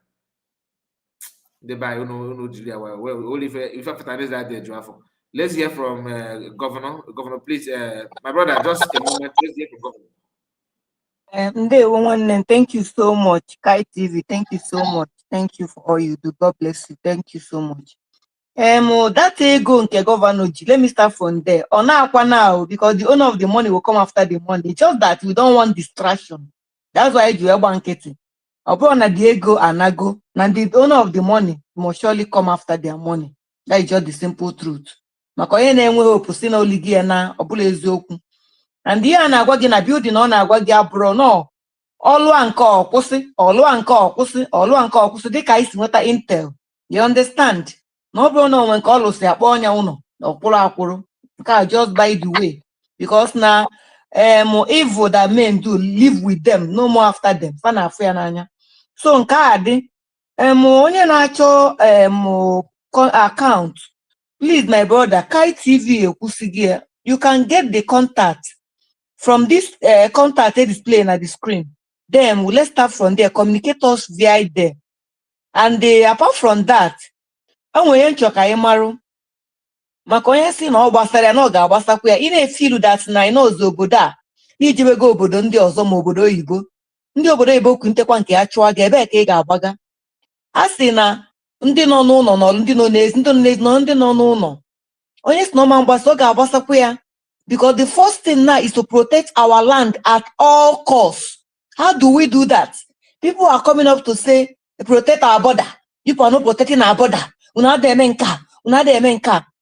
Let's hear from Governor. Governor, please, my brother, just a moment. Let's hear from Governor. Thank you so much. Kai TV, thank you so much. Thank you for all you do. God bless you. Thank you so much. That ego nke governor, let me start from there. Now, because the owner of the money will come after the money. It's just that we don't want distraction. That's why you are banking. Upon the ego anago, and the owner of the money must surely come after their money. That is just the simple truth. Maka onye na-enwe hope si na oligi ya na ọbụla eziokwu. And ihe a na-agwa gị na building ọ na-agwa gị abụrụ no ọlụa nke ọkwụsị ọlụa nke ọkwụsị ọlụa nke ọkwụsị dịka anyị si nweta intel. You understand? Na ọ bụrụ na onwe nke ọ lụsị akpọ ọnya ụlọ na ọkwụrụ akwụrụ nke a just by the way because na evil that men do live with them no more after them. Fa na-afụ ya n'anya. So nke a dị onye na-achọ account, please my brother, Kai TV ekwusighị ya. You can get the contact from this contact display at the screen. Then let's start from there. Communicate us via there. And apart from that, enwere nchọ ka anyị marụ maka onye si na ọ gbasara ya na ọ ga-agbasakwa ya. Ị na-efilu that na ịnọzọ obodo a ijebego obodo ndị ọzọ ma obodo oyibo. Ndị obodo oyibo kwu ntekwa nke ya chụọ gị ebe ka ị ga-agbaga. A sị na ndị nọ n'ụlọ nọ ndị nọ n'ezi ndị nọ n'ezi nọ ndị nọ n'ụlọ. Onye si na ọma mgbasa ọ ga-agbasakwa ya. Because the first thing now is to protect our land at all costs. How do we do that? People are coming up to say, protect our border. People are not protecting our border.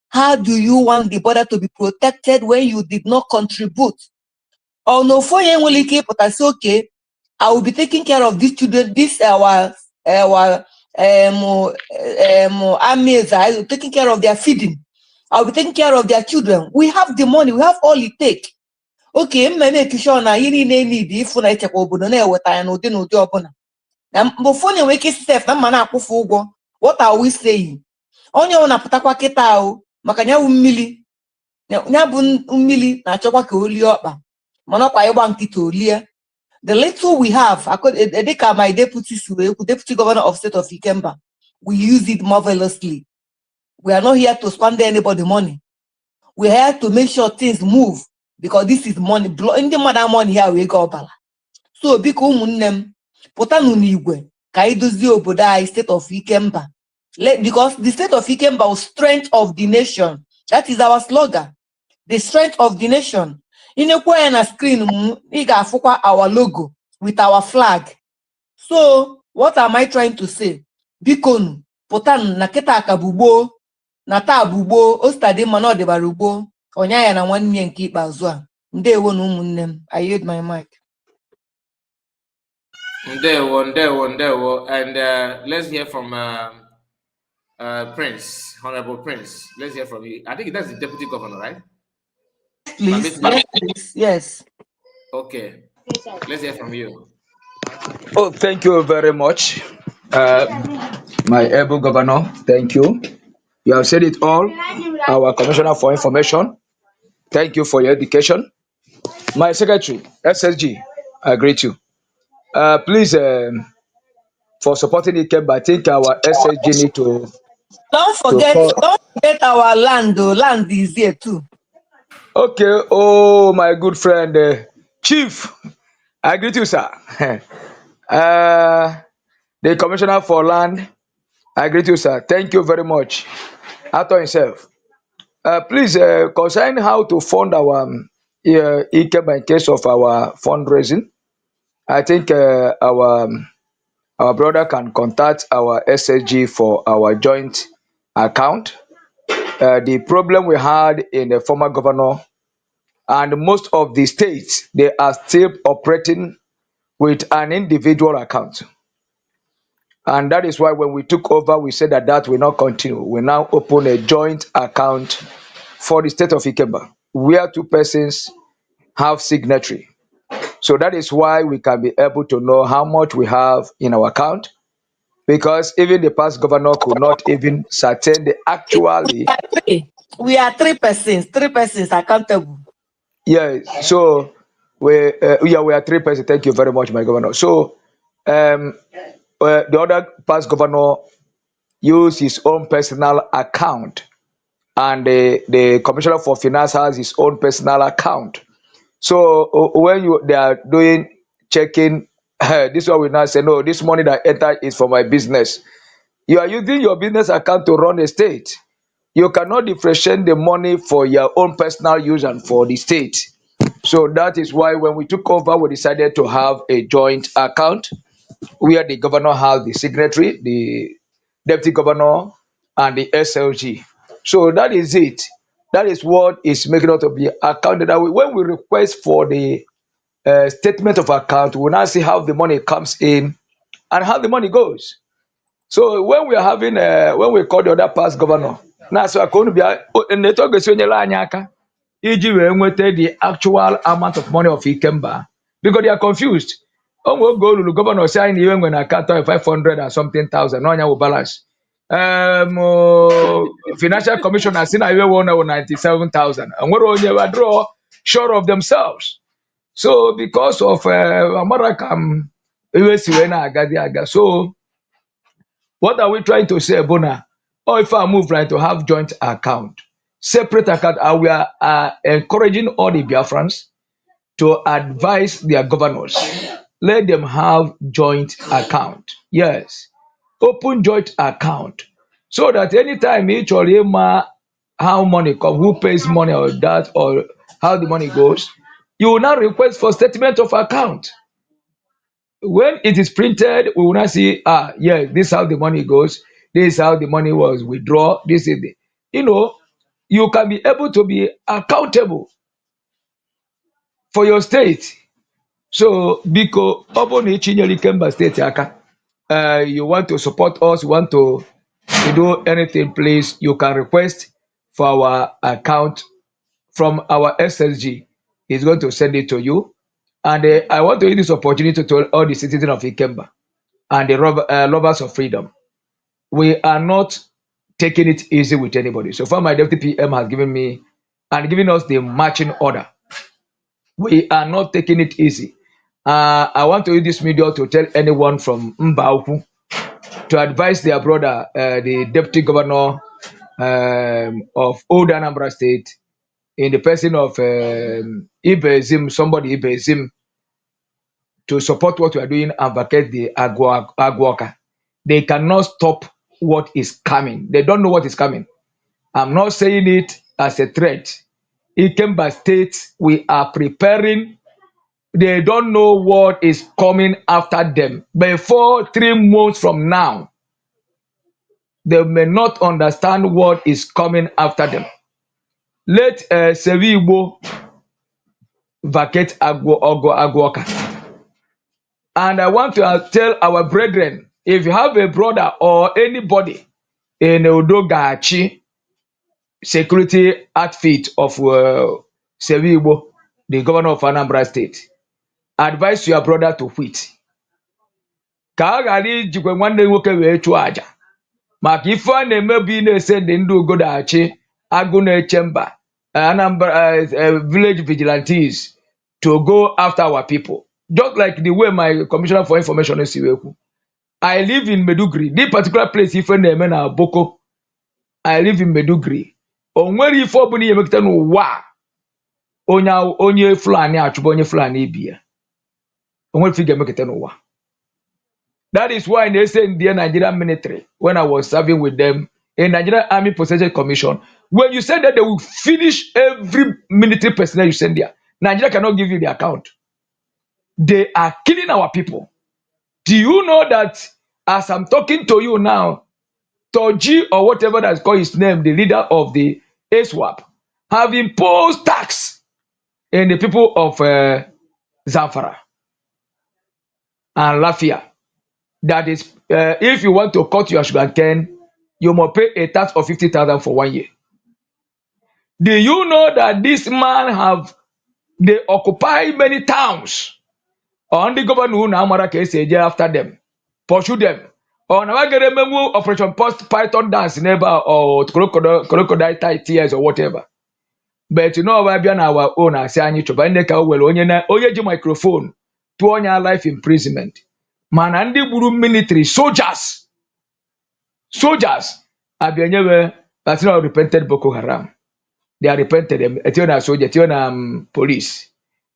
How do you want the border to be protected when you did not contribute? Or no, for you will keep, but I say, okay, I will be taking care of these children, this our armies, I will be taking care of their feeding. I'll be taking care of their children. We have the money, we have all it takes. Okay, make sure na you need if na echekwa obodo na-eweta ya n'ụdị n'ụdị ọbụla. Na before you wake step na mana akwụfu ụgwọ. What are we saying? Onye ọ na-apụtakwa kịta ahụ maka nya bụ mmili. Nya bụ mmili na-achọkwa ka o lie ọkpa. Mana ọkwa ịgba nkịta o lie. The little we have, dịka my deputy governor of state of IKEMBA, we use it marvelously. We are not here to squander anybody money. We are here to make sure things move because this is money. In the mother money here we go bala. So biko ụmụnne m pụta n'igwe ka anyị dozie obodo anyị state of IKEMBA. Because the state of IKEMBA was strength of the nation. That is our slogan. The strength of the nation. Inekwa na screen ị ga-afụkwa our logo with our flag. So what am I trying to say? Biko pụta na kịta aka bugbo na taa bugbo ostadi mana ọ dịbara ugbo onya ya na nwanne nke ikpeazụ a. Ndewo na ụmụnne m. I yield my mic. Ndewo. And let's hear from Prince, Honorable Prince. Let's hear from you. I think that's the deputy governor, right? Please. Yes, please. Yes. Okay. Let's hear from you. Oh, thank you very much, my able governor. Thank you. You have said it all. Our commissioner for information. Thank you for your education. My secretary, SSG, I greet you. Please, for supporting IKEMBA, I think our SSG need to Don't forget our land though. Land is here too. Okay. Oh, my good friend, Chief, I greet you, sir. The commissioner for land, I greet you, sir. Thank you very much. After himself. Please, concerning how to fund our IKEMBA in case of our fundraising, I think our brother can contact our SSG for our joint account. The problem we had in the former governor and most of the states, they are still operating with an individual account. And that is why when we took over, we said that will not continue. We now open a joint account for the state of IKEMBA, where two persons have signatory. So that is why we can be able to know how much we have in our account, because even the past governor could not even certain the actually. We are three persons accountable. Yeah, so we are three persons. Thank you very much, my governor. So the other past governor used his own personal account, and the commissioner for finance has his own personal account. So when they are doing checking, this one will not say, no, this money that entered is for my business. You are using your business account to run a state. You cannot differentiate the money for your own personal use and for the state. So that is why when we took over, we decided to have a joint account. where the governor has the signatory, the deputy governor, and the SLG. So that is it. That is what is making out to be accounted. When we request for the statement of account, we now see how the money comes in and how the money goes. So when we are having, when we call the other past governor, now so going to be the actual amount of money of IKEMBA because they are confused. Oh, we'll go to the governor saying even when I cut 500 and something thousand, no one will balance. Financial commissioner seen I even 97,000, and what on you draw sure of themselves. So because of Amarakam, so what are we trying to say, Bona? Or if I move right to have joint account, separate account, we are encouraging all the Biafrans to advise their governors. Let them have joint account. Yes, open joint account so that anytime each or how money come, who pays money or that or how the money goes, you will now request for statement of account. When it is printed, we will not see, yeah, this is how the money goes, this is how the money was withdrawn, this is the, you can be able to be accountable for your state. So, Biko, Obo Chinyeli Kemba State Aka, you want to support us, you want to do anything, please, you can request for our account from our SSG. He's going to send it to you. And I want to use this opportunity to tell all the citizens of Ikemba and the lovers of freedom. We are not taking it easy with anybody. So far, my deputy PM has given me and given us the marching order. We are not taking it easy. I want to use this media to tell anyone from Mbauku to advise their brother, the deputy governor of Old Anambra State, in the person of Ibezim, somebody Ibezim, to support what we are doing and vacate the Agwaka. They cannot stop what is coming. They don't know what is coming. I'm not saying it as a threat. Ikemba State, we are preparing. They don't know what is coming after them. Before 3 months from now, they may not understand what is coming after them. Let Sevibo vacate Agwaka. And I want to tell our brethren, if you have a brother or anybody in Odogachi security outfit of Sevibo, the governor of Anambra State, advise your brother to quit. Ka a ghara ijikwa nwanne nwoke wee chụọ aja maka ife a na-emebi na-ese ndị Ugodachi agụ na-eche mba Anambra village vigilantes to go after our people. Just like the way my commissioner for information is Siweku. I live in Medugri. This particular place, if na-eme na Boko, I live in Medugri. O nwere ife ọbụla ihe mekịta n'ụwa onye Fulani achụba onye Fulani ibi ya. O nwere ife ga-emekịta n'ụwa. That is why they say in the Nigerian military, when I was serving with them, in Nigerian Army Possession Commission, when you said that they will finish every military personnel you send there, Nigeria cannot give you the account. They are killing our people. Do you know that as I'm talking to you now, Toji or whatever that's called his name, the leader of the S.O.I, have imposed tax in the people of Zamfara and Lafia. That is, if you want to cut your sugar cane, you must pay a tax of 50,000 for 1 year. Do you know that this man they occupy many towns? On the governor who now after them, pursue them. On our remember Operation Post Python dance neighbor or crocodile tight tears or whatever. But you know, we are our own as I need to buy the microphone to on your life imprisonment. Man, and the military soldiers abianyewe that's not repented Boko Haram. They are repented them. Etiona soldier, etiona police,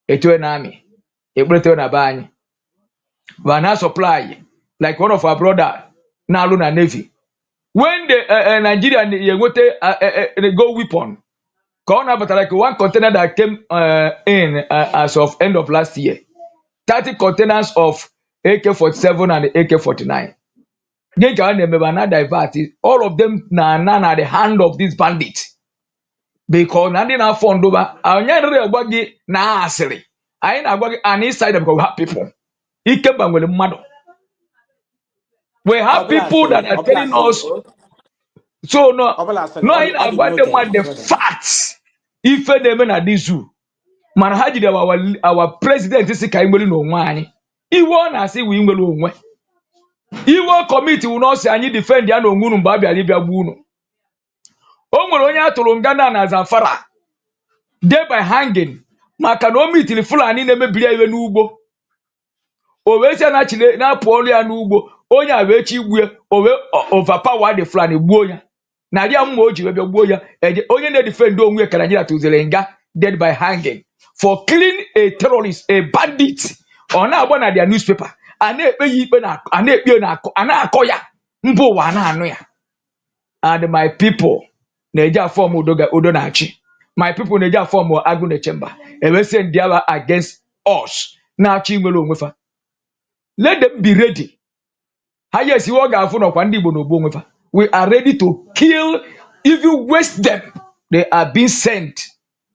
etiona army, etiona bany. Wana supply like one of our brother now Luna Navy. When the Nigerian they go weapon, but like one container that came in as of end of last year, 30 containers of AK-47 and AK-49. All of them na the hand of this bandit. Because nothing na fund over. Na asiri. I na an inside because we have people. IKEMBA with mmadụ. We have people that are telling us. So no, I na the facts. If they na this zoo. Man haji our president is kaimeli no nwani. Iwo na say we nwelu onwe. Iwo committee will not say anyị defend ya na ongunu mba bịa bịa gbu unu. O nwere onye atụrụ nga na Zamfara. Dead by hanging. Maka na o mitili Fulani na-emebiri ya iwe n'ugbo. O wee sị na chile na pụọ ya n'ugbo. Onye a wee chi igbu o wee overpower the Fulani gbuo ya. Na ya mma o ji wee bịa gbuo ya. Onye na-defend onwe ka Nigeria tụzere nga dead by hanging for killing a terrorist, a bandit. Ọ na-agba na their newspaper. A na-ekpe ya ikpe na a na-ekpe na a na-akọ ya. Mba ụwa na-anụ ya. And my people na-eji form udo na-achị. My people na-eji form agụ na chamber. Ebe send dia against us. Na-achị nwere onwe fa. Let them be ready. Ha yes iwe ọ ga-afụ nọkwa ndị Igbo n'ogbo onwe fa. We are ready to kill if you waste them. They are being sent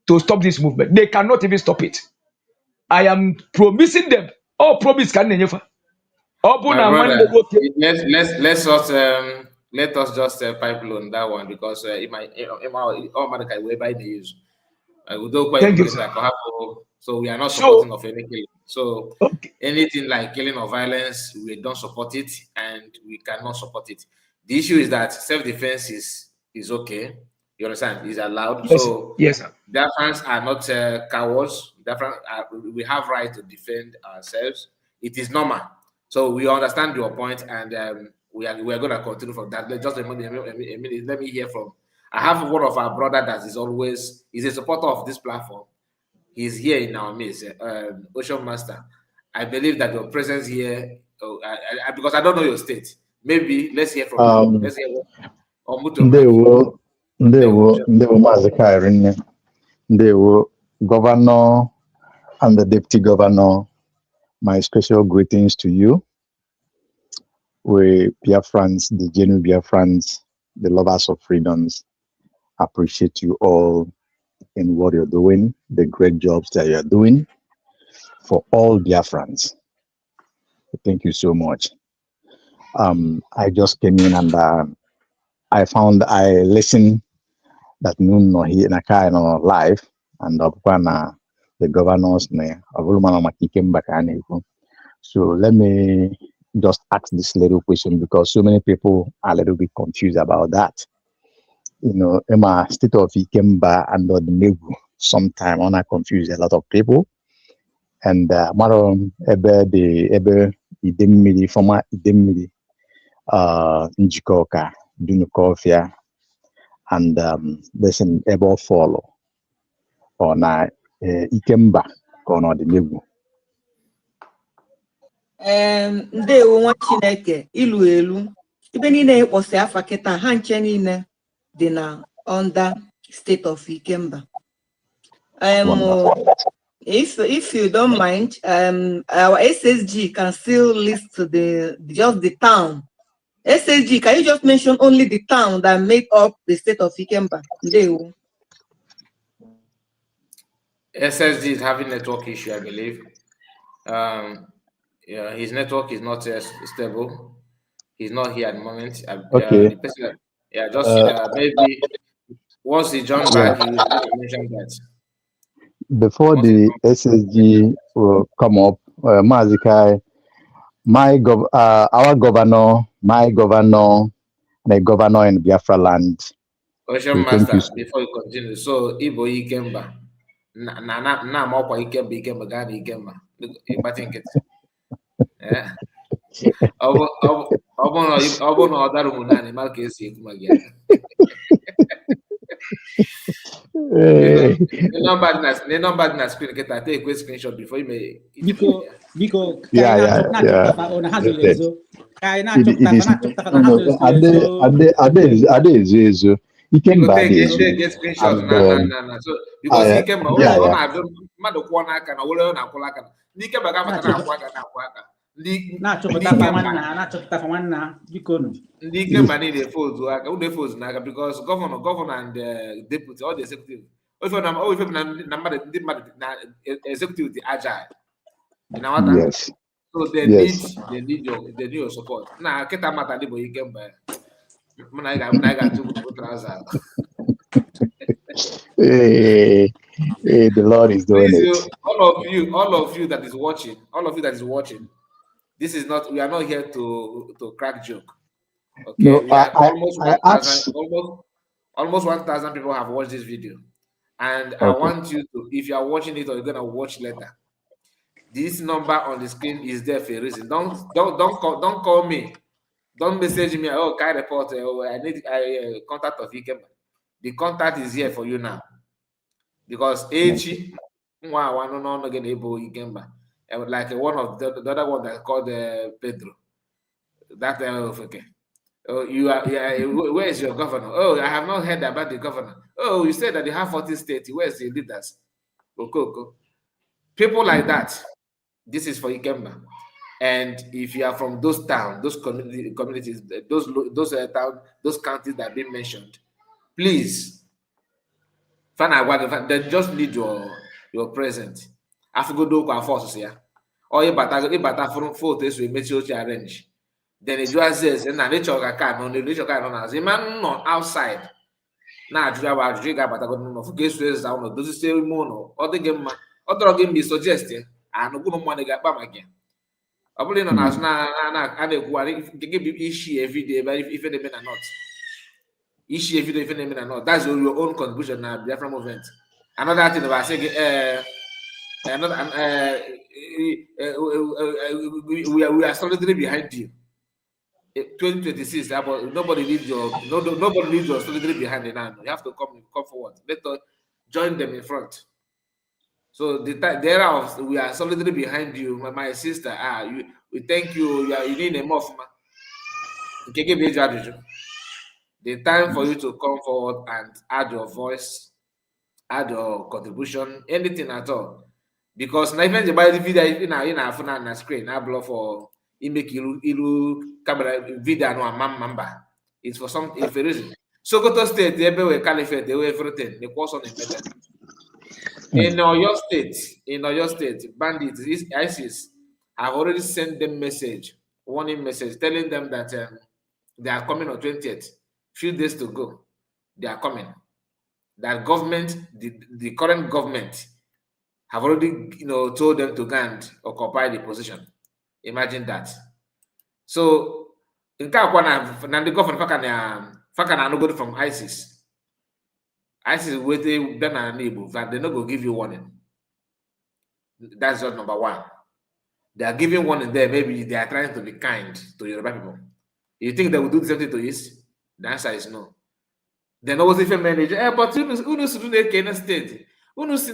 to stop this movement. They cannot even stop it. I am promising them. Oh, promise can nenyefa. My brother, let us just pipe on that one because it might way by the use. Thank you, sir. So we are not supporting of any killing. So anything like killing or violence, we don't support it and we cannot support it. The issue is that self-defense is okay. You understand? Is allowed. Yes, so yes, sir. Biafrans are not cowards. We have right to defend ourselves. It is normal. So we understand your point, and we are going to continue from that. Just a minute. Let me hear from. I have one of our brother that is a supporter of this platform. He's here in our midst, Ocean Master. I believe that your presence here, because I don't know your state. Maybe let's hear from you. Let's hear what. Ndewo Maazị Kairinne, Ndewo Governor and the Deputy Governor, my special greetings to you. We Biafrans, the genuine Biafrans, the lovers of freedoms, appreciate you all in what you're doing, the great jobs that you're doing for all Biafrans. Thank you so much. I just came in and I listened that noon no he na kind of live and the governors so let me just ask this little question because so many people are a little bit confused about that. You know, Emma state of IKEMBA and the Negu sometime on I confuse a lot of people. And Marom Ebe Idemili former Idemili Njikoka Dunukofia and listen able follow or na IKEMBA or not the Negu. Ndewo nwa Chineke ilu elu ibe niile ịkpọsị afa kịta ha nche niile dị na under state of IKEMBA. If you don't mind, our SSG can still list to just the town. SSG, can you just mention only the town that made up the state of IKEMBA? Ndewo. SSG is having network issue, I believe. Yeah, his network is not stable. He's not here at the moment. Okay. Maybe once he joins back, he will mention that. Before the SSG will come up, Mazikai, our governor, my governor, the governor in Biafra land. Ocean Master, before you continue, so Ibo IKEMBA, na mokwa IKEMBA gani IKEMBA. I think it. Yeah. Take a screenshot before you may. Because yeah. na-achọpụta fa nwanna biko nụ. Ndị Ikemba niile fozu aka ụdị fozu n'aka because gọvanọ and deputy all the executive ofe na mmadụ ndị mmadụ na executive dị agile. Yes. So they need your support. Na kịta mata ndị bụ Ikemba mụ na ị ga-atụ trouser. Hey, the Lord is doing Please, it. all of you that is watching, this is not. We are not here to crack joke. Okay, No, we are almost 1,000 people have watched this video, and I want you to, if you are watching it or you're gonna watch later, this number on the screen is there for a reason. Don't call me. Don't message me. Oh, Kai report. Oh, I need contact of IKEMBA. The contact is here for you now. Because Echi, no again able IKEMBA. Like one of the other one that called Pedro. That okay. Oh, you are. Yeah. Where is your governor? Oh, I have not heard about the governor. Oh, you said that they have 40 states. Where's the leaders? Okoko. People like that. This is for IKEMBA. And if you are from those towns, those communities, those towns, those counties that have been mentioned, please, then just need your present. Afugodo kwa forces here. Or ibata from photos we make sure to arrange. Then it just says, and nature can as a man not outside. Now, you got but I got no forget down those say mono or the game other game be suggesting and no money got back again. I believe on us now, and give you issue every day, but if they are not. Issue every day, if they are not. That's your own contribution now, BIAFRA movement. Another thing about saying, we are solidly behind you. 2026, nobody needs your solidly behind the now. You have to come forward. Let us join them in front. So we are solidly behind you, my sister. We thank you. You need a muff, man. The time for you to come forward and add your voice, add your contribution, anything at all. Because now even the video in our phone and screen, I blow for make you camera video no mamba. It's for some if a reason. Sokoto State, they were caliphate, they were everything. The course on the in your state, bandits, ISIS have already sent them warning message, telling them that they are coming on 20th. Few days to go, they are coming. That government, the current government, have already told them to go and occupy the position. Imagine that. So, in the government, Fakana no go from ISIS. ISIS waiting them and able that they're not going to give you warning. That's just number one. They are giving warning there. Maybe they are trying to be kind to Yoruba people. You think they will do the same thing to us? The answer is no. Then always if a manager, but you know, Kenya state, which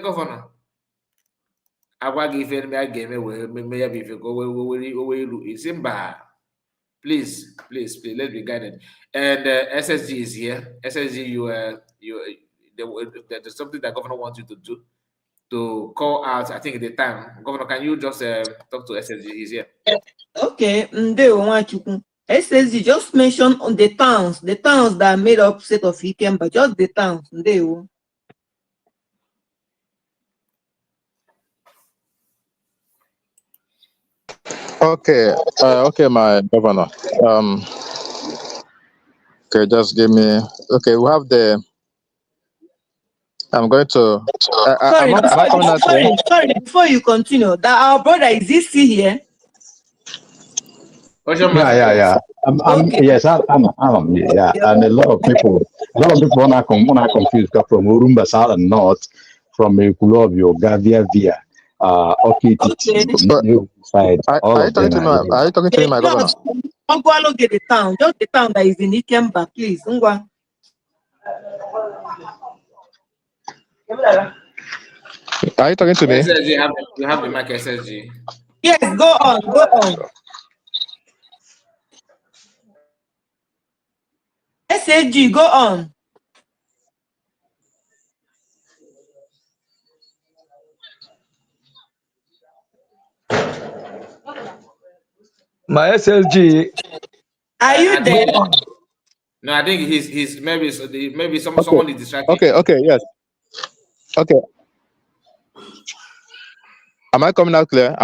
governor. I give me a game maybe if you go it's in bad. Please, let's be guided. And SSG is here. SSG, there's something that governor wants you to do to call out. I think at the time, governor, can you just talk to SSG? He's here. Okay, SSG just mention on the towns that made up state of IKEMBA, just the towns. Okay, my governor. Okay, just give me. Okay, we have the. I'm going to. Sorry. Before you continue, that our brother is he still here? Yeah. Yes, I'm. Yeah, and a lot of people wanna confused from Urumba South and North, from Ekulobio, Gavia via side. Are you talking to me, my governor? I'm going to get the town, just the town that is in IKEMBA, please. Are you talking to me? SSG, you have the mic, SSG. Yes, go on. SSG, go on. My SSG. Are you there? No, I think he's maybe Okay. someone is distracting. Okay. Yes. Okay. Am I coming out clear?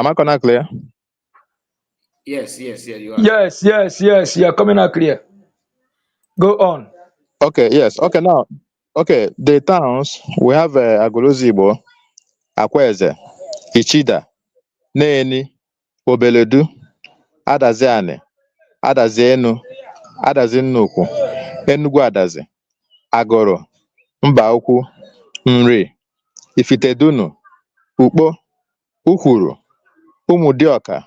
Yes, you are. Yes. You are coming out clear. Go on. Okay. Yes. Okay. Now. Okay. The towns we have Agolozibo, Akweze, Ichida, Neni, Obeledu, Adaziani, Adazienu, Adazinukwu, Enugu Adazi, Agoro, Mba Ukwu, Nri, Ifitedunu, Ukpo, Ukwuru, Ụmụdịọka,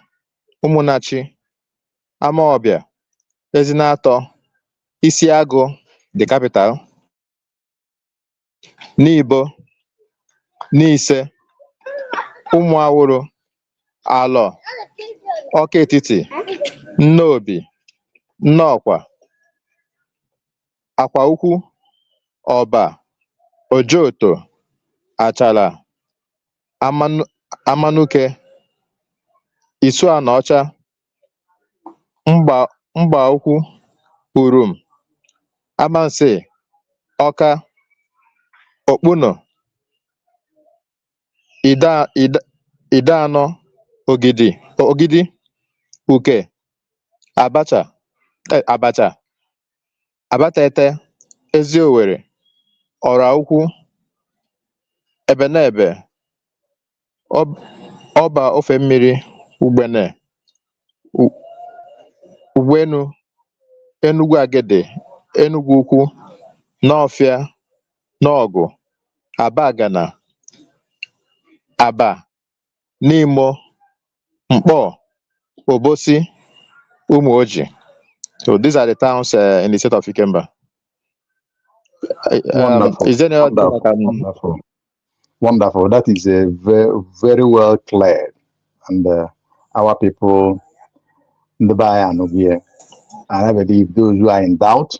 Ụmụnachi, Amaọbịa, Ezinatọ, Isiagụ, the capital, Nibo, Nise, Ụmụawụrụ, Alọ, Ọka Etiti, Nnobi, Nnọkwa, Akwa Ukwu, Ọba, Ojoto, Achala, Amanuke, Isuanaọcha, Mgba Ukwu, Urum, Amansi, Ọka, Okpuno, Idanọ, Ogidi, Uke, Abacha, Abatete, Eziowere, Ọra Ukwu, Ebenebe, Ọba Ofe Mmiri, Ugbene, Ugwenu, Enugu Agede, Enugu Ukwu, Nọọfịa, Nọọgụ, Abagana, Aba, Nimo, Mkpọ, Obosi, Umuoji. So these are the towns in the state of Ikemba. Wonderful. Is there any other thing I can... Wonderful. That is a very well cleared, and our people in the Bayan here. And I believe those who are in doubt,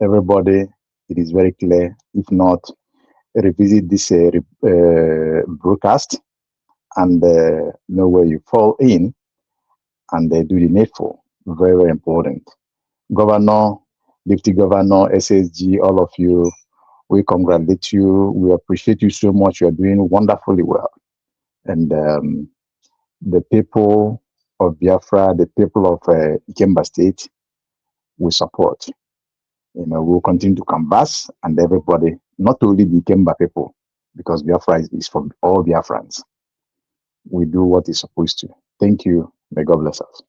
everybody, it is very clear. If not, revisit this broadcast and know where you fall in, and do the needful. Very, very important. Governor, Deputy Governor, SSG, all of you, we congratulate you. We appreciate you so much. You are doing wonderfully well. And the people of Biafra, the people of Ikemba State, we support. We'll continue to canvass, and everybody, not only the Ikemba people, because Biafra is for all Biafrans. We do what is supposed to. Thank you. May God bless us.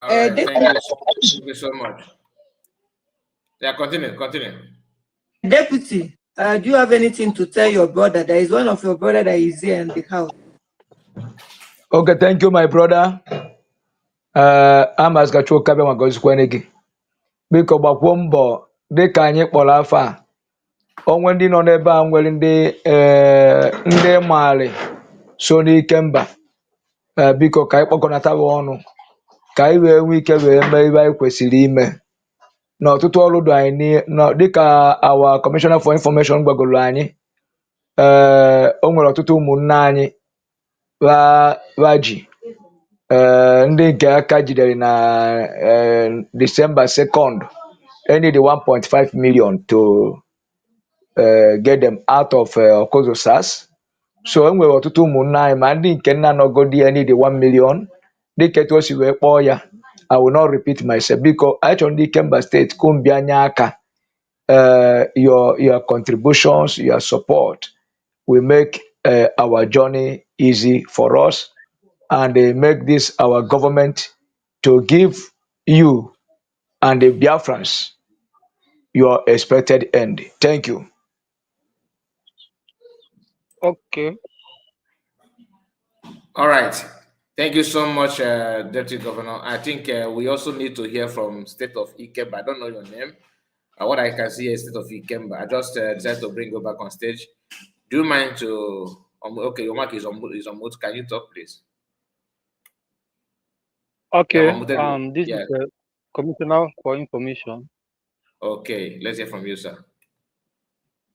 All right, thank you so much. Yeah, continue. Deputy, do you have anything to tell your brother? There is one of your brother that is here in the house. Okay, thank you, my brother. I'm Asgachu Kabe Magozikwenegi. Biko gbakwuo mbọ dịka anyị kpọrọ afọ a, onwe ndị nọ n'ebe a nwere ndị maarị so n'Ikemba, biko ka anyị kpọkọnatawa ọnụ ka anyị wee nwee ike wee mee ihe anyị kwesịrị ime n'ọtụtụ ọrụ dị anyị dịka our Commissioner for Information gbagoro anyị. O nwere ọtụtụ ụmụnne anyị ji ndị nke aka jidere na December 2nd. I need 1.5 million to get them out of Okozo SARS. So enwere ọtụtụ ụmụnne anyị ma ndị nke nna nọgodi, I need 1 million. Dịka etu o si wee kpọọ ya, I will not repeat myself because I chọrọ ndị Ikemba State kumbia anya aka. Your contributions, your support will make our journey easy for us, and make this our government to give you and the Biafrans your expected end. Thank you. Okay. All right. Thank you so much, Deputy Governor. I think we also need to hear from State of Ikemba. I don't know your name. What I can see is State of Ikemba. I just decided to bring you back on stage. Do you mind to... okay, your mic is on mute. Can you talk, please? Okay. Yeah, This is the Commissioner for Information. Okay, let's hear from you, sir.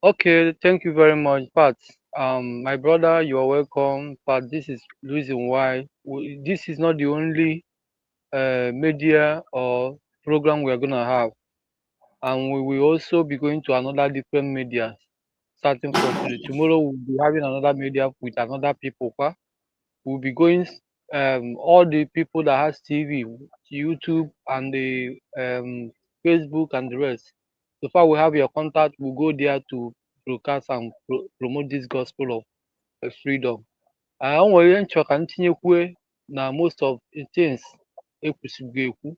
Okay, thank you very much, Pat. My brother, you are welcome. But this is the reason why this is not the only media or program we are gonna have, and we will also be going to another different media starting from today. Tomorrow we'll be having another media with another people. We'll be going all the people that has TV, YouTube, and the Facebook and the rest. So far, we have your contact. We'll go there to broadcast and promote this gospel of freedom. O nwere ihe nchọ ka m tinyekwue na most of the things ekwusigo ekwu.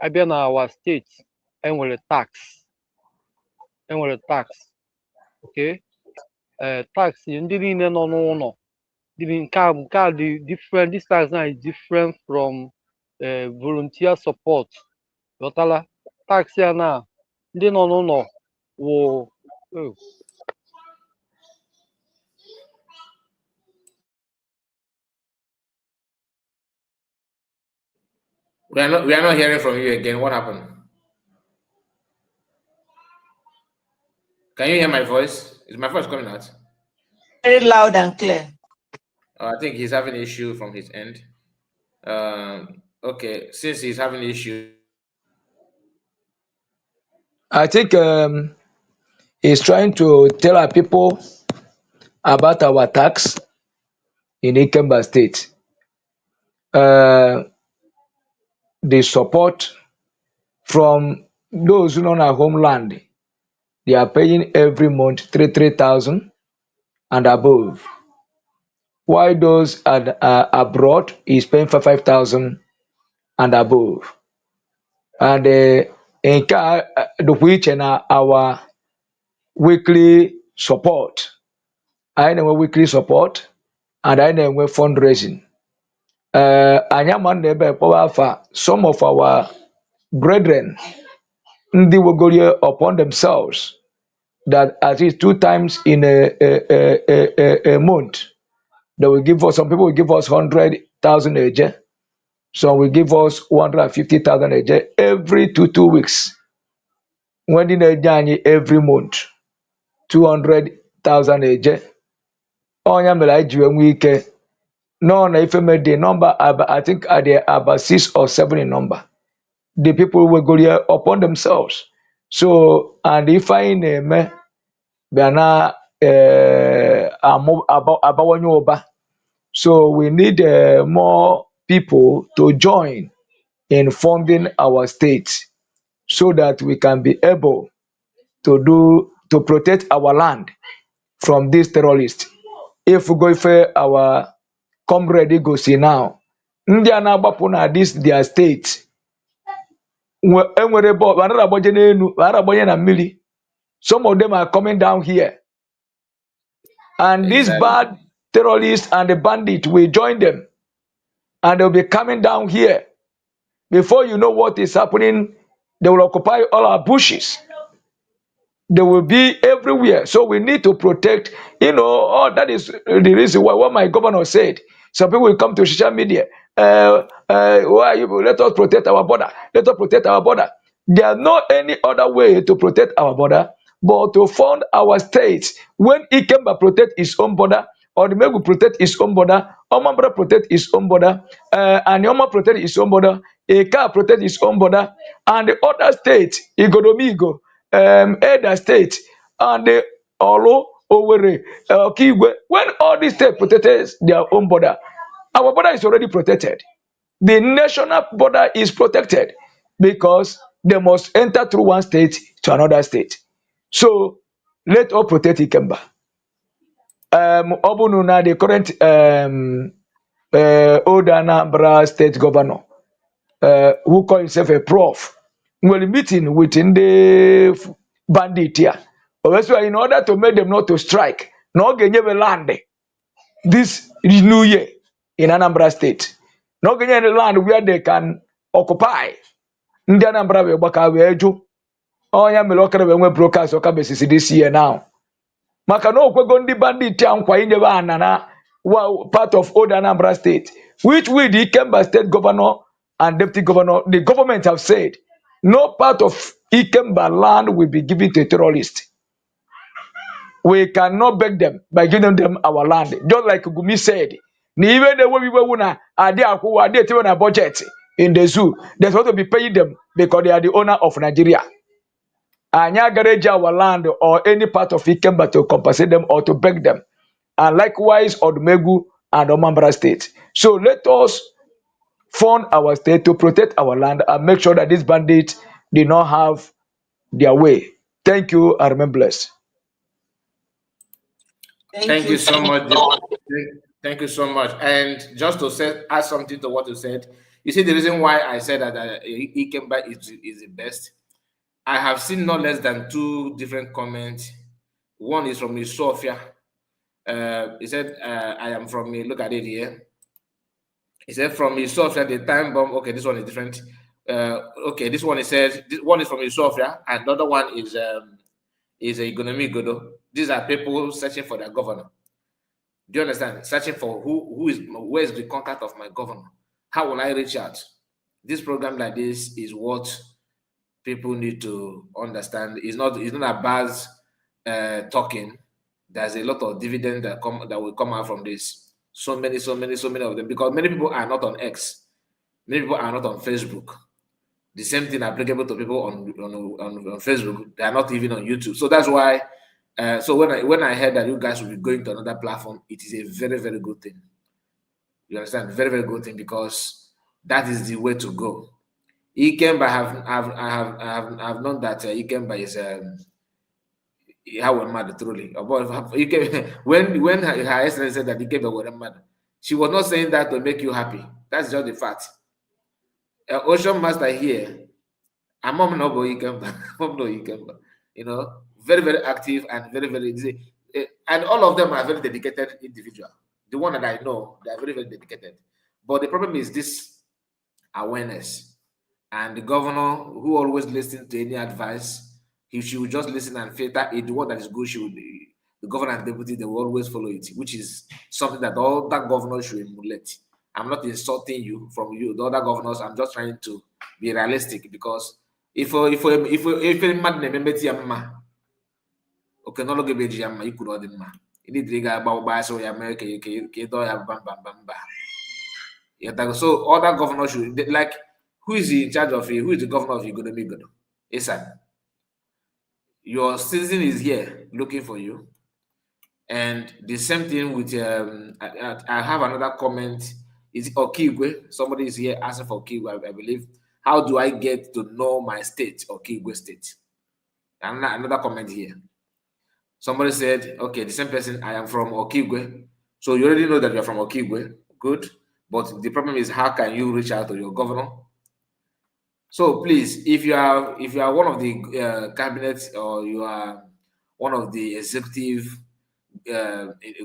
Abịa na our steeti enwere tax, okay? Tax ndị niile nọ n'ụlọ nke a dị different. This tax now is different from volunteer support. Ghọtala? Tax ya na ndị nọ n'ụlọ wụ We are not hearing from you again. What happened? Can you hear my voice? Is my voice coming out? Very loud and clear. I think he's having an issue from his end. Okay, since he's having an issue, I think he's trying to tell our people about our tax in IKEMBA State. The support from those who know our homeland, they are paying every month 3,000 and above. While those abroad is paying for 5,000 and above. And the which and our weekly support. I know weekly support and I know fundraising. Some of our brethren they will go here upon themselves that at least 2 times in a month they will give us. Some people will give us 100,000 a year. Some will give us 150,000 a year every 2 weeks. When in a every month 200,000 a year. Onya mere anyị ji wee nwee ike no na ife made the number I think are there about 6 or 7 in number. The people will go here upon themselves. So and if I name Bana abawanye oba. So we need more people to join in funding our state so that we can be able to protect our land from these terrorists. If we go for our comrade go see now, ndị a na-agbapụ na this their state enwere another agbanye n'elu agbanye na mmiri. Some of them are coming down here and these bad terrorists and the bandits will join them and they'll be coming down here. Before you know what is happening, they will occupy all our bushes. They will be everywhere. So we need to protect, that is the reason why what my governor said. Some people will come to social media. Let us protect our border. Let us protect our border. There is no any other way to protect our border but to fund our states. When IKEMBA protect its own border, or the Megu protect its own border, Omambra protect its own border, and Yoma protect its own border, Eka protect its own border, and the other states, Igodomigo, Eda State, and the Olo, Owere, Kiwe, when all these states protected their own border, our border is already protected. The national border is protected because they must enter through one state to another state. So let us protect Ikemba. Obununa, the current Old Anambra state governor, who call himself a prof, will meeting within the bandit here. Also, in order to make them not to strike, no genye land this new year in Anambra state. No genye land where they can occupy. Ndị Anambra wee gbaka wee jụ onya mere ọkara wee nwe brokers ọka besisi this year now. Maka na okwego ndị bandit a nkwa inyebe ana na part of Old Anambra state, which we the Ikemba state governor and deputy governor, the government have said no part of Ikemba land will be given to a terrorist. We cannot beg them by giving them our land. Just like Gumi said, even the way we were on a budget in the zoo, they're supposed to be paying them because they are the owner of Nigeria. Anya garage our land or any part of Ikemba to compensate them or to beg them. And likewise, Odumegu and Omambra State. So let us fund our state to protect our land and make sure that these bandits do not have their way. Thank you and remain blessed. Thank you so much. Thank you so much. And just to add something to what you said, you see the reason why I said that IKEMBA is the best. I have seen no less than 2 different comments. One is from Sophia. He said, I am from, look at it here. He said, from Sophia, the time bomb. Okay, this one is different. Okay, this one, he said, this one is from Sophia, and the other one is a Economy Godo. These are people searching for their governor. Do you understand? Searching for where is the contact of my governor? How will I reach out? This program like this is what people need to understand. It's not about talking. There's a lot of dividend that will come out from this. So many of them, because many people are not on X. Many people are not on Facebook. The same thing applicable to people on Facebook. They are not even on YouTube. So that's why. So when I heard that you guys will be going to another platform, it is a very, very good thing. You understand? Very, very good thing, because that is the way to go. IKEMBA have known that IKEMBA is how we're mad truly. When her Excellency said that IKEMBA were mad, she was not saying that to make you happy. That's just the fact. Ocean Master here, I'm not IKEMBA. You know, very, very active and very, very easy. And all of them are very dedicated individuals. The one that I know, they are very, very dedicated. But the problem is this awareness. And the governor, who always listens to any advice, she will just listen and filter it. The one that is good, she will be. The governor and deputy, they will always follow it, which is something that all that governors should emulate. I'm not insulting you from you, the other governors. I'm just trying to be realistic, because if a man named okay, no longer be jamma, you could order ma. You need to go about so America, you don't have bam. Yeah, so other governors should, like, who is in charge of you? Who is the governor of Economy Godo? Isan. Your citizen is here looking for you. And the same thing with I have another comment. Is Okigwe? Somebody is here asking for Okigwe, I believe. How do I get to know my state, Okigwe State? And another comment here. Somebody said, okay, the same person, I am from Okigwe. So you already know that you're from Okigwe. Good. But the problem is, how can you reach out to your governor? So please, if you are one of the cabinets, or you are one of the executive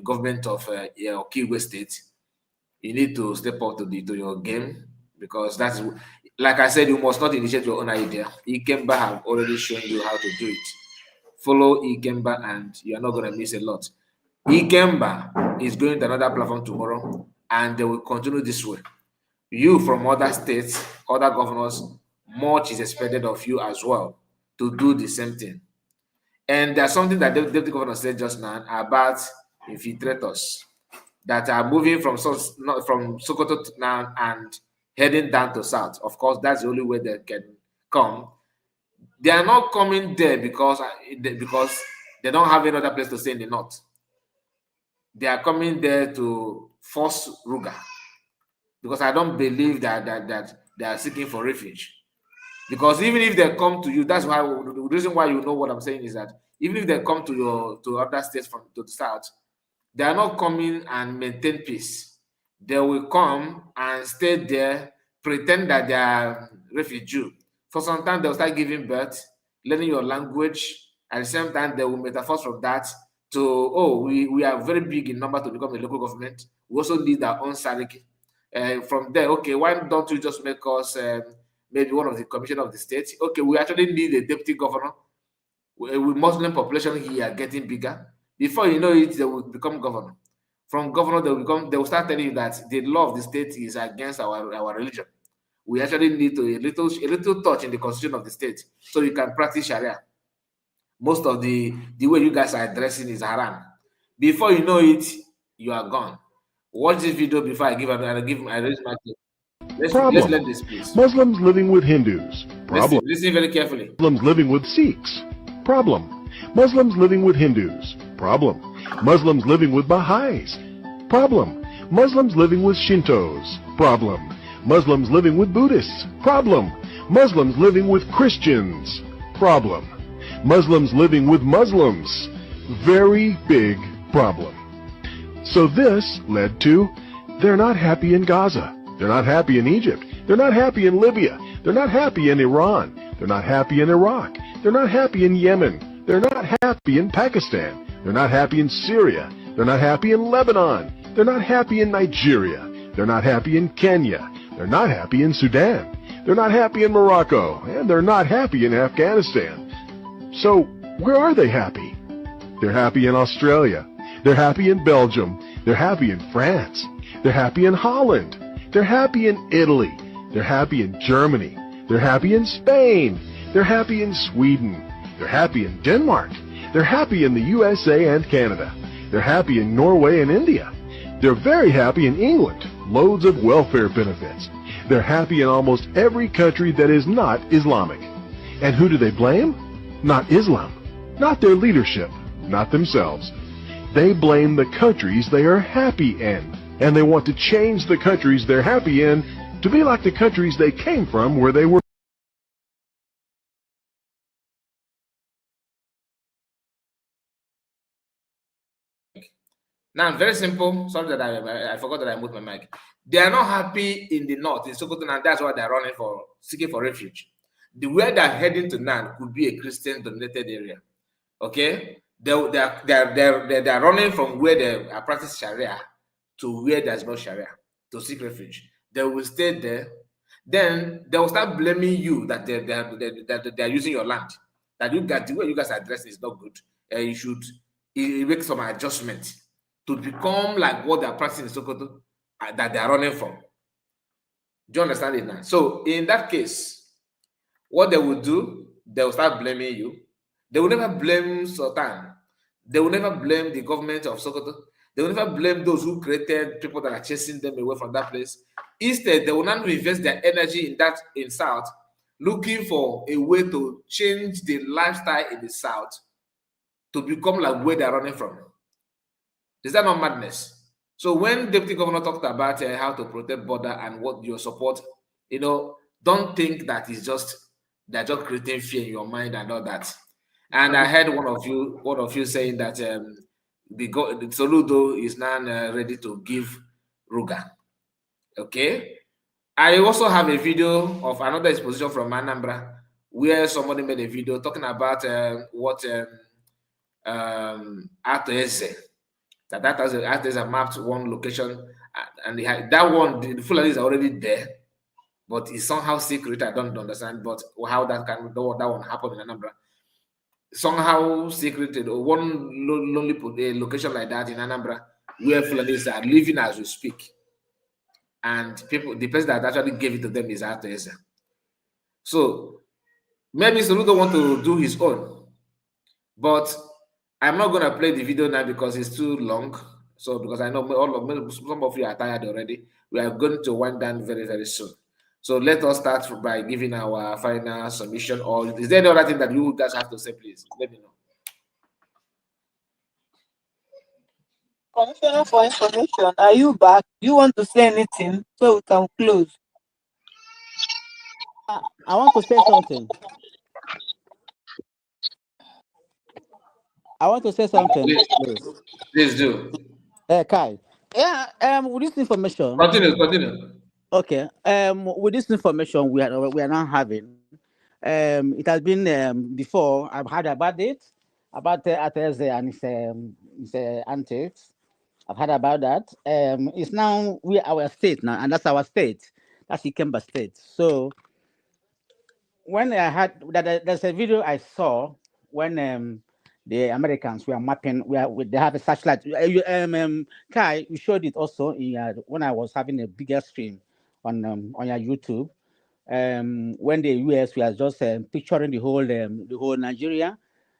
government of Okigwe State, you need to step up to your game, because that's, like I said, you must not initiate your own idea. IKEMBA have already shown you how to do it. Follow IKEMBA and you are not going to miss a lot. IKEMBA is going to another platform tomorrow, and they will continue this way. You from other states, other governors, much is expected of you as well to do the same thing. And there's something that the Deputy Governor said just now about infiltrators that are moving from Sokoto now and heading down to south. Of course, that's the only way they can come. They are not coming there because they don't have any other place to stay in the north. They are coming there to force Ruga, because I don't believe that they are seeking for refuge. Because even if they come to you, that's why the reason why you know what I'm saying is that even if they come to other states to the south, they are not coming and maintain peace. They will come and stay there, pretend that they are refugee. For some time, they'll start giving birth, learning your language. At the same time, they will metaphors from that to, we are very big in number to become a local government. We also need our own SARIC. From there, okay, why don't you just make us maybe one of the commissioner of the state? Okay, we actually need a deputy governor. With Muslim population here getting bigger, before you know it, they will become governor. From governor, they will start telling you that the law of the state is against our religion. We actually need a little touch in the constitution of the state so you can practice Sharia. most of the way you guys are dressing is haram. Before you know it, you are gone. Watch this video before I raise my case. Let's let this, please. Muslims living with Hindus. Problem. Listen very carefully. Muslims living with Sikhs. Problem. Muslims living with Hindus. Problem. Muslims living with Baha'is. Problem. Muslims living with Shintos. Problem. Muslims living with Buddhists. Problem. Muslims living with Christians. Problem. Muslims living with Muslims. Very big problem. So this led to, they're not happy in Gaza. They're not happy in Egypt. They're not happy in Libya. They're not happy in Iran. They're not happy in Iraq. They're not happy in Yemen. They're not happy in Pakistan. They're not happy in Syria. They're not happy in Lebanon. They're not happy in Nigeria. They're not happy in Kenya. They're not happy in Sudan. They're not happy in Morocco. And they're not happy in Afghanistan. So where are they happy? They're happy in Australia. They're happy in Belgium. They're happy in France. They're happy in Holland. They're happy in Italy. They're happy in Germany. They're happy in Spain. They're happy in Sweden. They're happy in Denmark. They're happy in the USA and Canada. They're happy in Norway and India. They're very happy in England. Loads of welfare benefits. They're happy in almost every country that is not Islamic. And who do they blame? Not Islam. Not their leadership. Not themselves. They blame the countries they are happy in. And they want to change the countries they're happy in to be like the countries they came from where they were. Now, very simple. Sorry that I forgot that I moved my mic. They are not happy in the north, in Sokoto, and that's why they're running for, seeking for refuge. The way they're heading to now could be a Christian-dominated area. Okay? They're running from where they are practicing Sharia to where there's no Sharia to seek refuge. They will stay there. Then they will start blaming you that they're using your land. That you guys, the way you guys are dressing is not good. You should make some adjustment to become like what they're practicing in Sokoto that they're running from. Do you understand it now? So in that case, what they will do, they will start blaming you. They will never blame Sultan. They will never blame the government of Sokoto. They will never blame those who created people that are chasing them away from that place. Instead, they will not invest their energy in South, looking for a way to change the lifestyle in the South to become like where they're running from. Is that not madness? So when Deputy Governor talked about how to protect border and what your support, don't think that they're just creating fear in your mind and all that. And I heard one of you saying that the Soludo is now ready to give Ruga. Okay. I also have a video of another exposition from Anambra where somebody made a video talking about what Atoese. That has mapped one location, and that one, the Fulani is already there, but it's somehow secret. I don't understand, but how that one happened in Anambra. Somehow secret, one lonely location like that in Anambra, where Fulanis are living as we speak, and the person that actually gave it to them is Atoesa. So maybe Soludo want to do his own, but I'm not going to play the video now because it's too long. So because I know some of you are tired already, we are going to wind down very, very soon. So let us start by giving our final submission. Or is there any other thing that you guys have to say, please? Let me know. Commissioner for Information, are you back? Do you want to say anything so we can close? I want to say something. Please do. Kai. Yeah. With this information. Continue. Okay. With this information we are now having, it has been before I've heard about it, about Ateze and his antics. I've heard about that. It's now our state now, and that's our state. That's IKEMBA state. So when I had there's a video I saw when the Americans were mapping, they have a satellite. Kai, you showed it also when I was having a bigger stream on your YouTube. When the US was just picturing the whole Nigeria,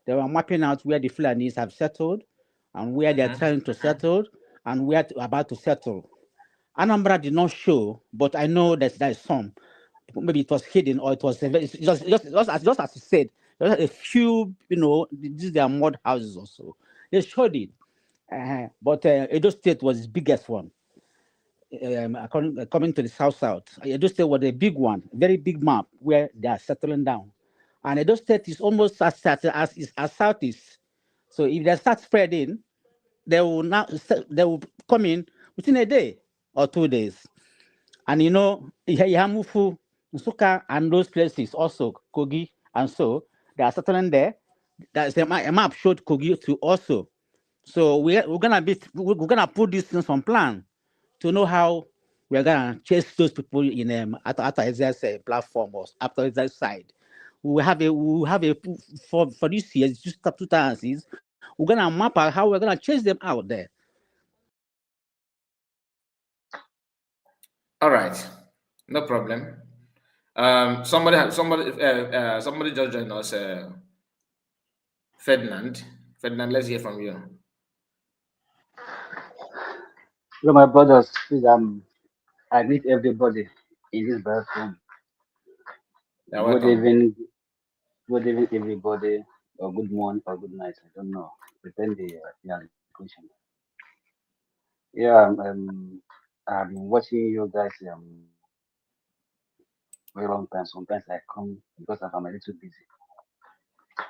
They were mapping out where the Fulanis have settled and where they're trying to settle and where about to settle. Anambra did not show, but I know that there's some. Maybe it was hidden or it was just as you said, there was a few, these are mud houses also. They showed it. But Edo State was the biggest one. Coming to the south, Edo State was a big one, very big map where they are settling down. And Edo State is almost as southeast. So if they start spreading, they will come in within a day or 2 days. And Yamufu, Nsuka, and those places also, Kogi, and so they are settling there. That's a map showed Kogi to also. So we're gonna put these things on plan to know how we're gonna chase those people in after Israel's platform or after Israel's side. We have a for this year, just 2006. We're gonna map out how we're gonna chase them out there. All right, no problem. Somebody just joined us. Ferdinand, let's hear from you. Hello, my brothers. Please, I greet everybody in this bathroom. Good evening, everybody, or good morning, or good night. I don't know. Depend the question. Yeah, I've been watching you guys very long time. Sometimes I come because I'm a little busy.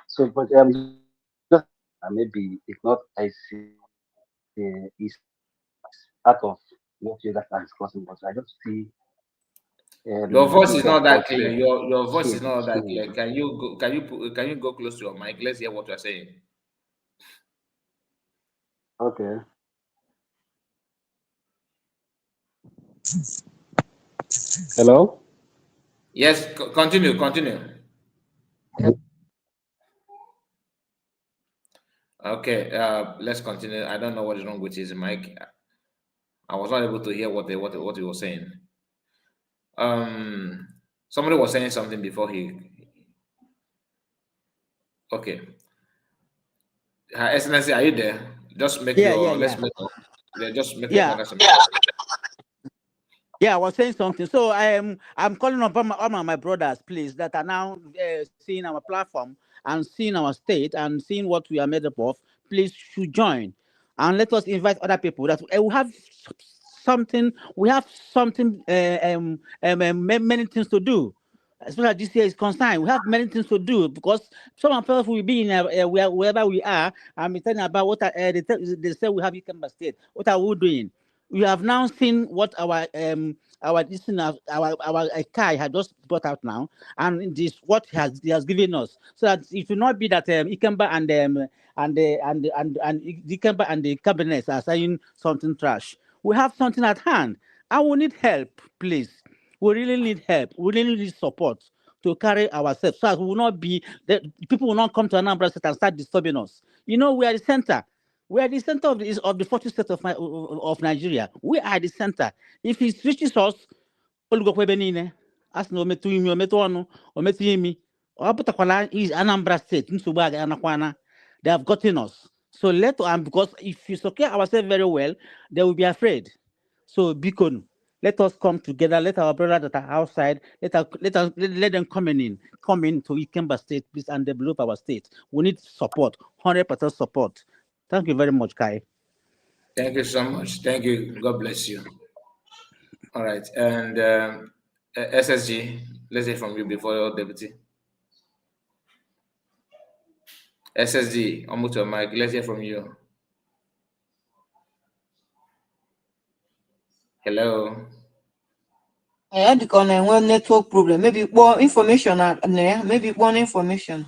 So, but just maybe if not, I see it's out of what you guys are discussing. But I just see. Your voice is not that also clear. Your voice is not that so clear. Can you go close to your mic? Let's hear what you're saying. Okay. Hello? Yes, continue. Okay, let's continue. I don't know what is wrong with his mic. I was not able to hear what he was saying. Somebody was saying something before he. Okay. Her Excellency, are you there? Just make let's make just make your connection. Yeah, I was saying something. So I'm calling upon all my brothers, please, that are now seeing our platform and seeing our state and seeing what we are made up of. Please should join, and let us invite other people. That we have something. We have something. Many things to do. As far as this year is concerned, we have many things to do because some of us will be in wherever we are. I'm telling about what they say we have IKEMBA state. What are we doing? We have now seen what our Kai had just brought out now, and this what he has given us, so that it will not be that IKEMBA and IKEMBA and the cabinets are saying something trash. We have something at hand, and we need help, please. We really need help. We really need support to carry ourselves, so that we will not be the people will not come to Anambra State and start disturbing us. We are the center. We are the center of the 40 states of Nigeria. We are the center. If it reaches us, as no metu imi, ometu onu, ometu imi, Obutakwala is Anambra State, Nsuba Anakwana. They have gotten us. So because if you secure ourselves very well, they will be afraid. So Bikon, let us come together. Let our brothers that are outside, let them come in to IKEMBA State, please, and develop our state. We need support, 100% support. Thank you very much, Kai. Thank you so much. Thank you. God bless you. All right. And SSG, let's hear from you before your deputy. SSG, almost your mic. Let's hear from you. Hello. I had one network problem. Maybe more information. Maybe one information.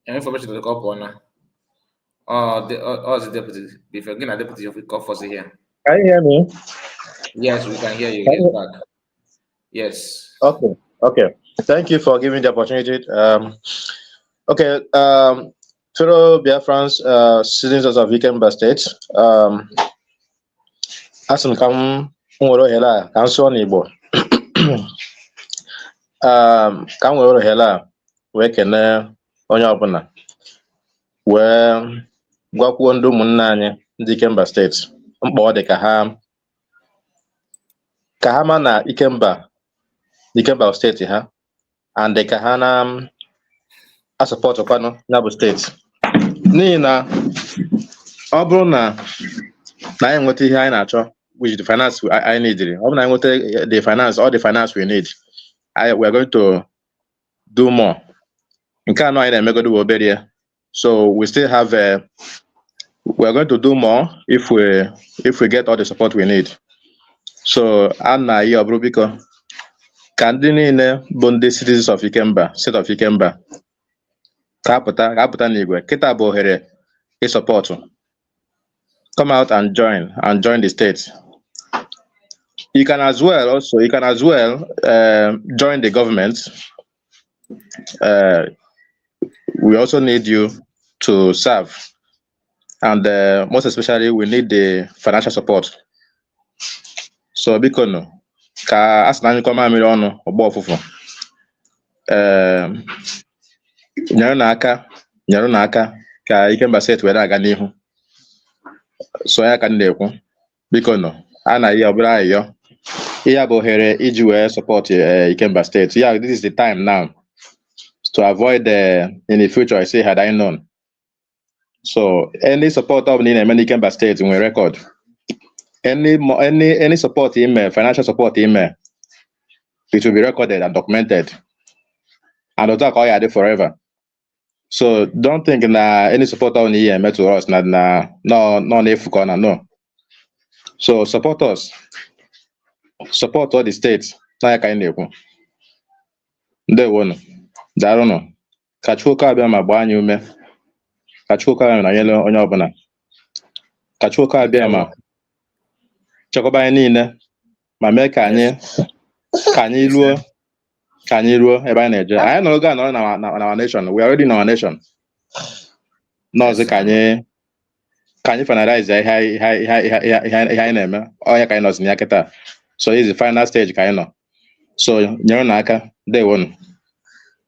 Information to the call for now. The deputy. If you're getting a deputy, you call for here. Can you hear me? Yes, we can hear you. Yes, back. Yes. Okay. Thank you for giving the opportunity. Fellow Biafrans, citizens of IKEMBA State, asị ka m nwere ohere a ka m sụọ n'Igbo ka m nwere ohere a wee kene onye ọbụla wee gwakwuo ndị ụmụnne anyị ndị Ikemba steeti mkpa ọ dị ka ha ma na Ikemba steeti ha and ka ha na asọpọtụkwanụ ya bụ steeti, n'ihi na ọ bụrụ na anyị nweta ihe anyị na-achọ, which the finance I need, ọ bụrụ na anyị nweta the finance we need, we are going to do more. Nke anọ anyị na-emegodo bụ obere ya, so we still have we are going to do more if we get all the support we need. So a na-ayị ọ bụrụ biko ka ndị niile bụ ndị citizens of Ikemba, state of Ikemba, ka apụta n'igwe. Kịta bụ ohere ịsọpọtụ. Come out and join the state. You can as well join the government. We also need you to serve, and most especially we need the financial support. So biko no ka asị na anyị kọma mmiri ọnụ ọgba ọfụfụ, nyere n'aka ka Ikemba steeti were aga n'ihu. So ya ka m na-ekwu, biko no a na ihe ọbụla ayịyọ ihe bụ ohere iji wee support Ikemba steeti. Yeah, this is the time now to avoid in the future I say had I known. So any support of the Ikemba state in record, any support email, financial support email, it will be recorded and documented, and will talk all you forever. So don't think na any support on the email to us no. So support us, support all the states. Na ka anyị na-ekwu. Ndewonu, daalụnụ. Ka Chukwu abịa ma gbaa anyị ume. Ka Chukwu abịa na nyere onye ọbụla. Ka Chukwu abịa ma chekwaba anyị niile ma mee ka anyị ruo ebe anyị na-eje. Anyị nọrọ anọrọ na our nation. We are already in our nation. Nọọsụ ka anyị finalize ihe anyị na-eme. Ọ ya ka anyị nọzi ya kịta. So this is the final stage ka anyị nọ. So nyere n'aka. Ndewonu.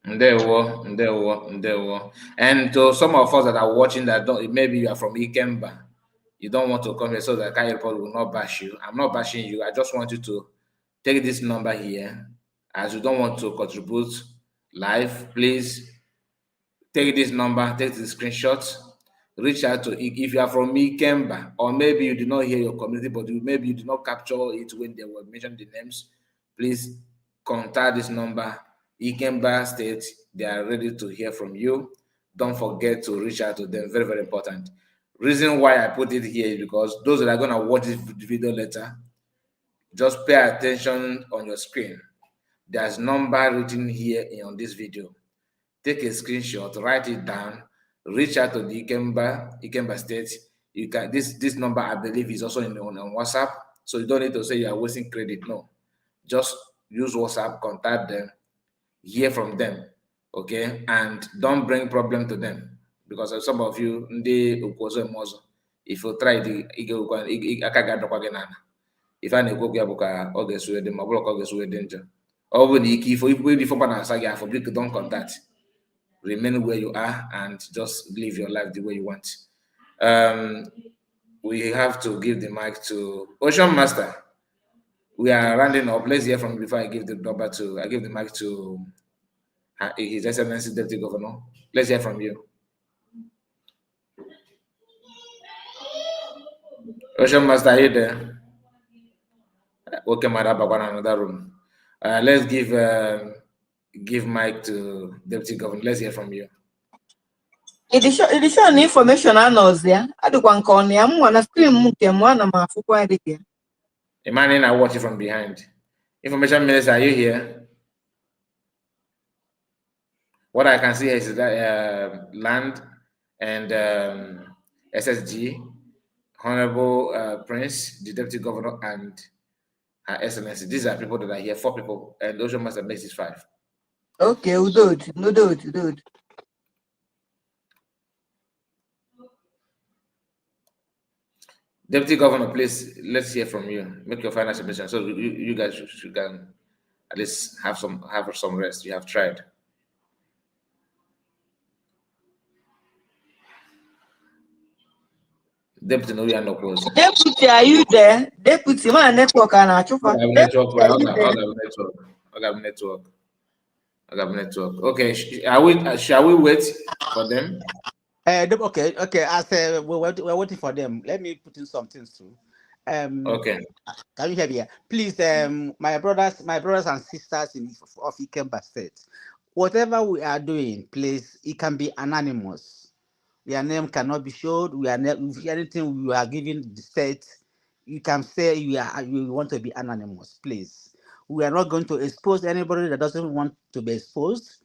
Ndewo. And to some of us that are watching that maybe you are from Ikemba, you don't want to come here so that Kai Report will not bash you. I'm not bashing you. I just want you to take this number here. As you don't want to contribute live, please take this number, take the screenshot, reach out to if you are from Ikemba, or maybe you did not hear your community, but maybe you did not capture it when they were mentioned the names. Please contact this number. Ikemba State, they are ready to hear from you. Don't forget to reach out to them. Very, very important. Reason why I put it here is because those that are going to watch this video later, just pay attention on your screen. There's number written here on this video. Take a screenshot, write it down, reach out to the Ikemba State. You can this number, I believe, is also on WhatsApp, so you don't need to say you are wasting credit. No, just use WhatsApp, contact them, hear from them, okay? And don't bring problem to them, because some of you, if you try if I go don't contact. Remain where you are and just live your life the way you want. We have to give the mic to Ocean Master. We are rounding up. Let's hear from you before I give the mic to His Excellency Deputy Governor. Let's hear from you. Ocean Master, are you there? Okay, Madam Babana, another room. Let's give mic to Deputy Governor. Let's hear from you. Edition information I know there. I do one call me. I'm one of them. One of my football here. Imagine I watch it from behind. Information Minister, are you here? What I can see is that Land and SSG, Honorable Prince, the Deputy Governor, and Her Excellency. These are people that are here. 4 people, and Ocean Master makes it 5. Okay, we do it. Deputy Governor, please, let's hear from you. Make your final submission so you guys should can at least have some rest. You have tried. Deputy no we no close. Deputy, are you there? Deputy, my network and Achufa. Network. Deputy, are you there? Network. Okay, shall we wait for them? Okay. As we're waiting for them, let me put in some things too. Okay. Can you hear me? Please, my brothers and sisters of IKEMBA State, whatever we are doing, please, it can be anonymous. Your name cannot be showed. If anything we are giving the state, you can say you want to be anonymous, please. We are not going to expose anybody that doesn't want to be exposed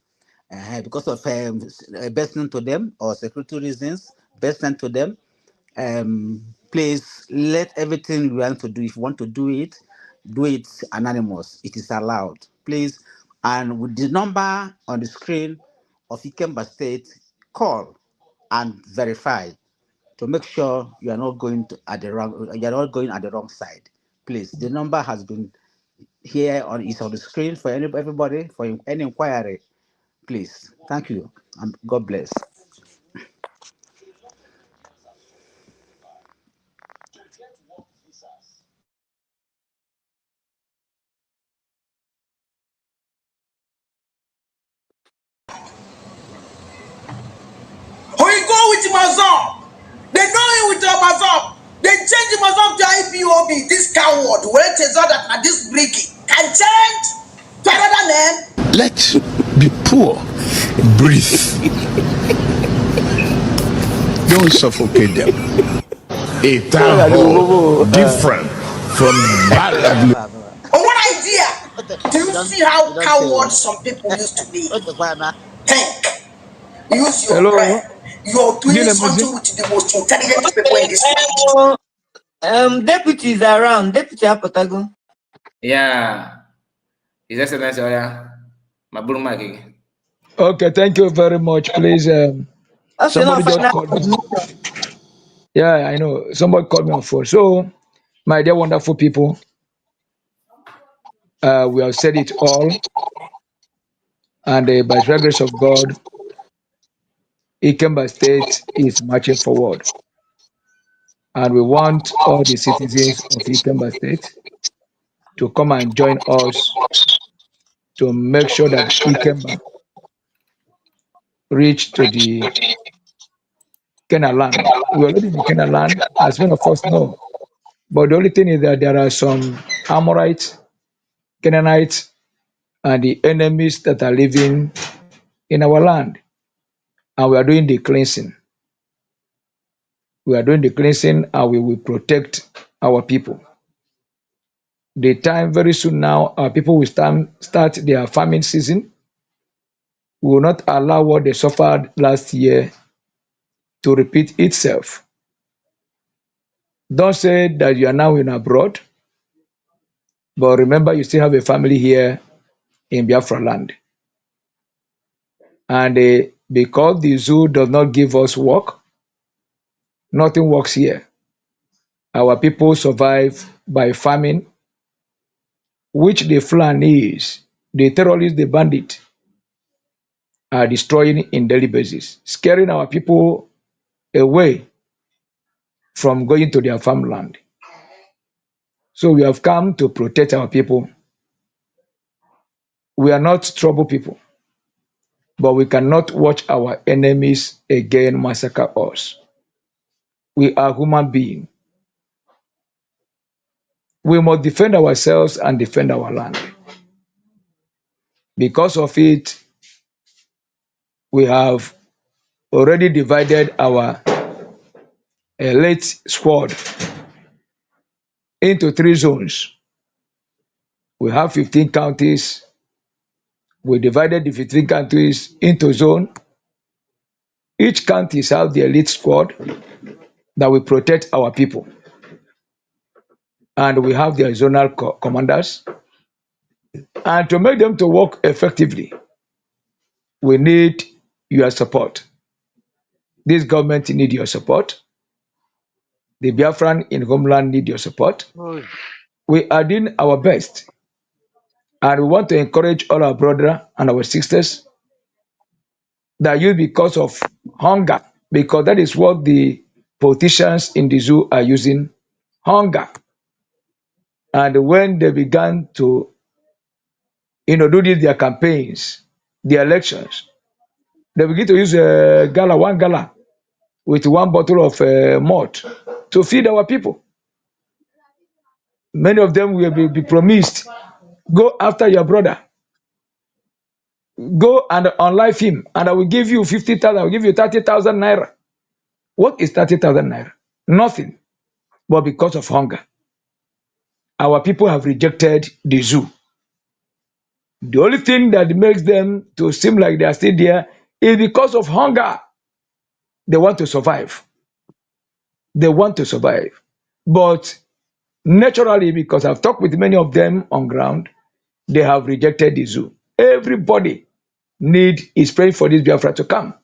because of best known to them or security reasons, best known to them. Please let everything you want to do. If you want to do it anonymous. It is allowed, please. And with the number on the screen of Ikemba State, call and verify to make sure you are not going at the wrong side. Please, the number has been is on the screen for everybody for any inquiry. Please, thank you, and God bless. Or you go with Mazon. They know him with the Mazon. They change Mazon to IPOB. This coward, where it is that now this bricky can change to another name. Let be poor. Breathe. Don't suffocate them. A town hall different from bad. One idea. Do you see how coward some people used to be? Think. Use your brain. You're doing something with the most intelligent people in this world. Deputy is around. Deputy Apotago. Yeah. His Excellency, Mabulu. Okay, thank you very much. Please, somebody just called me. Yeah, I know. Somebody called me on phone. So, my dear wonderful people, we have said it all, and by the grace of God, Ikemba State is marching forward, and we want all the citizens of Ikemba State to come and join us to make sure that Ikemba reach to the Canaan land. We're already in the Canaan land, as many of us know. But the only thing is that there are some Amorites, Canaanites, and the enemies that are living in our land. And we are doing the cleansing. We are doing the cleansing and we will protect our people. The time very soon now, our people will start their farming season. We will not allow what they suffered last year to repeat itself. Don't say that you are now in abroad, but remember you still have a family here in Biafra land. And because the zoo does not give us work, nothing works here. Our people survive by farming, which the Fulanis, the terrorists, the bandits, are destroying in daily basis, scaring our people away from going to their farmland. So we have come to protect our people. We are not trouble people, but we cannot watch our enemies again massacre us. We are human beings. We must defend ourselves and defend our land. Because of it, we have already divided our elite squad into 3 zones. We have 15 counties. We divided the 15 counties into zone. Each county has the elite squad that will protect our people. And we have their zonal commanders. And to make them to work effectively, we need your support. This government needs your support. The Biafran in homeland need your support. We are doing our best. And we want to encourage all our brothers and our sisters that you, because of hunger, because that is what the politicians in the zoo are using hunger. And when they began to, do their campaigns, their elections, they begin to use a gala, one gala, with one bottle of malt to feed our people. Many of them will be promised, go after your brother, go and unlife him, and I will give you 50,000, I will give you 30,000 naira. What is 30,000 naira? Nothing. But because of hunger, our people have rejected the zoo. The only thing that makes them to seem like they are still there is because of hunger. They want to survive. They want to survive. But naturally, because I've talked with many of them on ground, they have rejected the zoo. Everybody is praying for this Biafra to come.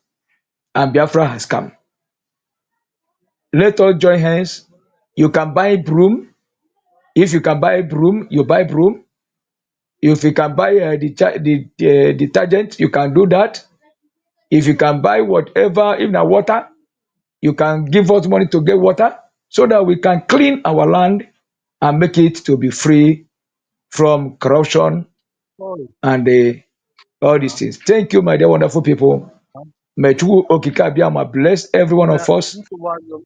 And Biafra has come. Let us join hands. You can buy broom. If you can buy broom, you buy broom. If you can buy the detergent, you can do that. If you can buy whatever, even water, you can give us money to get water so that we can clean our land and make it to be free from corruption and all these things. Thank you, my dear wonderful people. May Chukwu Okike Abiyama bless every one of us.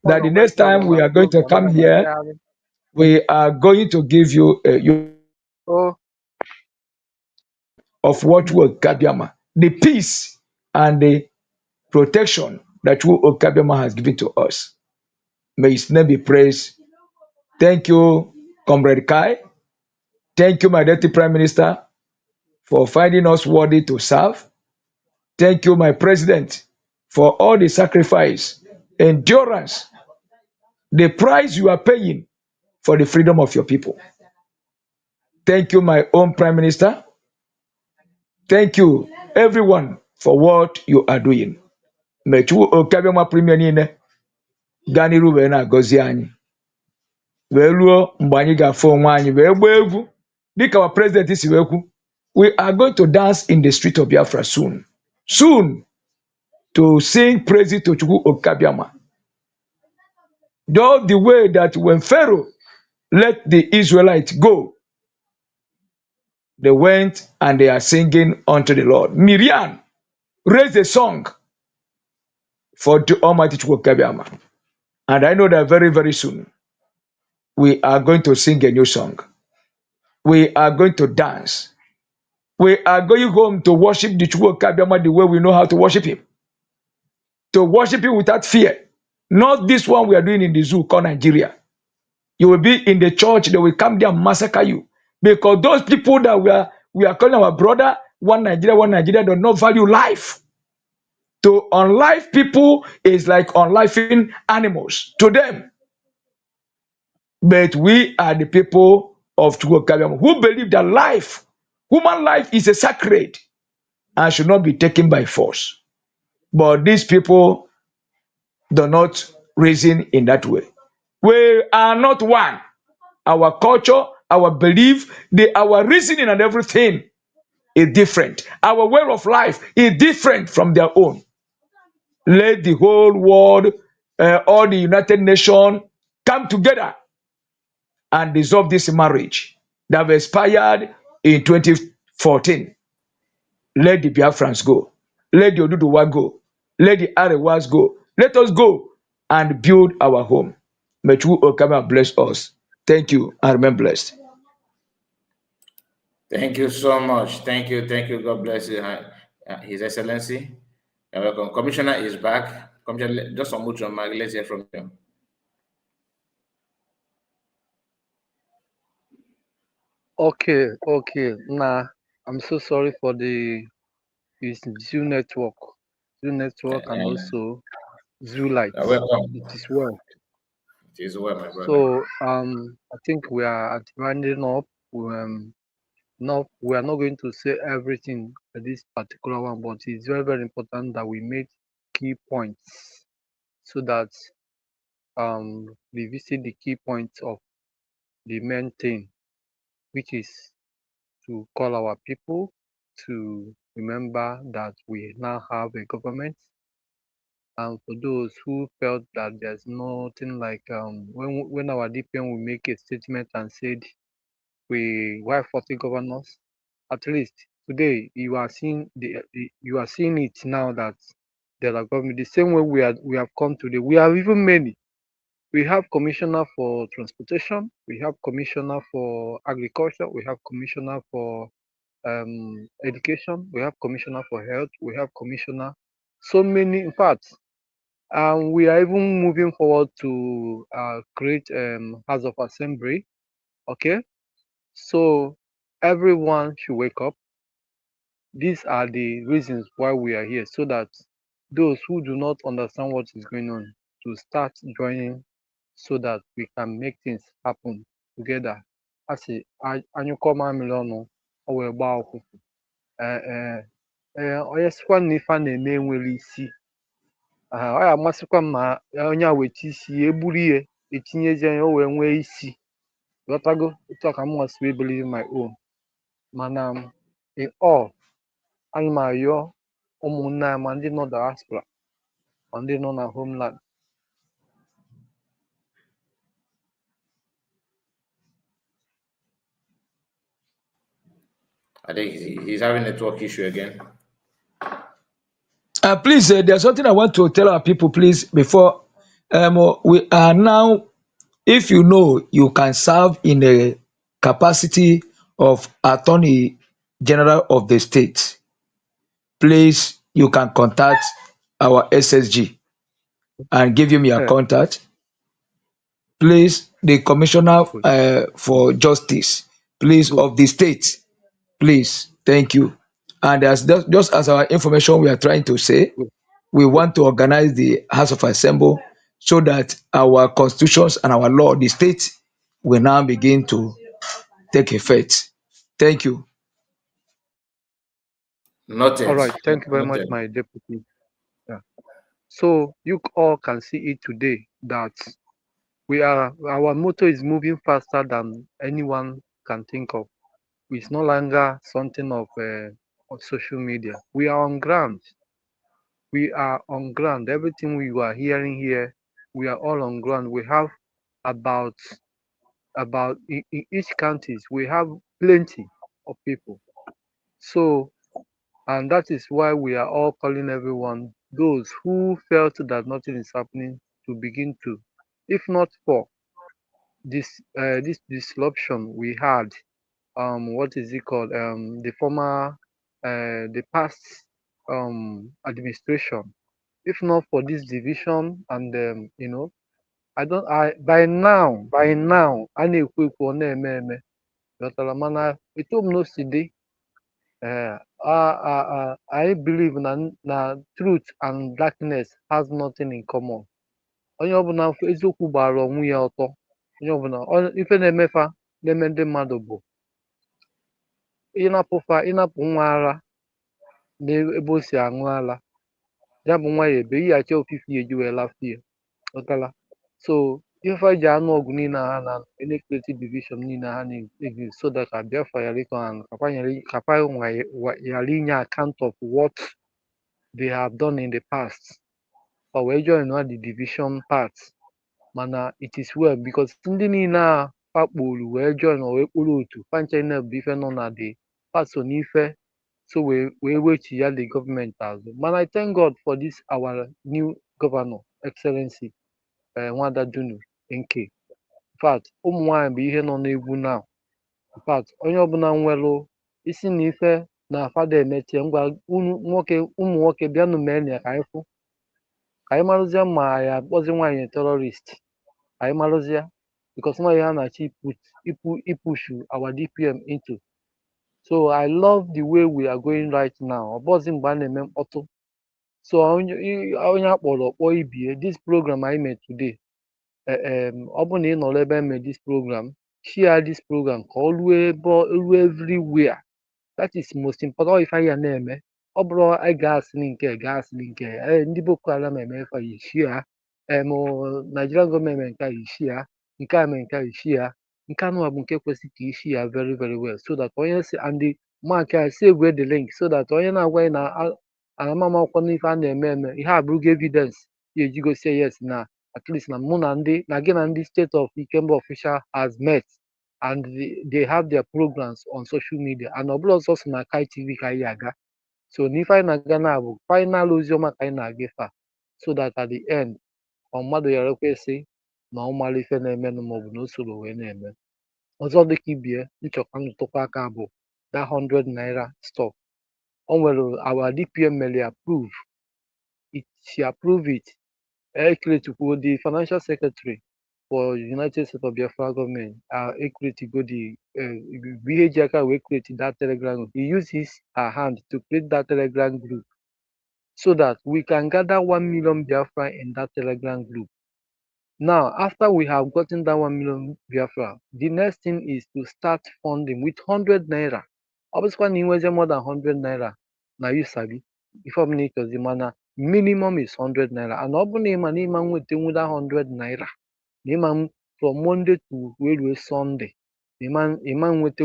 That the next time we are going to come here, we are going to give you of what Chukwu Okike Abiyama, the peace and the protection that Chukwu Okike Abiyama has given to us. May his name be praised. Thank you, Comrade Kai. Thank you, my Deputy Prime Minister, for finding us worthy to serve. Thank you, my President, for all the sacrifice, endurance, the price you are paying for the freedom of your people. Thank you, my own Prime Minister. Thank you, everyone, for what you are doing. May Chukwu Okike Abiyama Premier niile gaa n'iru wee na-agọzi anyị wee ruo mgbe anyị ga-afụ onwe anyị wee gbaa egwu dịka our president si wee kwu. We are going to dance in the street of Biafra soon. Soon, to sing praises to Chukwu Okike Abiyama. Just the way that when Pharaoh let the Israelites go, they went and they are singing unto the Lord. Miriam raised a song for the Almighty Chukwu Okike Abiyama. And I know that very, very soon, we are going to sing a new song. We are going to dance. We are going home to worship the Chukwu Okike Abiyama the way we know how to worship him. To worship him without fear. Not this one we are doing in the zoo called Nigeria. You will be in the church, they will come there and massacre you. Because those people that we are calling our brother, one Nigeria, do not value life. To unlife people is like unlifing animals to them. But we are the people of Chukwu Okike Abiyama who believe that life, human life is a sacred and should not be taken by force. But these people do not reason in that way. We are not one. Our culture, our belief, our reasoning and everything is different. Our way of life is different from their own. Let the whole world, all the United Nations come together and dissolve this marriage that expired in 2014. Let the Biafrans go. Let the Oduduwa go. Let the Arewas go. Let us go and build our home. May Chukwu Okike Abiyama bless us. Thank you and remain blessed. Thank you so much. Thank you. God bless you, His Excellency. You're welcome. Commissioner is back. Commissioner, just unmute your mic. Let's hear from you. Okay. Nah, I'm so sorry for the Zoo network. And also Zoo Light. You're welcome. It is well. It is well, my brother. So I think we are at rounding up. We are not going to say everything at this particular one, but it's very, very important that we make key points so that we visit the key points of the main thing, which is to call our people to remember that we now have a government And for those who felt that there's nothing like when our DPM will make a statement and said why 40 governors, at least today you are seeing you are seeing it now that there are government the same way we have come today. We have even many. We have commissioner for transportation, we have commissioner for agriculture, we have commissioner for education, we have commissioner for health, we have commissioner, so many in fact. And we are even moving forward to create House of Assembly. Okay, so everyone should wake up. These are the reasons why we are here, so that those who do not understand what is going on to start joining, so that we can make things happen together. Asị anyụkọ mamịrị ọnụ ọ wee gbaa ụfụfụ. Onye sịkwa na ife a na-eme enwere isi, ọ ya amasịkwa m ma onye a weta isi ya egburu ihe etinyezie ya o wee nwee isi. Ghọtago otu a ka m nwasị wee believe my own. Mana in all, ana m ayọ ụmụnne anyị ma ndị nọ diaspora ma ndị nọ na homeland. I think he's having a network issue again. Please, there's something I want to tell our people, please, before we are now, if you know you can serve in a capacity of Attorney General of the state, please, you can contact our SSG and give him your contact. Please, the Commissioner for Justice, please, of the state, please, thank you. And as just as our information we are trying to say, we want to organize the House of Assembly so that our constitutions and our law, the state, will now begin to take effect. Thank you. Noted. All right, thank you very much, Noted. my deputy. Yeah. So you all can see it today that our motto is moving faster than anyone can think of. It's no longer something of social media. We are on ground. We are on ground. Everything we are hearing here, we are all on ground. We have about in each counties we have plenty of people. So, and that is why we are all calling everyone, those who felt that nothing is happening, to begin to, if not for this disruption we had, what is it called, the past administration, if not for this division and I by now a na-ekwu ekwu ọ na-eme eme ghọtara, mana etu m o si dị, I believe na truth and darkness has nothing in common. Onye ọbụla eziokwu gbara onwe ya ọtọ, onye ọbụla ife na-emefa na-eme ndị mmadụ bụ ịnapụ nwa ara n'ebe o si aṅụ ara, ya bụ nwa ya ebe yighachi ofifi ya eji wee lafie, ghọtara. So ife ji anụ ọgụ niile ha na electricity division niile ha na-egi, so that Biafra ghara ịkọ ha, kapa ghara inye account of what they have done in the past, or wee join the division part. Mana it is well, because ndị niile a fakpuru wee join wee kpụrụ otu fanchina bụ ife nọ na the paso n'ife, so wee wechi ya the government azụ. Mana I thank God for this our new governor, Excellency Nwada Dunu NK. In fact, ụmụ nwanyị bụ ihe nọ n'egwu now. In fact, onye ọbụla nwere isi na ife na fada emetie, ngwa ụmụ nwoke bịanụ mee ya ka anyị fụ, ka anyị marụzie ma ya akpọzi nwaanyị terrorist, ka anyị marụzie, because nwaanyị ha na-achọ ipushu our DPM into. So I love the way we are going right now. Ọ bụghịzi mgbe a na-eme mkpọtụ. So onye akpọrọ kpọọ ibie, this program I made today, ọ bụ na ị nọrọ ebe eme this program, share this program ka ọ ruo everywhere. That is most important. Ife anyị na-eme, ọ bụrụ anyị ga-asịrị nke ndị Boko Haram eme ife anyị share, Nigerian gọọmenti nke anyị share, nke a mere nke anyị share, nke anụ bụ nke kwesịrị ka isi ya very very well, so that onye si and the mark I save the link, so that onye na-agwa anyị na ana m amakwanụ ife a na-eme eme ihe a bụrụgo evidence ya eji gosie yes na at least na mụ na gị na ndị state of Ikemba official has met and they have their programs on social media and ọ bụla ọzọ so na Kai TV ka anyị aga so n'ife anyị na-aga na bụ final oziọma ka anyị na-aga ife a so that at the end ọ mmadụ ghara ekwesị na ọ mara ife na-emenụ maọbụ na o soro wee na-eme ọzọ dịka ibie nchọka ntụkwa aka bụ that 100 naira stock o nwere our DPM mere approve she approve it createkwuo the financial secretary for United States of Biafra government creatego the bụ ihe ji aka wee create that telegram group. He used her hand to create that telegram group so that we can gather 1 million Biafra in that telegram group. Now, after we have gotten that 1 million Biafra, the next thing is to start funding with 100 naira. Obviously, when you more than 100 naira, now you sabi. Before me, because the mana minimum is 100 naira. And obviously, man with that 100 naira. The man from Monday to Sunday. The man with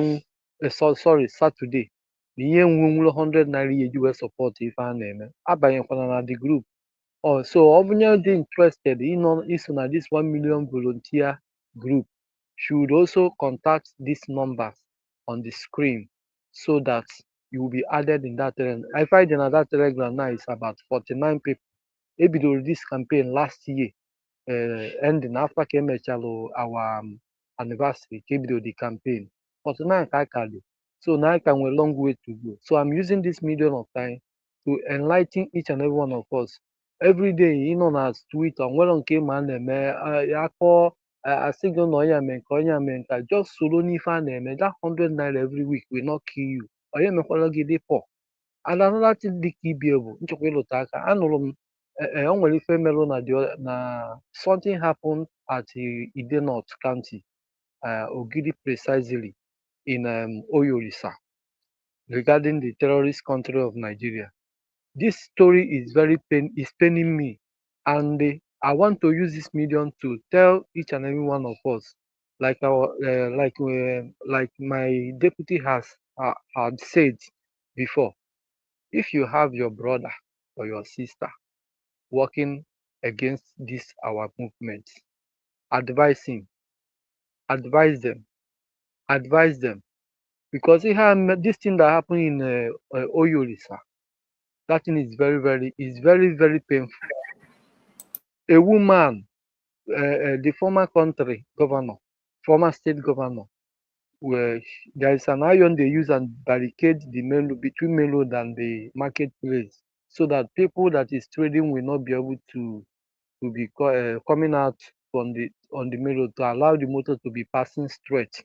Saturday. The year 100 naira you will support if I name. Abanyekwana the group. Oh, so ọ bụrụ na dị interested iso na this 1 million volunteer group should also contact these numbers on the screen so that you will be added in that telegram. I find in that telegram now is about 49 people. E bidoro this campaign last year ending after ka emechalụ our anniversary ka e bidoro the campaign 49 ka aka dị so na I ka nwere long way to go so I'm using this medium of time to enlighten each and every one of us every day ịnọ na Twitter nwere nke ma a na-eme akọ asị gị na onye mee nke onye mee nke just soro n'ife a na-eme that 100 naira every week will not kill you onye mekwara gị dị poor and another thing dịka ibie bụ nchekwa ịlụta aka anụrụ m o nwere ife merụ na something happened at Ide North County Ogidi precisely in Oyolisa regarding the terrorist country of Nigeria. This story is paining me, and I want to use this medium to tell each and every one of us, like my deputy had said before, if you have your brother or your sister working against this our movement, advise him, advise them, because this thing that happened in Oyolisa, that thing is very painful. A woman, the former state governor, where there is an iron they use and barricade the main road between main road and the marketplace, so that people that is trading will not be able to be coming out on the main road to allow the motor to be passing straight.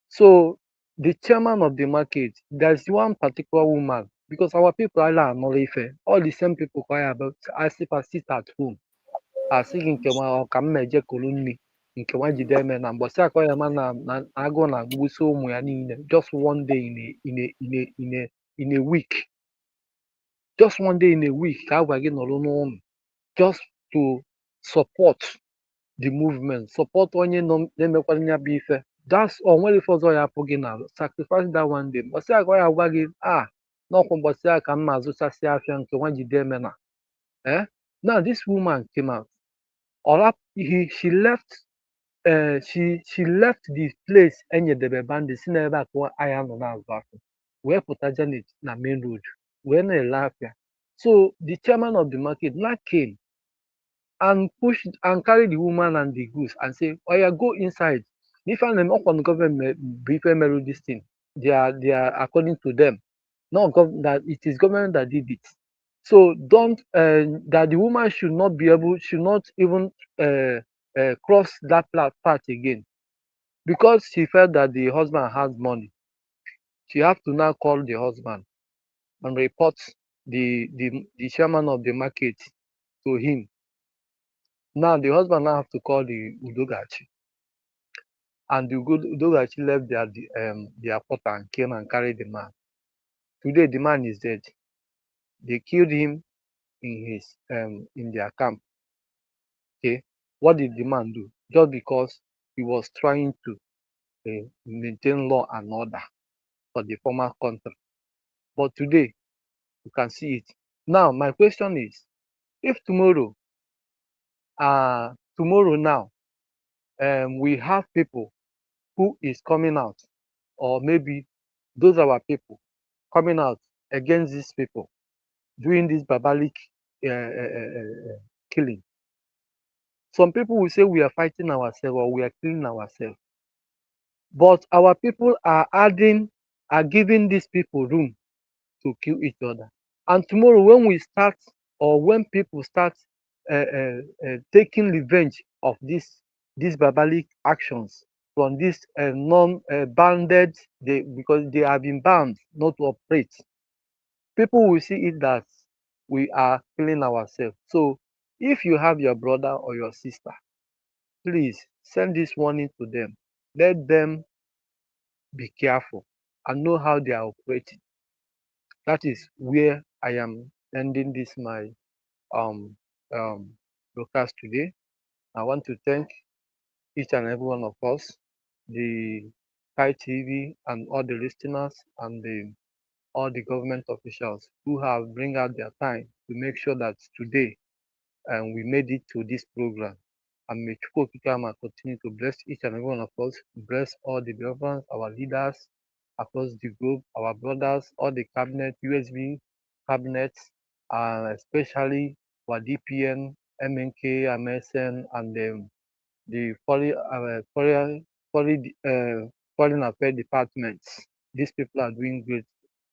So the chairman of the market, there's one particular woman, because our people are all the same people cry about as if I sit at home. Asị gị nke nwa ka m na-eje kuru nri nke nwa jide eme na mbọsị akọ ya ma na agụụ na-agụgbusi ụmụ ya niile just one day in a week just one day in a week ka a gwa gị nọrọ n'ụlọ just to support the movement support onye nọ na-emekwara ya bụ ife that's all nwere ife ọzọ ya apụ gị na sacrifice that one day mbọsị akọ ya gwa gị n'ọkwa mbọsị a ka m na-azụchasị afịa nke nwa jide eme na now this woman came out she left the place enyedebe bandit si n'ebe a ka ahịa nọ na-azụ afịa wee pụta Janet na main road wee na-ele afịa so the chairman of the market now came and pushed and carried the woman and the goods and say oya go inside if an ọkwa government bụ ife merụ this thing they are according to them not that it is government that did it. So that the woman should not even cross that path again, because she felt that the husband has money. She have to now call the husband and report the chairman of the market to him. Now the husband now have to call the Udogachi, and the Udogachi left their porter and came and carried the man. Today the man is dead. They killed him in their camp. Okay, what did the man do? Just because he was trying to maintain law and order for the former country. But today, you can see it. Now, my question is, if tomorrow now, we have people who is coming out, or maybe those our people coming out against these people doing this barbaric killing. Some people will say we are fighting ourselves or we are killing ourselves, but our people are giving these people room to kill each other. And tomorrow, when we start, or when people start taking revenge of these barbaric actions from these non-banded, because they have been banned not to operate, people will see it that we are killing ourselves. So, if you have your brother or your sister, please send this warning to them. Let them be careful and know how they are operating. That is where I am ending this my um broadcast today. I want to thank each and every one of us, the Kai TV and all the listeners and all the government officials who have bring out their time to make sure that today we made it to this program. And may Chukwu Okike continue to bless each and every one of us, bless all the governments, our leaders across the globe, our brothers, all the cabinet, U.S.B cabinets, and especially our DPN, MNK, MSN, and the foreign affairs departments. These people are doing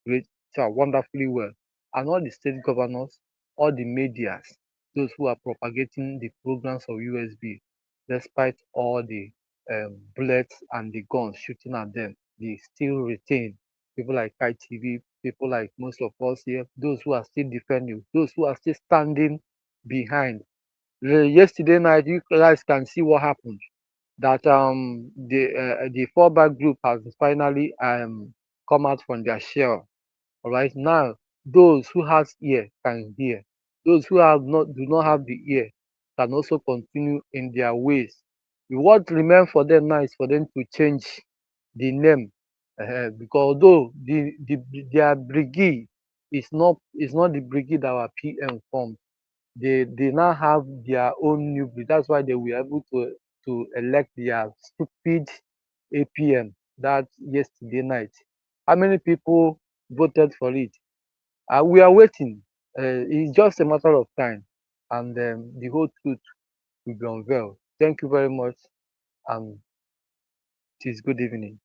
great, wonderfully well. And all the state governors, all the medias, those who are propagating the programs of U.S.B, despite all the bullets and the guns shooting at them, they still retain people like ITV, people like most of us here, those who are still defending, those who are still standing behind. Yesterday night, you guys can see what happened. That the fallback group has finally come out from their shell. All right, now those who has ear can hear. Those who do not have the ear can also continue in their ways. What remains for them now is for them to change the name, because although their brigade is not the brigade our PM formed, they now have their own new breed. That's why they were able to elect their stupid APM that yesterday night. How many people voted for it? We are waiting. It's just a matter of time, and the whole truth will be unveiled. Thank you very much, and it is good evening.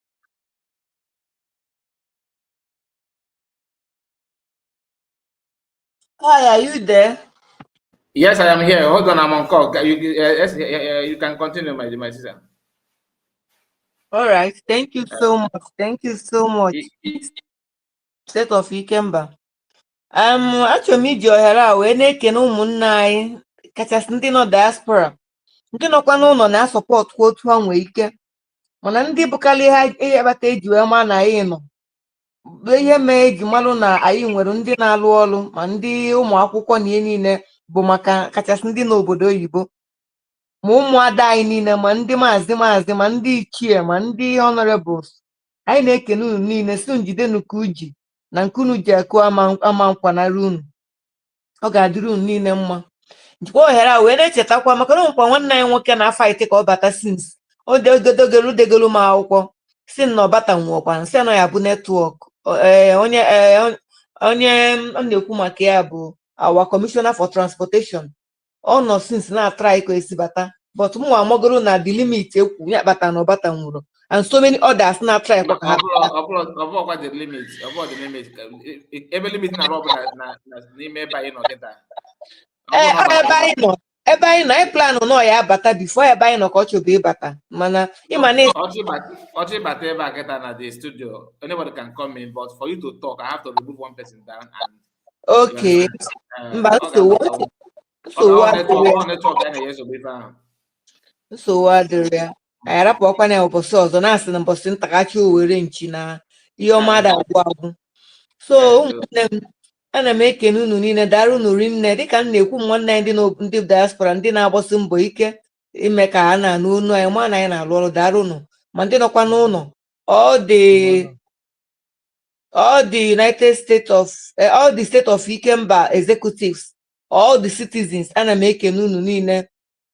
Hi, are you there? Yes, I am here. Hold on, I'm on call. You can continue, my sister. All right. Thank you so much. Thank you so much. State of Ikemba. Achọrọ m iji ohere a wee na-ekene ụmụnne anyị kachasị ndị nọ diaspora, ndị nọkwa n'ụlọ na-asọpọtụ otu ha nwee ike, mana ndị bụkarị ihe kpata eji wee ma na anyị nọ ihe mee eji malụ na anyị nwere ndị na-alụ ọrụ, ma ndị ụmụ akwụkwọ na ihe niile bụ maka kachasị ndị n'obodo oyibo, ma ụmụada anyị niile, ma ndị maazị ma ndị ichie, ma ndị honorables. Anyị na-ekene unu niile si njidenu ka uji na nke unu ji akụ ama nkwanara unu. Ọ ga-adịrị unu niile mma. Njikwa ohere a wee na-echetakwa maka na ụmụkwa nwanne anyị nwoke na-afaịtị ka ọ bata sins degolu m akwụkwọ si na ọbata nwụọkwa nsị anọ ya bụ netwọk. Onye ọ na-ekwu maka ya bụ our commissioner for transportation. Ọ nọ sins na-atrai ka esi bata, but mụnwa amagoro na the limit ekwu ya kpata na ọbata nwụrụ, and so many others na-atrai kwa ka ha ọbụkwa the limit, the limit. Ebe limit na-arụ ọbụla n'ime ebe anyị nọ kịta. ebe anyị nọ anyị planụ nọ ya abata bifo ebe anyị nọ ka ọ chọbụ ịbata, mana ịma na ọchị bata ebe a kịta na the studio, anybody can come in, but for you to talk I have to remove one person down and okay. Mba nsogbu adịrị ya. Anyị arapụkwana ya ụbọchị ọzọ na-asị na mbọchị ntakachi owere nchi na ihe ọma da agwụ agwụ. So ụmụnne m, ana m ekene unu niile, dara unu rinne. Dịka m na-ekwu nwanne anyị ndị diaspora, ndị na-agbasi mbọ ike ime ka ha na-anụ onu anyị, ma na anyị na-alụ ọrụ, dara unu. Ma ndị nọkwa n'ụlọ, all the United States of all the state of Ikemba executives, all the citizens, ana m ekene unu niile,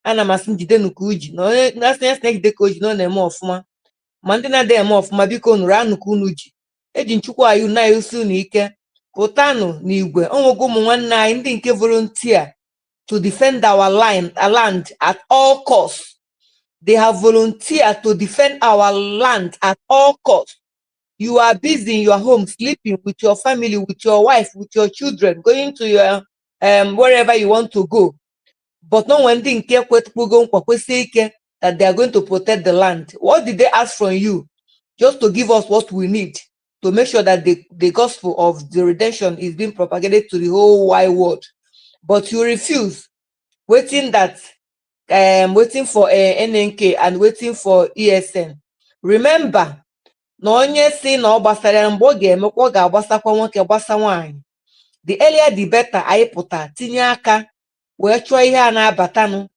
ana m asị njide nuka uji na onye na-asị ya sị na ejide ka o ji na ọ na-eme ọfụma, ma ndị na-adịghị eme ọfụma biko nụrụ anụka unu ji, eji nchukwu anyị na-esi unu ike, pụtanụ n'igwe. Onwego ụmụ nwanne anyị ndị nke volunteer to defend our land at all costs. They have volunteered to defend our land at all costs. You are busy in your home, sleeping with your family, with your wife, with your children, going to your wherever you want to go. But no one didn't care that they are going to protect the land. What did they ask from you? Just to give us what we need to make sure that the gospel of the redemption is being propagated to the whole wide world. But you refuse, waiting for NNK and waiting for ESN. Remember, na onye si na ọ gbasara mgbe ọ ga-emekwa ọ ga-agbasakwa nwoke gbasa nwaanyị. The earlier the better anyị pụta tinye aka wee chụọ ihe a na-abatanụ,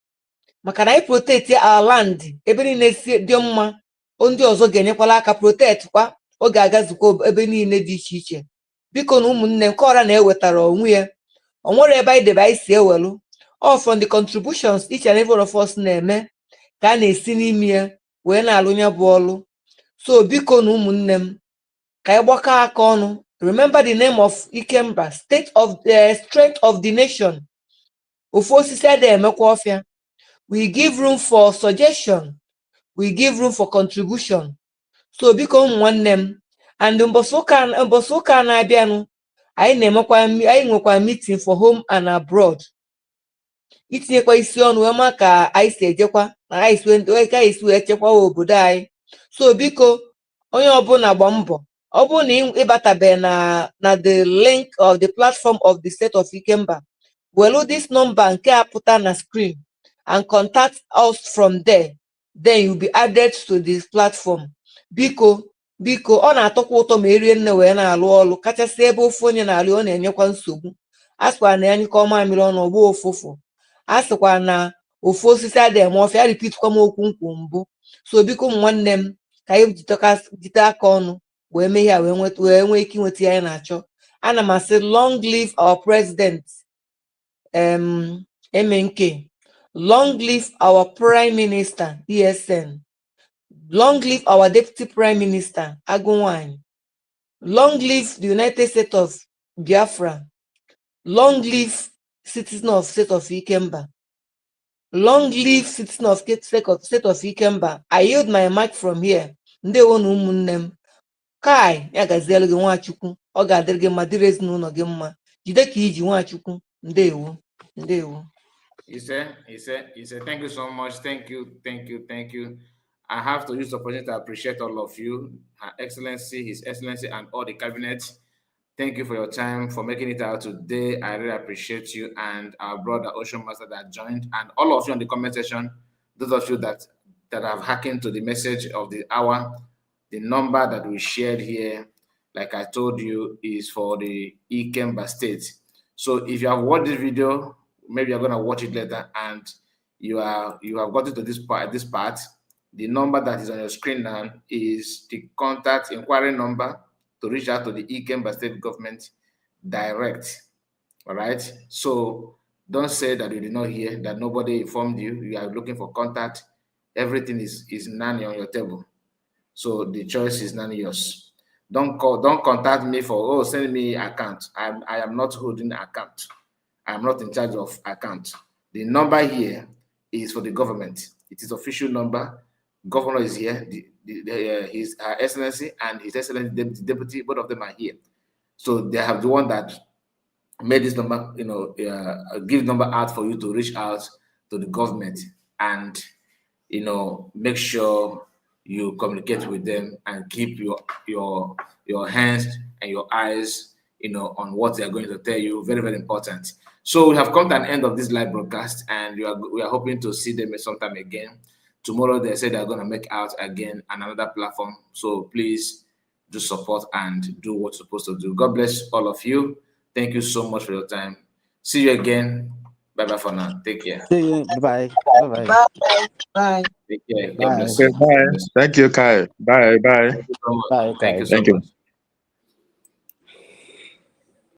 maka na anyị protect our land, ebe niile dị mma, ndị ọzọ ga-enyekwala aka protect kwa, ọ ga-agazikwa ebe niile dị iche iche. Biko na ụmụnne nke ọra na-ewetara onwe ya, o nwere ebe anyị debe anyị si ewelu, all from the contributions each and every one of us na-eme ka a na-esi n'ime ya wee na-alụ ya bụ ọlụ. So biko na ụmụnne m ka anyị gbakọ aka ọnụ. Remember the name of Ikemba, state of the strength of the nation. Ofu osisi adịghị emekwa ọfịa. We give room for suggestion, we give room for contribution. So biko ụmụ nwanne m, and mbọsị ụka na-abịanụ anyị nwekwa meeting for home and abroad, itinyekwa isi ọnụ wee ma ka anyị si ejekwa na anyị si wee chekwa obodo anyị. So biko onye ọbụla gba mbọ, ọ bụrụ na ịbatabe na the link of the platform of the state of Ikemba, welu this number nke apụta na screen and contact us from there, then you'll be added to this platform. Biko ọ na-atọkwa ụtọ ma erie nne wee na-alụ ọlụ, kachasị ebe ofu onye na-alụ ọ na-enyekwa nsogbu. A sịkwa na ya nyekọ mamịrị ọnụ ọgbọ ụfụfụ, a sịkwa na ofu osisi adịghị eme ọfịa, repeatkwa m okwu nkwu mbụ. So biko ụmụ nwanne m ka anyị jite aka ọnụ wee mee ya wee nwee ike inweta ihe anyị na-achọ. Ana m asị long live our president MNK, long live our prime minister ESN, long live our deputy prime minister Agunwany, long live the United States of Biafra, long live citizen of state of Ikemba, long live citizen of state of Ikemba. I yield my mic from here. Ndewo na ụmụnne m. Kai ya gazielu gị Nwachukwu, ọ ga-adịrị gị mma, dịrị ezinụlọ gị mma, jide ka iji Nwachukwu. Ndewo. He said, thank you so much. Thank you. I have to use the opportunity to appreciate all of you, Her Excellency, His Excellency, and all the cabinet. Thank you for your time, for making it out today. I really appreciate you, and our brother Ocean Master that joined, and all of you in the comment section, those of you that have hearkened to the message of the hour. The number that we shared here, like I told you, is for the Ikemba state. So if you have watched this video, maybe you're gonna watch it later, and you have gotten to this part. The number that is on your screen now is the contact inquiry number to reach out to the Ikemba state government direct. All right. So don't say that you did not hear, that nobody informed you. You are looking for contact. Everything is nanny on your table. So the choice is none yours. Don't contact me for, send me account. I am not holding account. I am not in charge of account. The number here is for the government. It is official number. Governor is here. His Excellency and His Excellency Deputy, both of them are here. So they have the one that made this number, give number out for you to reach out to the government and, make sure you communicate with them and keep your hands and your eyes, on what they are going to tell you. Very, very important. So we have come to an end of this live broadcast, and we are hoping to see them sometime again. Tomorrow they say they're going to make out again on another platform. So please do support and do what you're supposed to do. God bless all of you. Thank you so much for your time. See you again. Bye-bye for now. Take care. See you. Bye. Bye. Take care. God bless Okay, you. bye. Thank you, Kai. Bye. Thank you so much. Bye, Thank you Kai. so much.